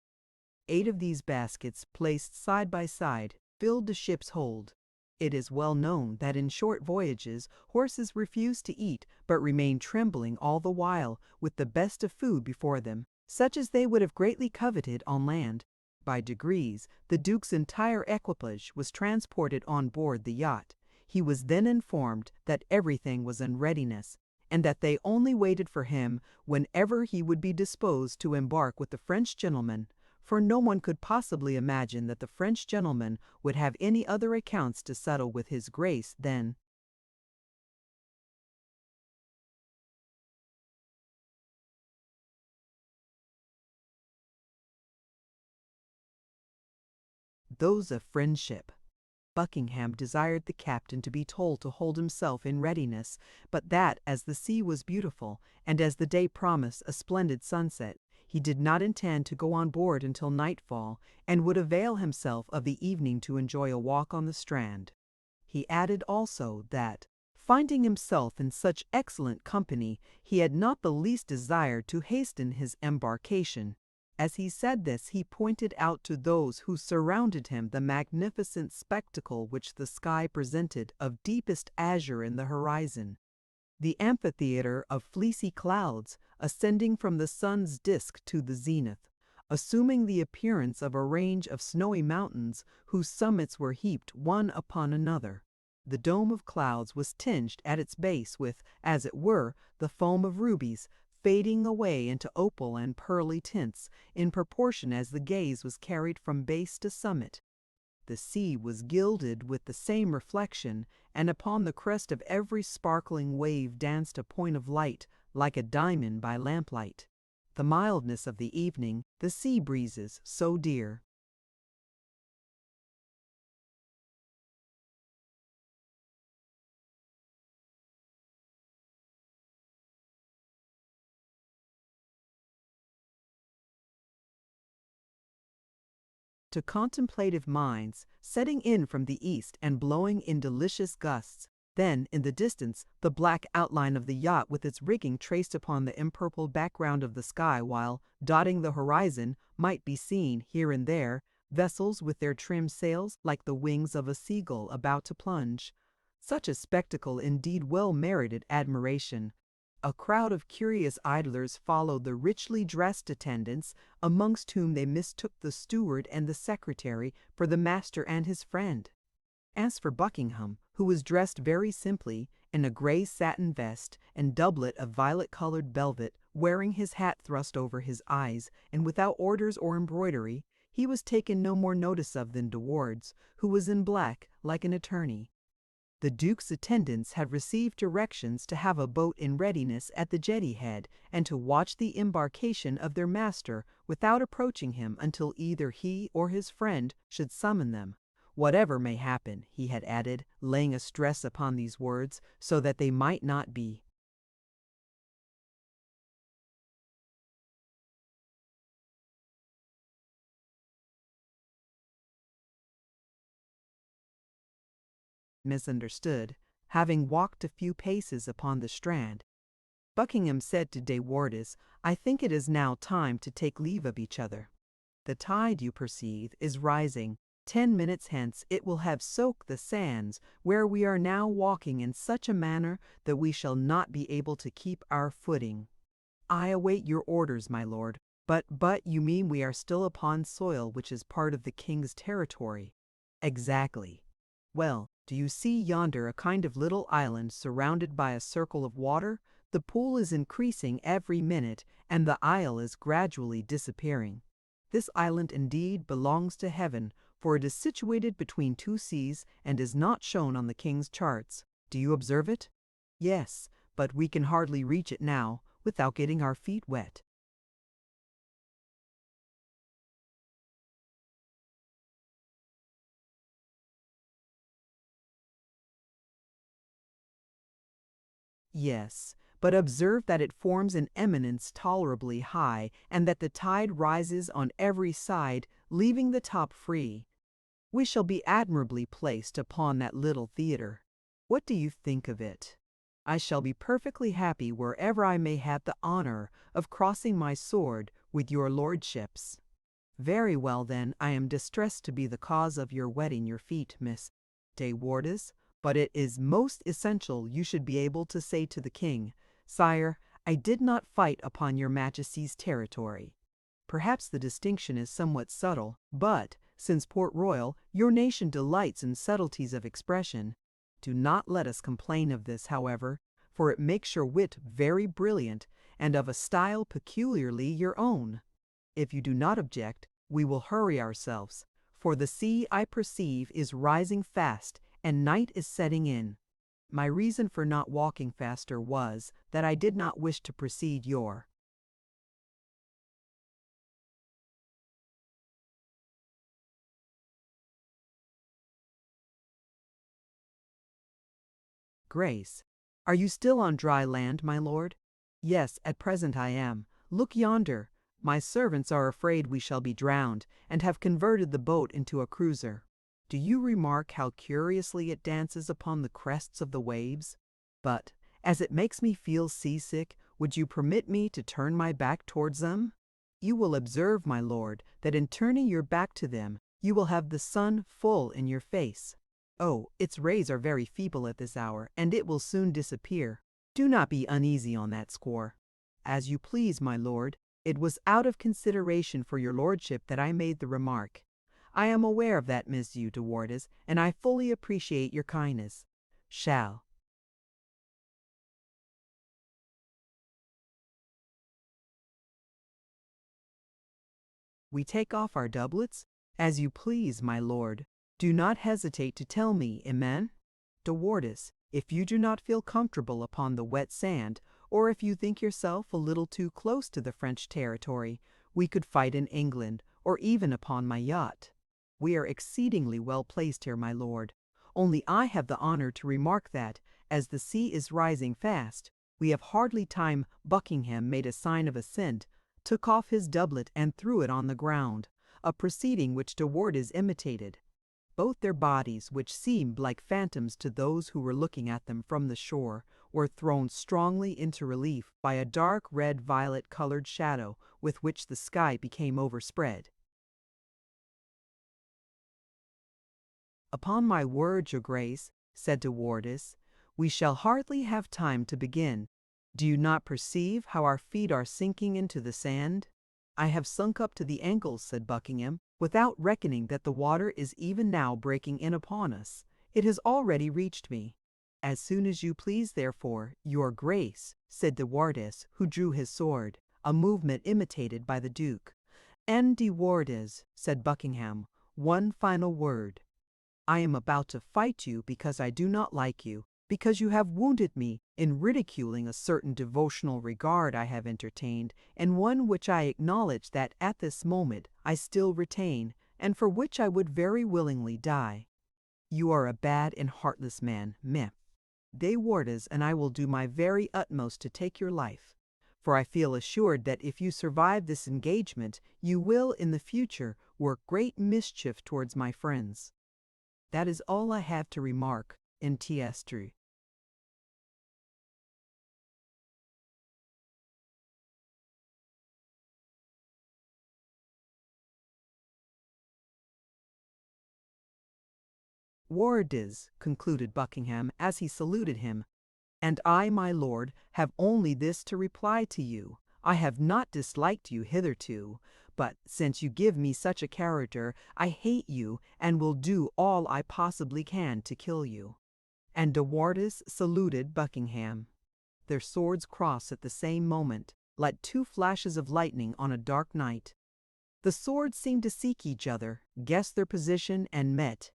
8 of these baskets, placed side by side, filled the ship's hold. It is well known that in short voyages horses refuse to eat, but remain trembling all the while, with the best of food before them, such as they would have greatly coveted on land. By degrees, the Duke's entire equipage was transported on board the yacht. He was then informed that everything was in readiness, and that they only waited for him whenever he would be disposed to embark with the French gentleman, for no one could possibly imagine that the French gentleman would have any other accounts to settle with his Grace than those of friendship. Buckingham desired the captain to be told to hold himself in readiness, but that, as the sea was beautiful, and as the day promised a splendid sunset, he did not intend to go on board until nightfall, and would avail himself of the evening to enjoy a walk on the strand. He added also that, finding himself in such excellent company, he had not the least desire to hasten his embarkation. As he said this, he pointed out to those who surrounded him the magnificent spectacle which the sky presented of deepest azure in the horizon. The amphitheater of fleecy clouds ascending from the sun's disk to the zenith, assuming the appearance of a range of snowy mountains whose summits were heaped one upon another. The dome of clouds was tinged at its base with, as it were, the foam of rubies, fading away into opal and pearly tints in proportion as the gaze was carried from base to summit. The sea was gilded with the same reflection, and upon the crest of every sparkling wave danced a point of light, like a diamond by lamplight. The mildness of the evening, the sea breezes so dear. To contemplative minds, setting in from the east and blowing in delicious gusts. Then, in the distance, the black outline of the yacht with its rigging traced upon the empurpled background of the sky, while, dotting the horizon, might be seen, here and there, vessels with their trim sails like the wings of a seagull about to plunge. Such a spectacle indeed well merited admiration. A crowd of curious idlers followed the richly dressed attendants, amongst whom they mistook the steward and the secretary for the master and his friend. As for Buckingham, who was dressed very simply, in a grey satin vest and doublet of violet-coloured velvet, wearing his hat thrust over his eyes, and without orders or embroidery, he was taken no more notice of than De Wardes, who was in black, like an attorney. The Duke's attendants had received directions to have a boat in readiness at the jetty head, and to watch the embarkation of their master without approaching him until either he or his friend should summon them. Whatever may happen, he had added, laying a stress upon these words, so that they might not be misunderstood. Having walked a few paces upon the strand, Buckingham said to De Wardes, "I think it is now time to take leave of each other. The tide, you perceive, is rising. 10 minutes hence it will have soaked the sands where we are now walking in such a manner that we shall not be able to keep our footing. I await your orders, my lord. But you mean we are still upon soil which is part of the king's territory?" "Exactly." "Well, do you see yonder a kind of little island surrounded by a circle of water? The pool is increasing every minute, and the isle is gradually disappearing. This island indeed belongs to heaven, for it is situated between two seas and is not shown on the king's charts. Do you observe it?" "Yes, but we can hardly reach it now without getting our feet wet." "Yes, but observe that it forms an eminence tolerably high, and that the tide rises on every side, leaving the top free. We shall be admirably placed upon that little theatre. What do you think of it? I shall be perfectly happy wherever I may have the honor of crossing my sword with your lordships." "Very well, then, I am distressed to be the cause of your wetting your feet, Miss De Wardes, but it is most essential you should be able to say to the king, 'Sire, I did not fight upon your Majesty's territory.' Perhaps the distinction is somewhat subtle, but, since Port Royal, your nation delights in subtleties of expression. Do not let us complain of this, however, for it makes your wit very brilliant, and of a style peculiarly your own. If you do not object, we will hurry ourselves, for the sea, I perceive, is rising fast, and night is setting in. My reason for not walking faster was, that I did not wish to precede your Grace. Are you still on dry land, my lord?" "Yes, at present I am. Look yonder. My servants are afraid we shall be drowned, and have converted the boat into a cruiser." Do you remark how curiously it dances upon the crests of the waves? But, as it makes me feel seasick, would you permit me to turn my back towards them? You will observe, my lord, that in turning your back to them, you will have the sun full in your face. Oh, its rays are very feeble at this hour, and it will soon disappear. Do not be uneasy on that score. As you please, my lord. It was out of consideration for your lordship that I made the remark. I am aware of that, Monsieur de Wardes, and I fully appreciate your kindness. Shall. We take off our doublets? As you please, my lord. Do not hesitate to tell me, amen? De Wardes, if you do not feel comfortable upon the wet sand, or if you think yourself a little too close to the French territory, we could fight in England, or even upon my yacht. We are exceedingly well placed here, my lord. Only I have the honor to remark that, as the sea is rising fast, we have hardly time. Buckingham made a sign of assent, took off his doublet and threw it on the ground, a proceeding which De Wardes imitated. Both their bodies, which seemed like phantoms to those who were looking at them from the shore, were thrown strongly into relief by a dark red-violet colored shadow with which the sky became overspread. "Upon my word, your grace," said De Wardes, "we shall hardly have time to begin. Do you not perceive how our feet are sinking into the sand?" "I have sunk up to the ankles," said Buckingham, "without reckoning that the water is even now breaking in upon us. It has already reached me." "As soon as you please, therefore, your grace," said De Wardes, who drew his sword, a movement imitated by the Duke. "And De Wardes," said Buckingham, "one final word. I am about to fight you because I do not like you, because you have wounded me in ridiculing a certain devotional regard I have entertained, and one which I acknowledge that at this moment I still retain, and for which I would very willingly die. You are a bad and heartless man, mais De Wardes, and I will do my very utmost to take your life, for I feel assured that if you survive this engagement, you will in the future work great mischief towards my friends. That is all I have to remark in Tiestre." "Wardes," concluded Buckingham as he saluted him, "and I, my lord, have only this to reply to you. I have not disliked you hitherto, but since you give me such a character, I hate you and will do all I possibly can to kill you." And De Wardes saluted Buckingham. Their swords crossed at the same moment, like two flashes of lightning on a dark night. The swords seemed to seek each other, guessed their position, and met.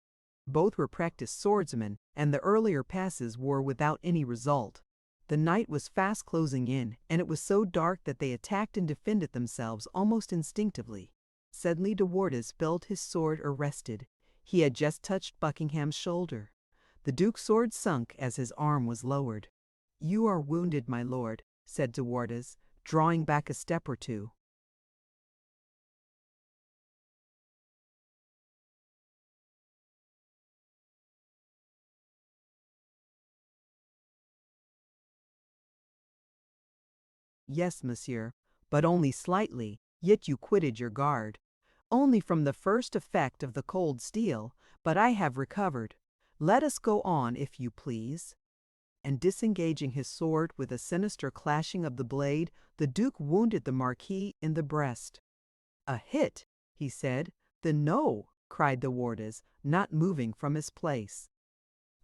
Both were practiced swordsmen, and the earlier passes were without any result. The night was fast closing in, and it was so dark that they attacked and defended themselves almost instinctively. Suddenly De Wardes felt his sword arrested. He had just touched Buckingham's shoulder. The Duke's sword sunk as his arm was lowered. "You are wounded, my lord," said De Wardes, drawing back a step or two. "Yes, monsieur, but only slightly, yet you quitted your guard. Only from the first effect of the cold steel, but I have recovered. Let us go on, if you please." And disengaging his sword with a sinister clashing of the blade, the Duke wounded the Marquis in the breast. "A hit," he said. "Then no," cried De Wardes, not moving from his place.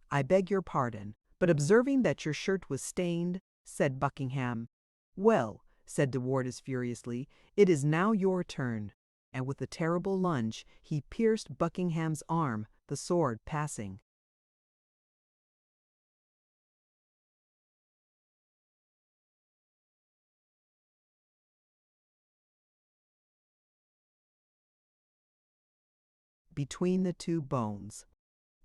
"I beg your pardon, but observing that your shirt was stained," said Buckingham. "Well," said De Wardes furiously, "it is now your turn." And with a terrible lunge he pierced Buckingham's arm, the sword passing. Between the two bones.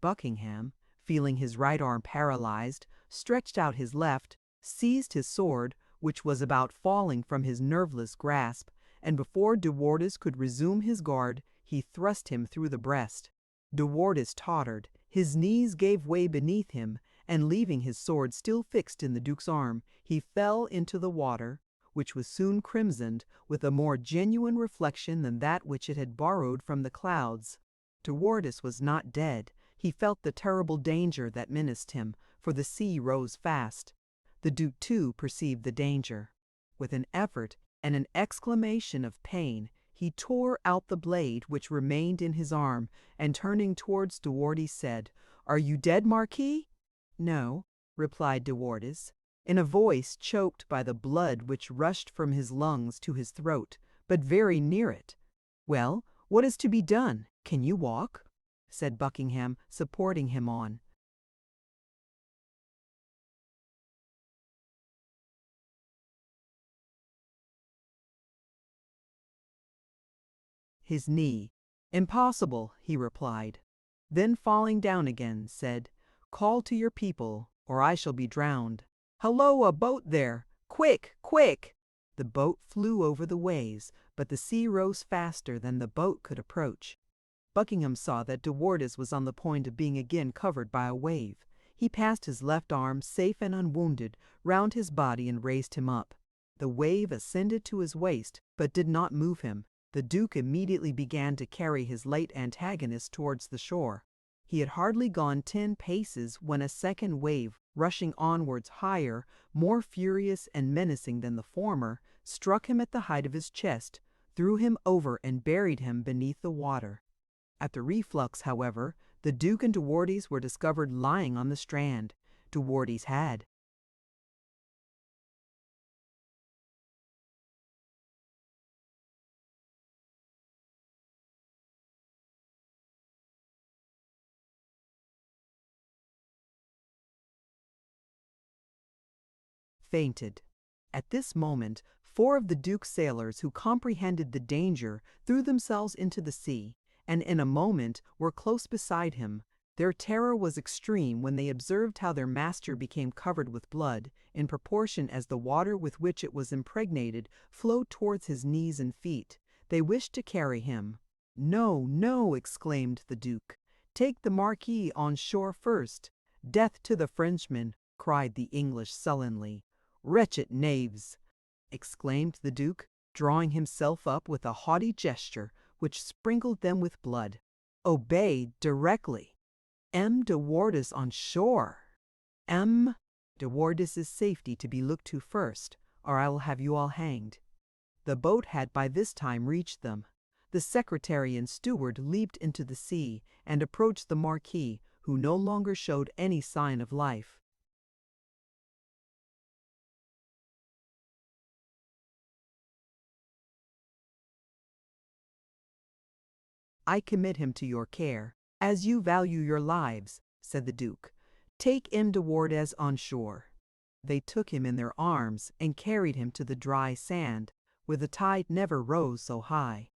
Buckingham, feeling his right arm paralyzed, stretched out his left, seized his sword, which was about falling from his nerveless grasp, and before De Wardes could resume his guard, he thrust him through the breast. De Wardes tottered, his knees gave way beneath him, and leaving his sword still fixed in the Duke's arm, he fell into the water, which was soon crimsoned with a more genuine reflection than that which it had borrowed from the clouds. De Wardes was not dead. He felt the terrible danger that menaced him, for the sea rose fast. The Duke, too, perceived the danger. With an effort and an exclamation of pain, he tore out the blade which remained in his arm, and turning towards De Wardes said, "Are you dead, Marquis?" "No," replied De Wardes, in a voice choked by the blood which rushed from his lungs to his throat, but very near it. "Well, what is to be done? Can you walk?" said Buckingham, supporting him on. His knee. "Impossible," he replied. Then falling down again, said, "Call to your people, or I shall be drowned. Hullo, a boat there! Quick, quick!" The boat flew over the waves, but the sea rose faster than the boat could approach. Buckingham saw that De Wardes was on the point of being again covered by a wave. He passed his left arm, safe and unwounded, round his body and raised him up. The wave ascended to his waist, but did not move him. The Duke immediately began to carry his late antagonist towards the shore. He had hardly gone 10 paces when a second wave, rushing onwards higher, more furious and menacing than the former, struck him at the height of his chest, threw him over and buried him beneath the water. At the reflux, however, the Duke and De Wardes were discovered lying on the strand. De Wardes had fainted. At this moment, 4 of the Duke's sailors who comprehended the danger threw themselves into the sea, and in a moment were close beside him. Their terror was extreme when they observed how their master became covered with blood, in proportion as the water with which it was impregnated flowed towards his knees and feet. They wished to carry him. "No, no!" exclaimed the Duke. "Take the Marquis on shore first." "Death to the Frenchmen!" cried the English sullenly. "Wretched knaves!" exclaimed the Duke, drawing himself up with a haughty gesture which sprinkled them with blood. "Obey directly. M. De Wardes on shore! M. De Wardes's safety to be looked to first, or I will have you all hanged." The boat had by this time reached them. The secretary and steward leaped into the sea and approached the Marquis, who no longer showed any sign of life. "I commit him to your care, as you value your lives," said the Duke. "Take M. de Wardes on shore." They took him in their arms and carried him to the dry sand, where the tide never rose so high.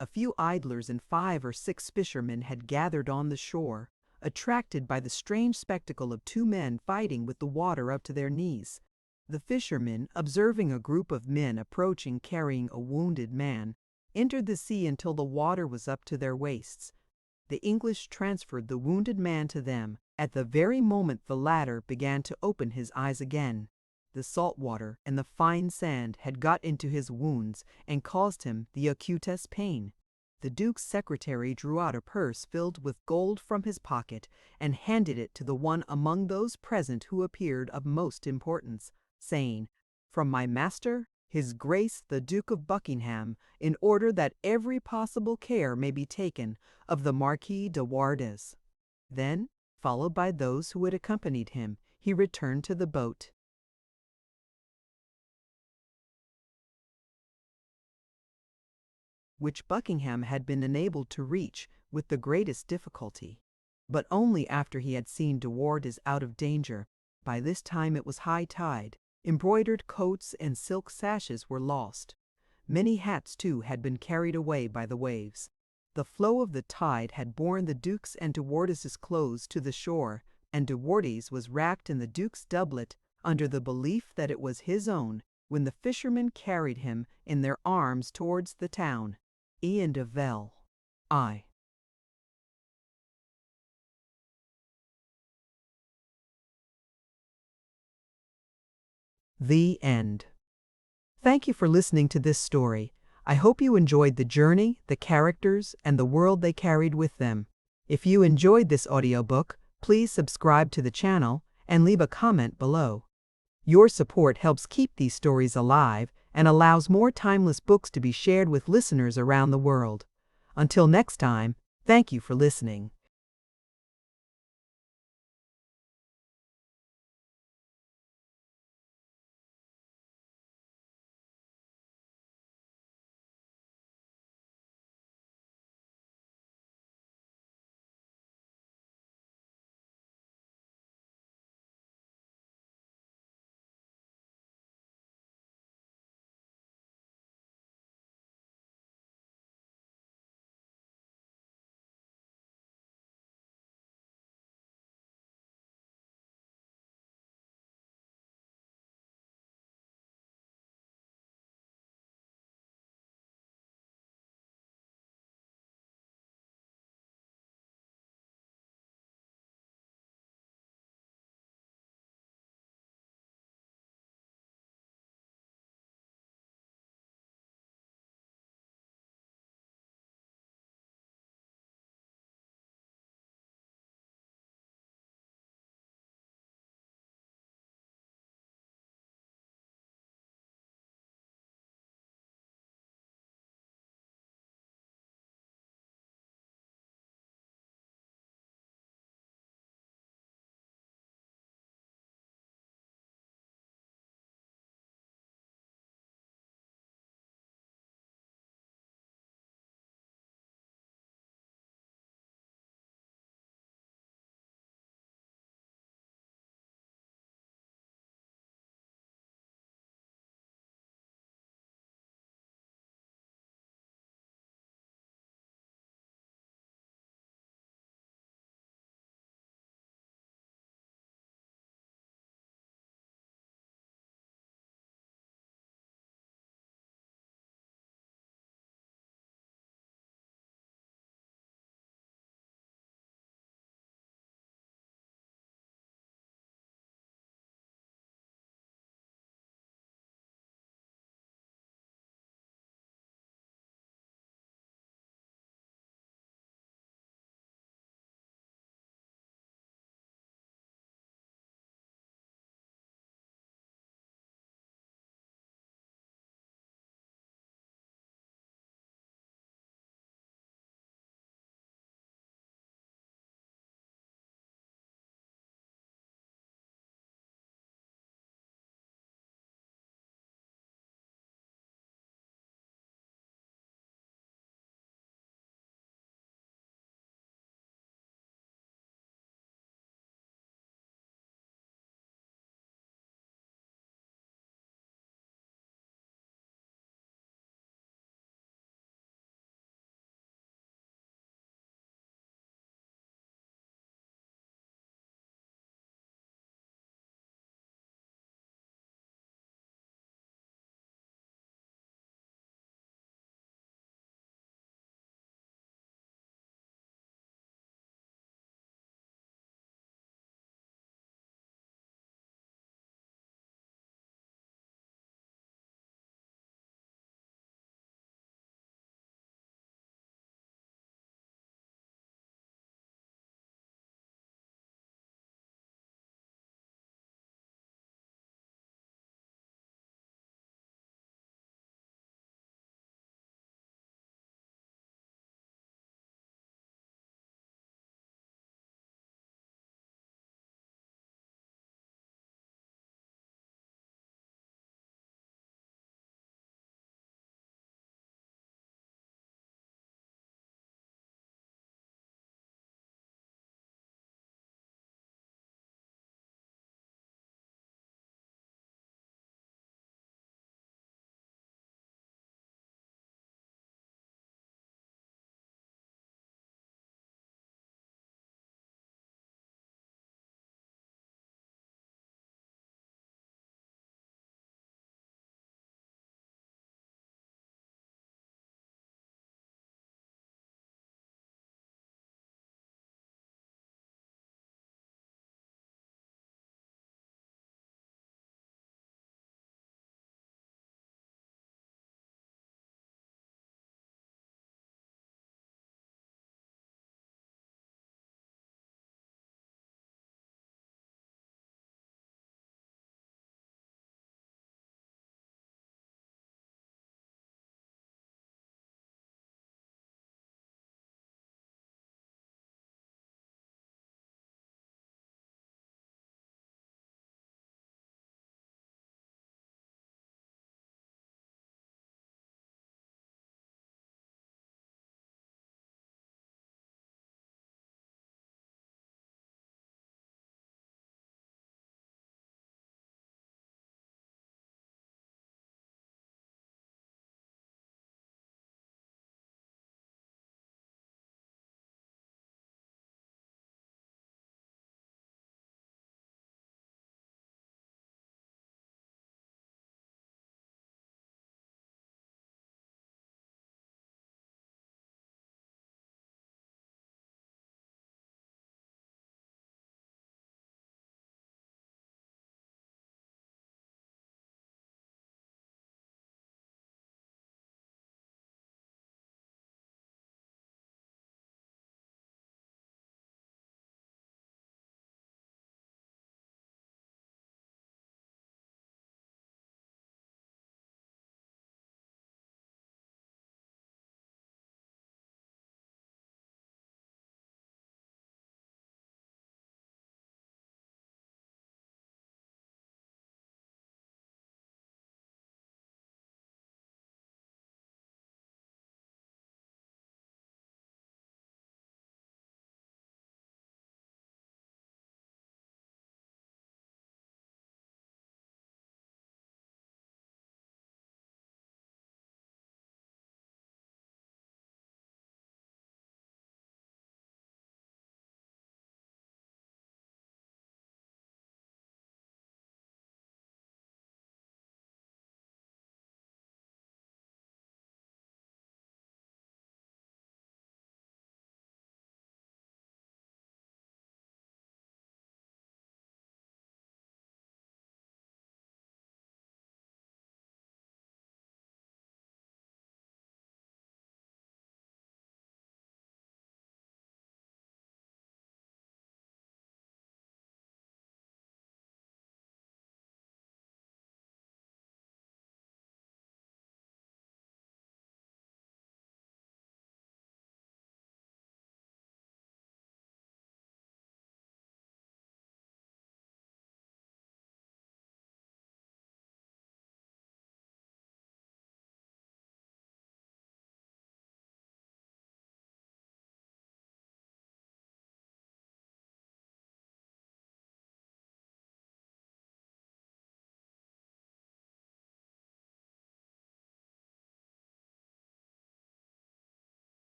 A few idlers and 5 or 6 fishermen had gathered on the shore, attracted by the strange spectacle of 2 men fighting with the water up to their knees. The fishermen, observing a group of men approaching carrying a wounded man, entered the sea until the water was up to their waists. The English transferred the wounded man to them at the very moment the latter began to open his eyes again. The salt water and the fine sand had got into his wounds and caused him the acutest pain. The Duke's secretary drew out a purse filled with gold from his pocket and handed it to the one among those present who appeared of most importance, saying, "From my master, His Grace the Duke of Buckingham, in order that every possible care may be taken of the Marquis de Wardes." Then, followed by those who had accompanied him, he returned to the boat. Which Buckingham had been enabled to reach with the greatest difficulty, but only after he had seen De Wardes out of danger. By this time it was high tide. Embroidered coats and silk sashes were lost. Many hats, too, had been carried away by the waves. The flow of the tide had borne the Duke's and De Wardes's clothes to the shore, and De Wardes was wrapped in the Duke's doublet, under the belief that it was his own, when the fishermen carried him in their arms towards the town. Ian de Vell. I. The end. Thank you for listening to this story. I hope you enjoyed the journey, the characters, and the world they carried with them. If you enjoyed this audiobook, please subscribe to the channel and leave a comment below. Your support helps keep these stories alive and allows more timeless books to be shared with listeners around the world. Until next time, thank you for listening.